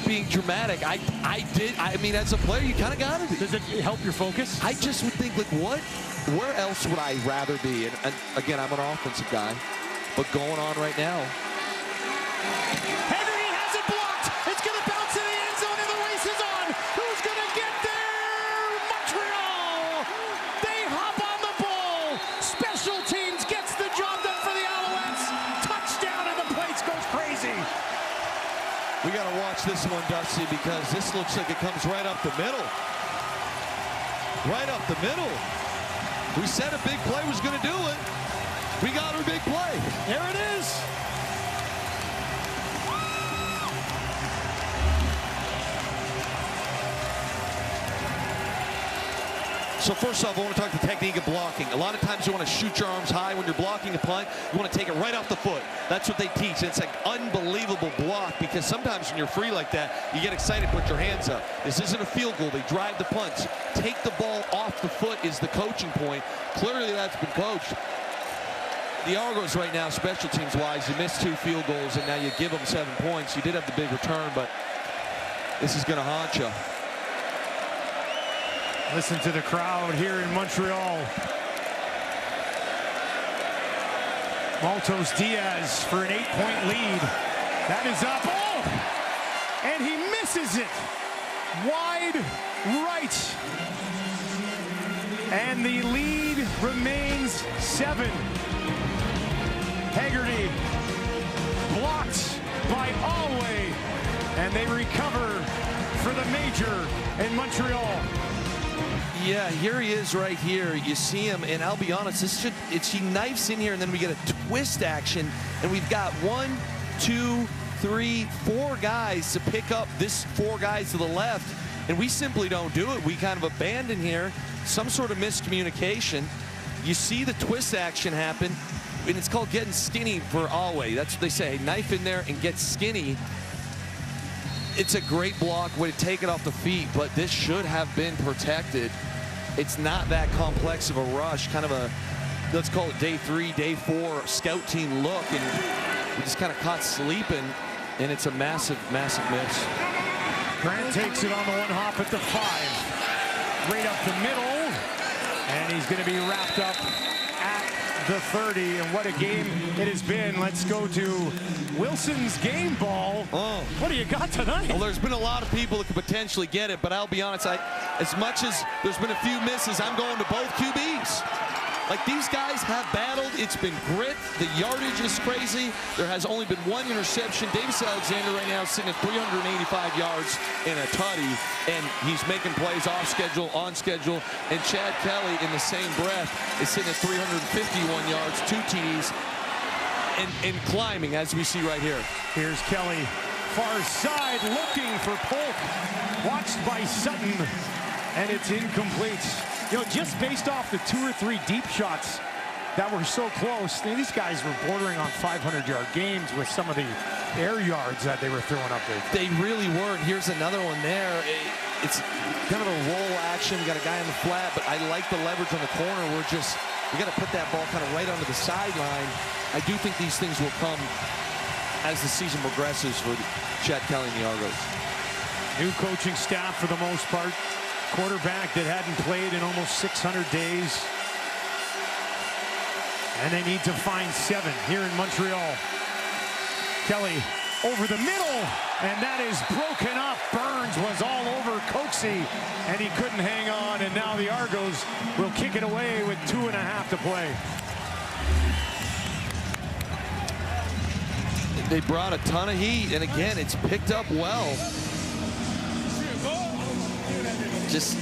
being dramatic, I mean, as a player, you kind of got to be. Does it help your focus? I just would think, like, where else would I rather be? And again, I'm an offensive guy, but going on right now. Haggerty has it blocked. It's going to bounce in the end zone, and the race is on. Who's going to get there? Montreal. They hop on the ball. Special teams gets the job done for the Alouettes. Touchdown, and the place goes crazy. We got to watch this one, Dusty, because this looks like it comes right up the middle. Right up the middle. We said a big play was going to do it. We got our big play. There it is. So first off, I want to talk the technique of blocking. A lot of times you want to shoot your arms high when you're blocking a punt. You want to take it right off the foot. That's what they teach. And it's like unbelievable block, because sometimes when you're free like that, you get excited, put your hands up. This isn't a field goal. They drive the punts. Take the ball off the foot is the coaching point. Clearly that's been coached. The Argos right now, special teams wise, you missed 2 field goals and now you give them 7 points. You did have the big return, but this is going to haunt you. Listen to the crowd here in Montreal. Maltos Diaz for an 8-point lead. That is up. Oh! And he misses it. Wide right. And the lead remains 7. Haggerty blocked by Alway. And they recover for the major in Montreal. Yeah, here he is right here. You see him, and I'll be honest, she knifes in here, and then we get a twist action, and we've got 1, 2, 3, 4 guys to pick up this 4 guys to the left, and we simply don't do it. We kind of abandon here, some sort of miscommunication. You see the twist action happen, and it's called getting skinny for Alway. That's what they say, knife in there and get skinny. It's a great block, way to take it off the feet, but this should have been protected. It's not that complex of a rush, kind of a, let's call it day 3, day 4 scout team look, and we just kind of caught sleeping, and it's a massive, massive miss. Grant takes it on the one hop at the 5. Right up the middle, and he's going to be wrapped up at the 30, and what a game it has been. Let's go to Wilson's game ball. Oh. What do you got tonight? Well, there's been a lot of people that could potentially get it, but I'll be honest, as much as there's been a few misses, I'm going to both QBs. Like, these guys have battled. It's been grit. The yardage is crazy. There has only been 1 interception. Davis Alexander right now is sitting at 385 yards and a tutty, and he's making plays off schedule, on schedule. And Chad Kelly, in the same breath, is sitting at 351 yards, 2 TDs, and climbing, as we see right here. Here's Kelly, far side, looking for Polk. Watched by Sutton, and it's incomplete. You know, just based off the 2 or 3 deep shots that were so close, these guys were bordering on 500-yard games with some of the air yards that they were throwing up there. They really were. Here's another one there. It's kind of a roll action. We got a guy on the flat, but I like the leverage on the corner. We got to put that ball kind of right onto the sideline. I do think these things will come as the season progresses for Chad Kelly and the Argos. New coaching staff for the most part. Quarterback that hadn't played in almost 600 days. And they need to find 7 here in Montreal. Kelly over the middle, and that is broken up. Burns was all over Coxie, and he couldn't hang on, and now the Argos will kick it away with 2.5 to play. They brought a ton of heat, and again, it's picked up well. Just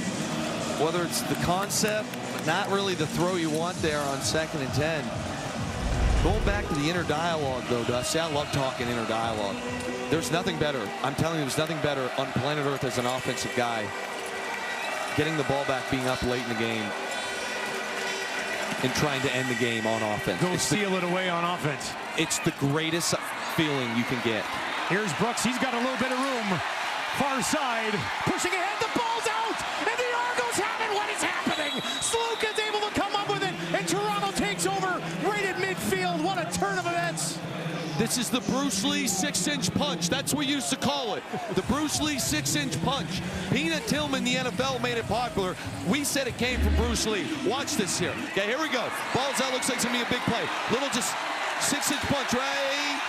whether it's the concept, not really the throw you want there on 2nd and 10. Going back to the inner dialogue, though, Dusty, I love talking inner dialogue. There's nothing better. I'm telling you, there's nothing better on planet Earth as an offensive guy. Getting the ball back, being up late in the game, and trying to end the game on offense. Go seal it away on offense. It's the greatest feeling you can get. Here's Brooks. He's got a little bit of room. Far side, pushing ahead. The ball's out, and the Argos have it. What is happening? Slook is able to come up with it, and Toronto takes over right at midfield. What a turn of events. This is the Bruce Lee 6-inch punch. That's what we used to call it. The Bruce Lee 6-inch punch. Peanut Tillman, the NFL, made it popular. We said it came from Bruce Lee. Watch this here. Okay, here we go. Ball's out. Looks like it's going to be a big play. Little just 6-inch punch, right?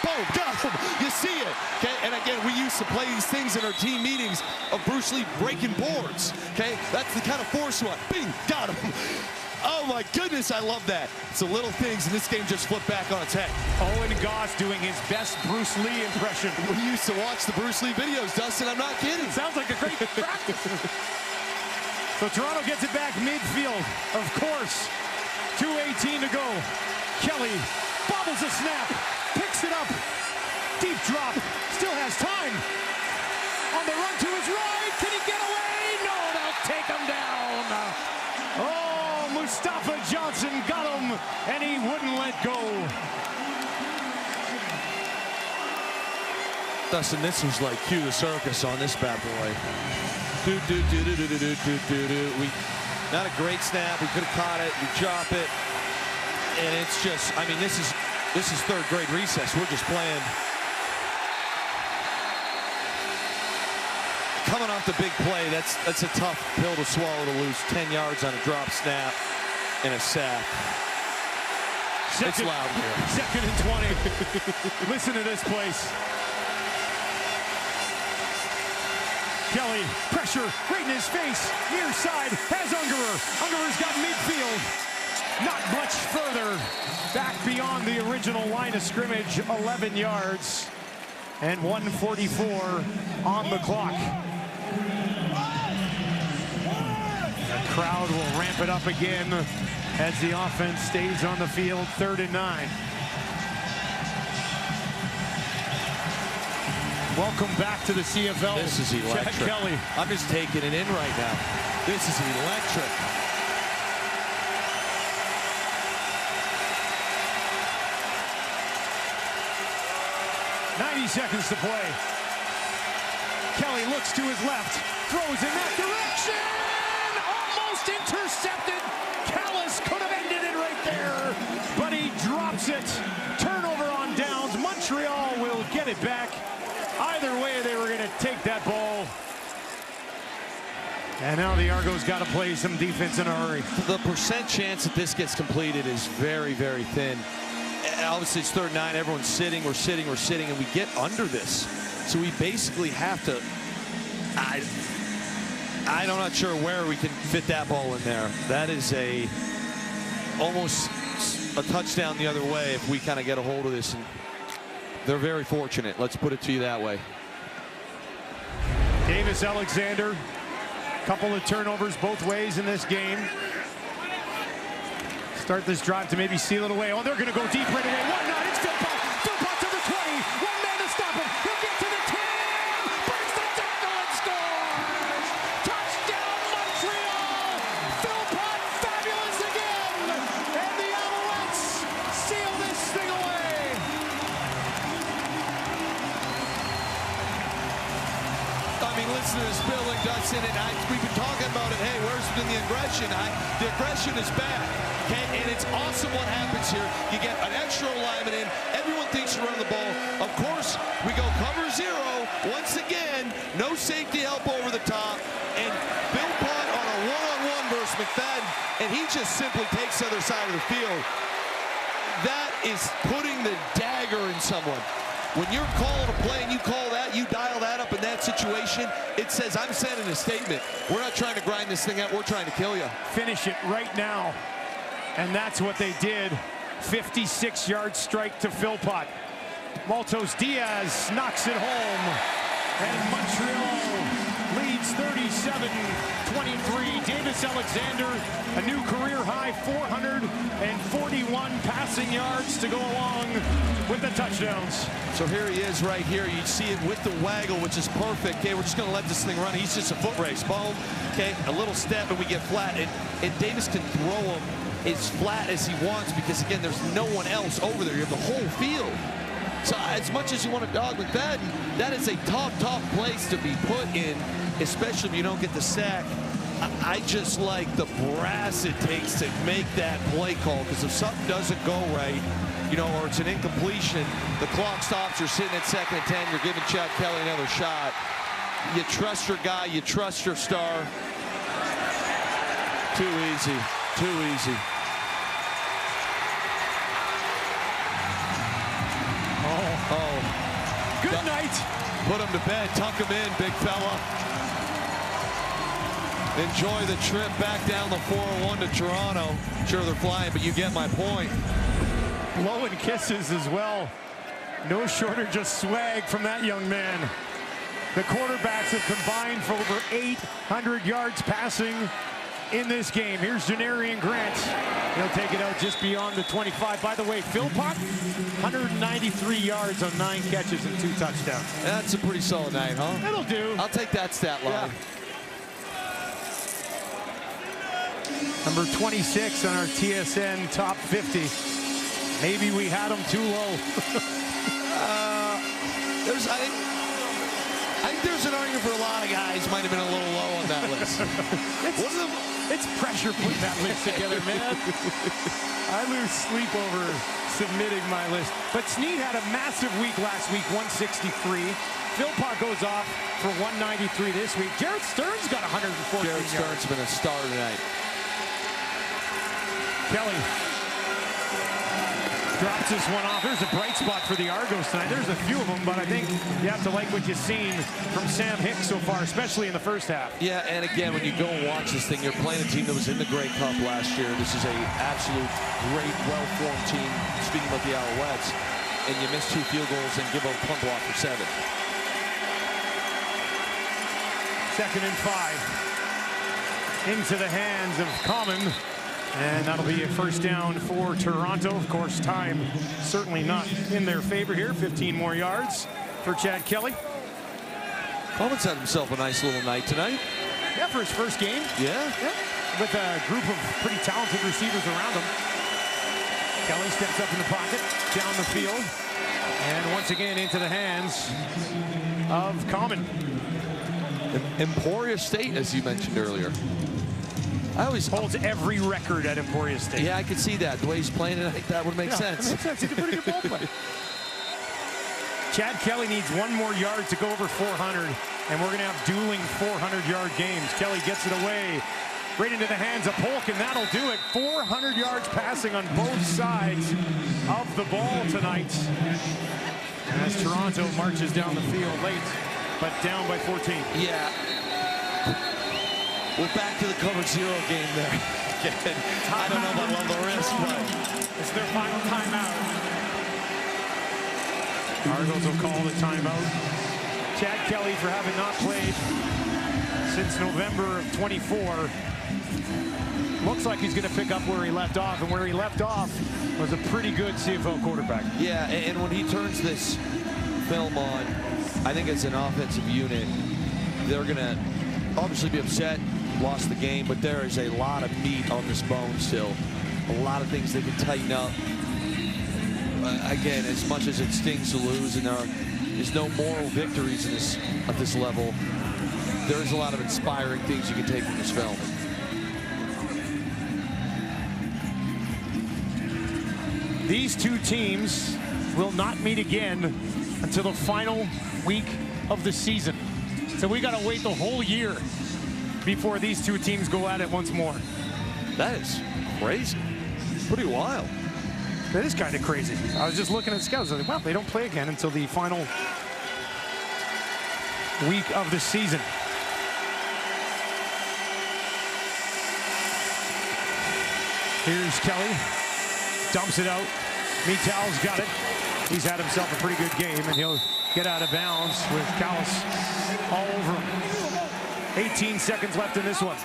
Boom, got him. You see it. Okay, and again, we used to play these things in our team meetings of Bruce Lee breaking boards. Okay, that's the kind of force one. Bing, got him. Oh my goodness, I love that. It's the little things, and this game just flipped back on its head. Owen Goss doing his best Bruce Lee impression. We used to watch the Bruce Lee videos, Dustin. I'm not kidding. Sounds like a great practice. So Toronto gets it back midfield, of course. 2:18 to go. Kelly bobbles a snap, picks it up, deep drop, still has time. On the run to his right, can he get away? No, they'll take him down. Oh, Mustafa Johnson got him, and he wouldn't let go. Dustin, this was like cue the circus on this bad boy. Not a great snap. We could have caught it. We drop it. And it's just, I mean, this is third grade recess. We're just playing. Coming off the big play, that's a tough pill to swallow to lose 10 yards on a drop snap and a sack. It's loud here. 2nd and 20. Listen to this place. Kelly, pressure, right in his face. Near side, has Ungerer. Ungerer's got midfield. Not much further. Back beyond the original line of scrimmage, 11 yards. And 1:44 on the clock. The crowd will ramp it up again as the offense stays on the field. 3rd and 9. Welcome back to the CFL. This is electric. Chad Kelly. I'm just taking it in right now. This is electric. Seconds to play. Kelly looks to his left, throws in that direction, almost intercepted. Callis could have ended it right there, but he drops it. Turnover on downs. Montreal will get it back. Either way, they were going to take that ball. And now the Argos got to play some defense in a hurry. The percent chance that this gets completed is very, very thin. Obviously, it's 3rd and 9. Everyone's sitting, we're sitting, and we get under this. So we basically have to. I'm not sure where we can fit that ball in there. That is almost a touchdown the other way if we kind of get a hold of this. And they're very fortunate. Let's put it to you that way. Davis Alexander, couple of turnovers both ways in this game. Start this drive to maybe seal it away. Oh, they're going to go deep right away. One not. It's Philpott. Philpott to the 20. One man to stop him. He'll get to the 10. Breaks the tackle and scores. Touchdown, Montreal. Philpott fabulous again. And the Alouettes seal this thing away. I mean, listen to this building, Dustin, and we've been talking about it. Hey, where's been the aggression? The aggression is back. Okay, and it's awesome what happens here. You get an extra lineman in. Everyone thinks you run the ball. Of course, we go cover 0. Once again, no safety help over the top. And Bill just simply takes the other side of the field. That is putting the dagger in someone. When you're calling a play and you call that, you dial that up in that situation, it says, I'm sending a statement. We're not trying to grind this thing out, we're trying to kill you. Finish it right now. And that's what they did. 56-yard strike to Philpott. Maltos Diaz knocks it home. And Montreal leads 37-23. Davis Alexander, a new career high 441 passing yards to go along with the touchdowns. So here he is right here. You see it with the waggle, which is perfect. Okay, we're just going to let this thing run. He's just a foot race. Boom. Okay, a little step and we get flat. And Davis can throw him as flat as he wants because, again, there's no one else over there. You have the whole field. So as much as you want to dog McFadden, that is a tough place to be put in, especially if you don't get the sack. I just like the brass it takes to make that play call, because if something doesn't go right, you know, or it's an incompletion, the clock stops, you're sitting at 2nd and 10, you're giving Chad Kelly another shot. You trust your guy, you trust your star. Too easy, too easy. Oh. Good night. Put him to bed, tuck him in, big fella. Enjoy the trip back down the 401 to Toronto. Sure, they're flying, but you get my point. Blowing kisses as well. No shortage of swag from that young man. The quarterbacks have combined for over 800 yards passing in this game. Here's Janarian Grant. He'll take it out just beyond the 25. By the way, Philpott, 193 yards on 9 catches and 2 touchdowns. That's a pretty solid night, huh? That'll do. I'll take that stat line. Yeah. Number 26 on our TSN top 50. Maybe we had him too low. I think there's an argument for a lot of guys might have been a little low on that list. It's pressure putting that list together, man. I lose sleep over submitting my list. But Snead had a massive week last week, 163. Philpott goes off for 193 this week. Jared Stern's got 114 Jared Stern's been a star tonight. Kelly drops this one off. There's a bright spot for the Argos tonight. There's a few of them, but I think you have to like what you've seen from Sam Hicks so far, especially in the first half. Yeah, and again, when you go and watch this thing, you're playing a team that was in the Grey Cup last year. This is a absolute great, well-formed team, speaking about the Alouettes, and you miss 2 field goals and give up a punt block for 7. 2nd and 5. Into the hands of Common. And that'll be a first down for Toronto. Of course, time certainly not in their favor here. 15 more yards for Chad Kelly. Common's had himself a nice little night tonight. Yeah, for his first game. Yeah. With a group of pretty talented receivers around him. Kelly steps up in the pocket, down the field, and once again into the hands of Common. Emporia State, as you mentioned earlier. I always holds every record at Emporia State. Yeah, I could see that. The way he's playing it, I think that would make sense. That makes sense. He's a pretty good ball player. Chad Kelly needs 1 more yard to go over 400, and we're going to have dueling 400-yard games. Kelly gets it away right into the hands of Polk, and that'll do it. 400 yards passing on both sides of the ball tonight. As Toronto marches down the field late, but down by 14. Yeah. We're back to the cover 0 game there. I don't know if I love the risk, but it's their final timeout. Argos will call the timeout. Chad Kelly, for having not played since November of 24, looks like he's going to pick up where he left off, and where he left off was a pretty good CFL quarterback. Yeah, and when he turns this film on, I think as an offensive unit, they're going to obviously be upset, lost the game, but there is a lot of meat on this bone still. A lot of things they can tighten up. Again, as much as it stings to lose, and there is no moral victories in this at this level, there is a lot of inspiring things you can take from this film. These two teams will not meet again until the final week of the season. So we got to wait the whole year before these two teams go at it once more. That is crazy. Pretty wild. That is kind of crazy. I was just looking at scouts. I was like, well, they don't play again until the final week of the season. Here's Kelly. Dumps it out. Mital's got it. He's had himself a pretty good game, and he'll get out of bounds with Callis all over him. 18 seconds left in this one.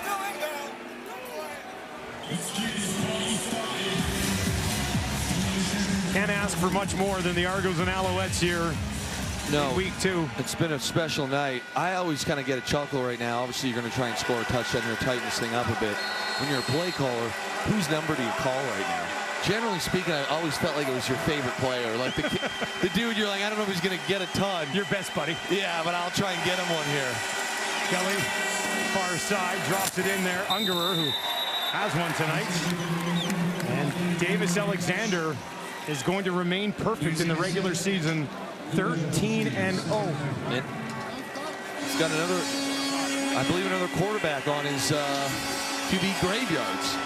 Can't ask for much more than the Argos and Alouettes here. No, week 2. It's been a special night. I always kind of get a chuckle right now. Obviously, you're going to try and score a touchdown here, tighten this thing up a bit. When you're a play caller, whose number do you call right now? Generally speaking, I always felt like it was your favorite player. Like the dude, you're like, I don't know if he's going to get a ton. Your best buddy. Yeah, but I'll try and get him one here. Kelly, far side, drops it in there. Ungerer, who has one tonight. And Davis Alexander is going to remain perfect in the regular season. 13-0. He's got another, I believe, another quarterback on his QB graveyards.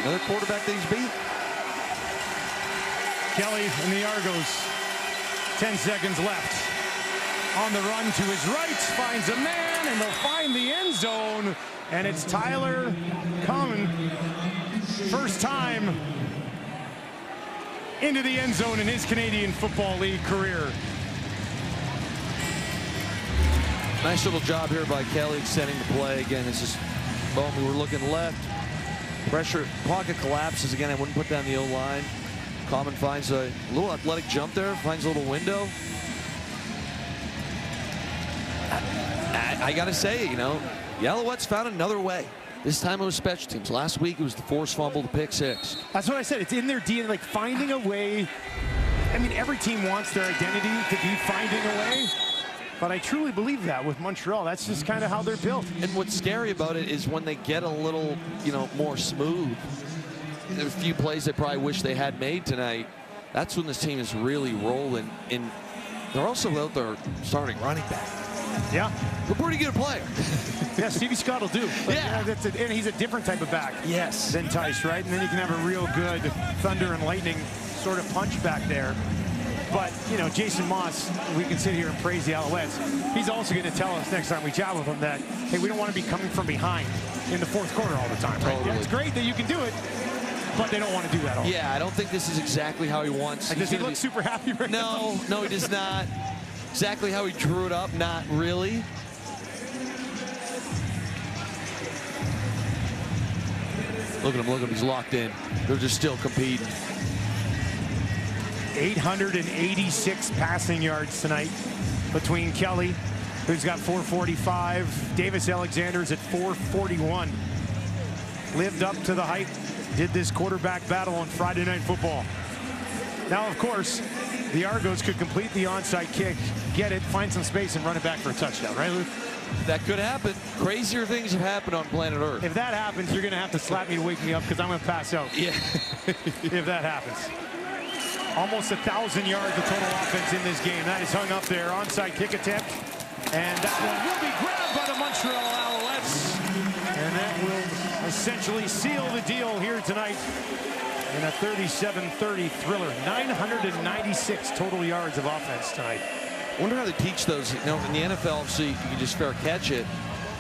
Another quarterback that he's beat. Kelly and the Argos. 10 seconds left. On the run to his right, finds a man, and they'll find the end zone. And it's Tyler Common. First time into the end zone in his Canadian Football League career. Nice little job here by Kelly extending the play. Again, this is, well, we were looking left. Pressure, pocket collapses again. I wouldn't put down the O-line. Common finds a little athletic jump there, finds a little window. I got to say, you know, the Alouettes found another way. This time it was special teams. Last week it was the forced fumble, the pick 6. That's what I said. It's in their DNA, like finding a way. I mean, every team wants their identity to be finding a way. But I truly believe that with Montreal. That's just kind of how they're built. And what's scary about it is when they get a little, you know, more smooth. There are a few plays they probably wish they had made tonight. That's when this team is really rolling. And they're also out there starting running back. Yeah. A pretty good player. Yeah, Stevie Scott will do. But, yeah. And he's a different type of back. Yes. Than Tice, right? And then you can have a real good thunder and lightning sort of punch back there. But, you know, Jason Moss, we can sit here and praise the Alouettes. He's also going to tell us next time we chat with him that, hey, we don't want to be coming from behind in the fourth quarter all the time, right? Totally. Yeah, it's great that you can do it, but they don't want to do that all the time. Yeah, I don't think this is exactly how he wants. Like, does he look super happy right now? No, he does not. Exactly how he drew it up, not really. Look at him, he's locked in. They're just still competing. 886 passing yards tonight between Kelly, who's got 445. Davis Alexander's at 441. Lived up to the hype. Did this quarterback battle on Friday Night Football. Now, of course, the Argos could complete the onside kick, get it, find some space, and run it back for a touchdown, right, Luke? That could happen. Crazier things have happened on planet Earth. If that happens, you're going to have to slap me to wake me up because I'm going to pass out. Yeah. If that happens. Almost 1,000 yards of total offense in this game. That is hung up there. Onside kick attempt. And that one will be grabbed by the Montreal Alouettes. And that will essentially seal the deal here tonight in a 37-30 thriller. 996 total yards of offense tonight. I wonder how they teach those. You know, in the NFL, obviously, you can just fair catch it.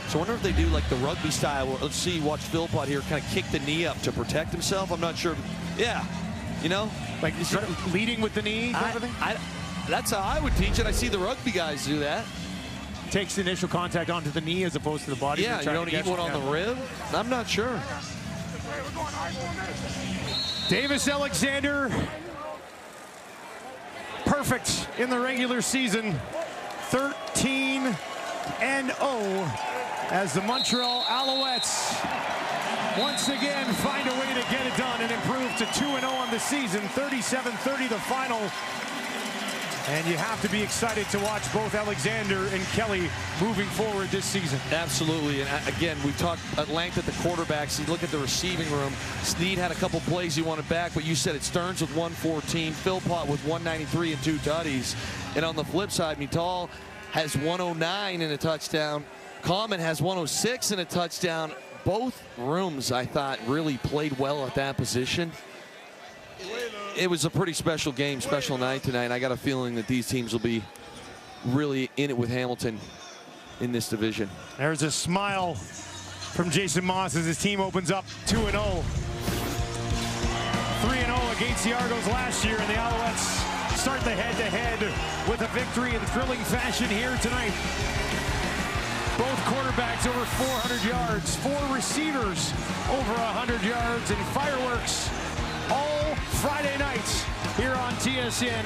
So I wonder if they do like the rugby style. Where, let's see, watch Philpott here kind of kick the knee up to protect himself. I'm not sure. Yeah, you know? Like leading with the knee type of thing? That's how I would teach it. I see the rugby guys do that. Takes the initial contact onto the knee as opposed to the body. Yeah, you don't eat one on the rib? I'm not sure. Davis Alexander, perfect in the regular season. 13-0 as the Montreal Alouettes once again find a way to get it done and improve to 2-0 on the season. 37-30 the final. And you have to be excited to watch both Alexander and Kelly moving forward this season. Absolutely. And again, we've talked at length at the quarterbacks. You look at the receiving room. Snead had a couple plays he wanted back, but you said it. Stearns with 114, Philpott with 193 and 2 tutties. And on the flip side, Mital has 109 and a touchdown. Common has 106 and a touchdown. both rooms, I thought, really played well at that position. It was a pretty special game, special night tonight. I got a feeling that these teams will be really in it with Hamilton in this division. There's a smile from Jason Moss as his team opens up 2-0. 3-0 against the Argos last year, and the Alouettes start the head-to-head with a victory in thrilling fashion here tonight. Both quarterbacks over 400 yards, 4 receivers over 100 yards, and fireworks all Friday nights here on TSN.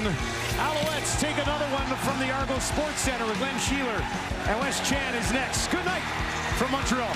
Alouettes take another one from the Argos Sports Center with Glenn Sheeler, and Wes Chan is next. Good night from Montreal.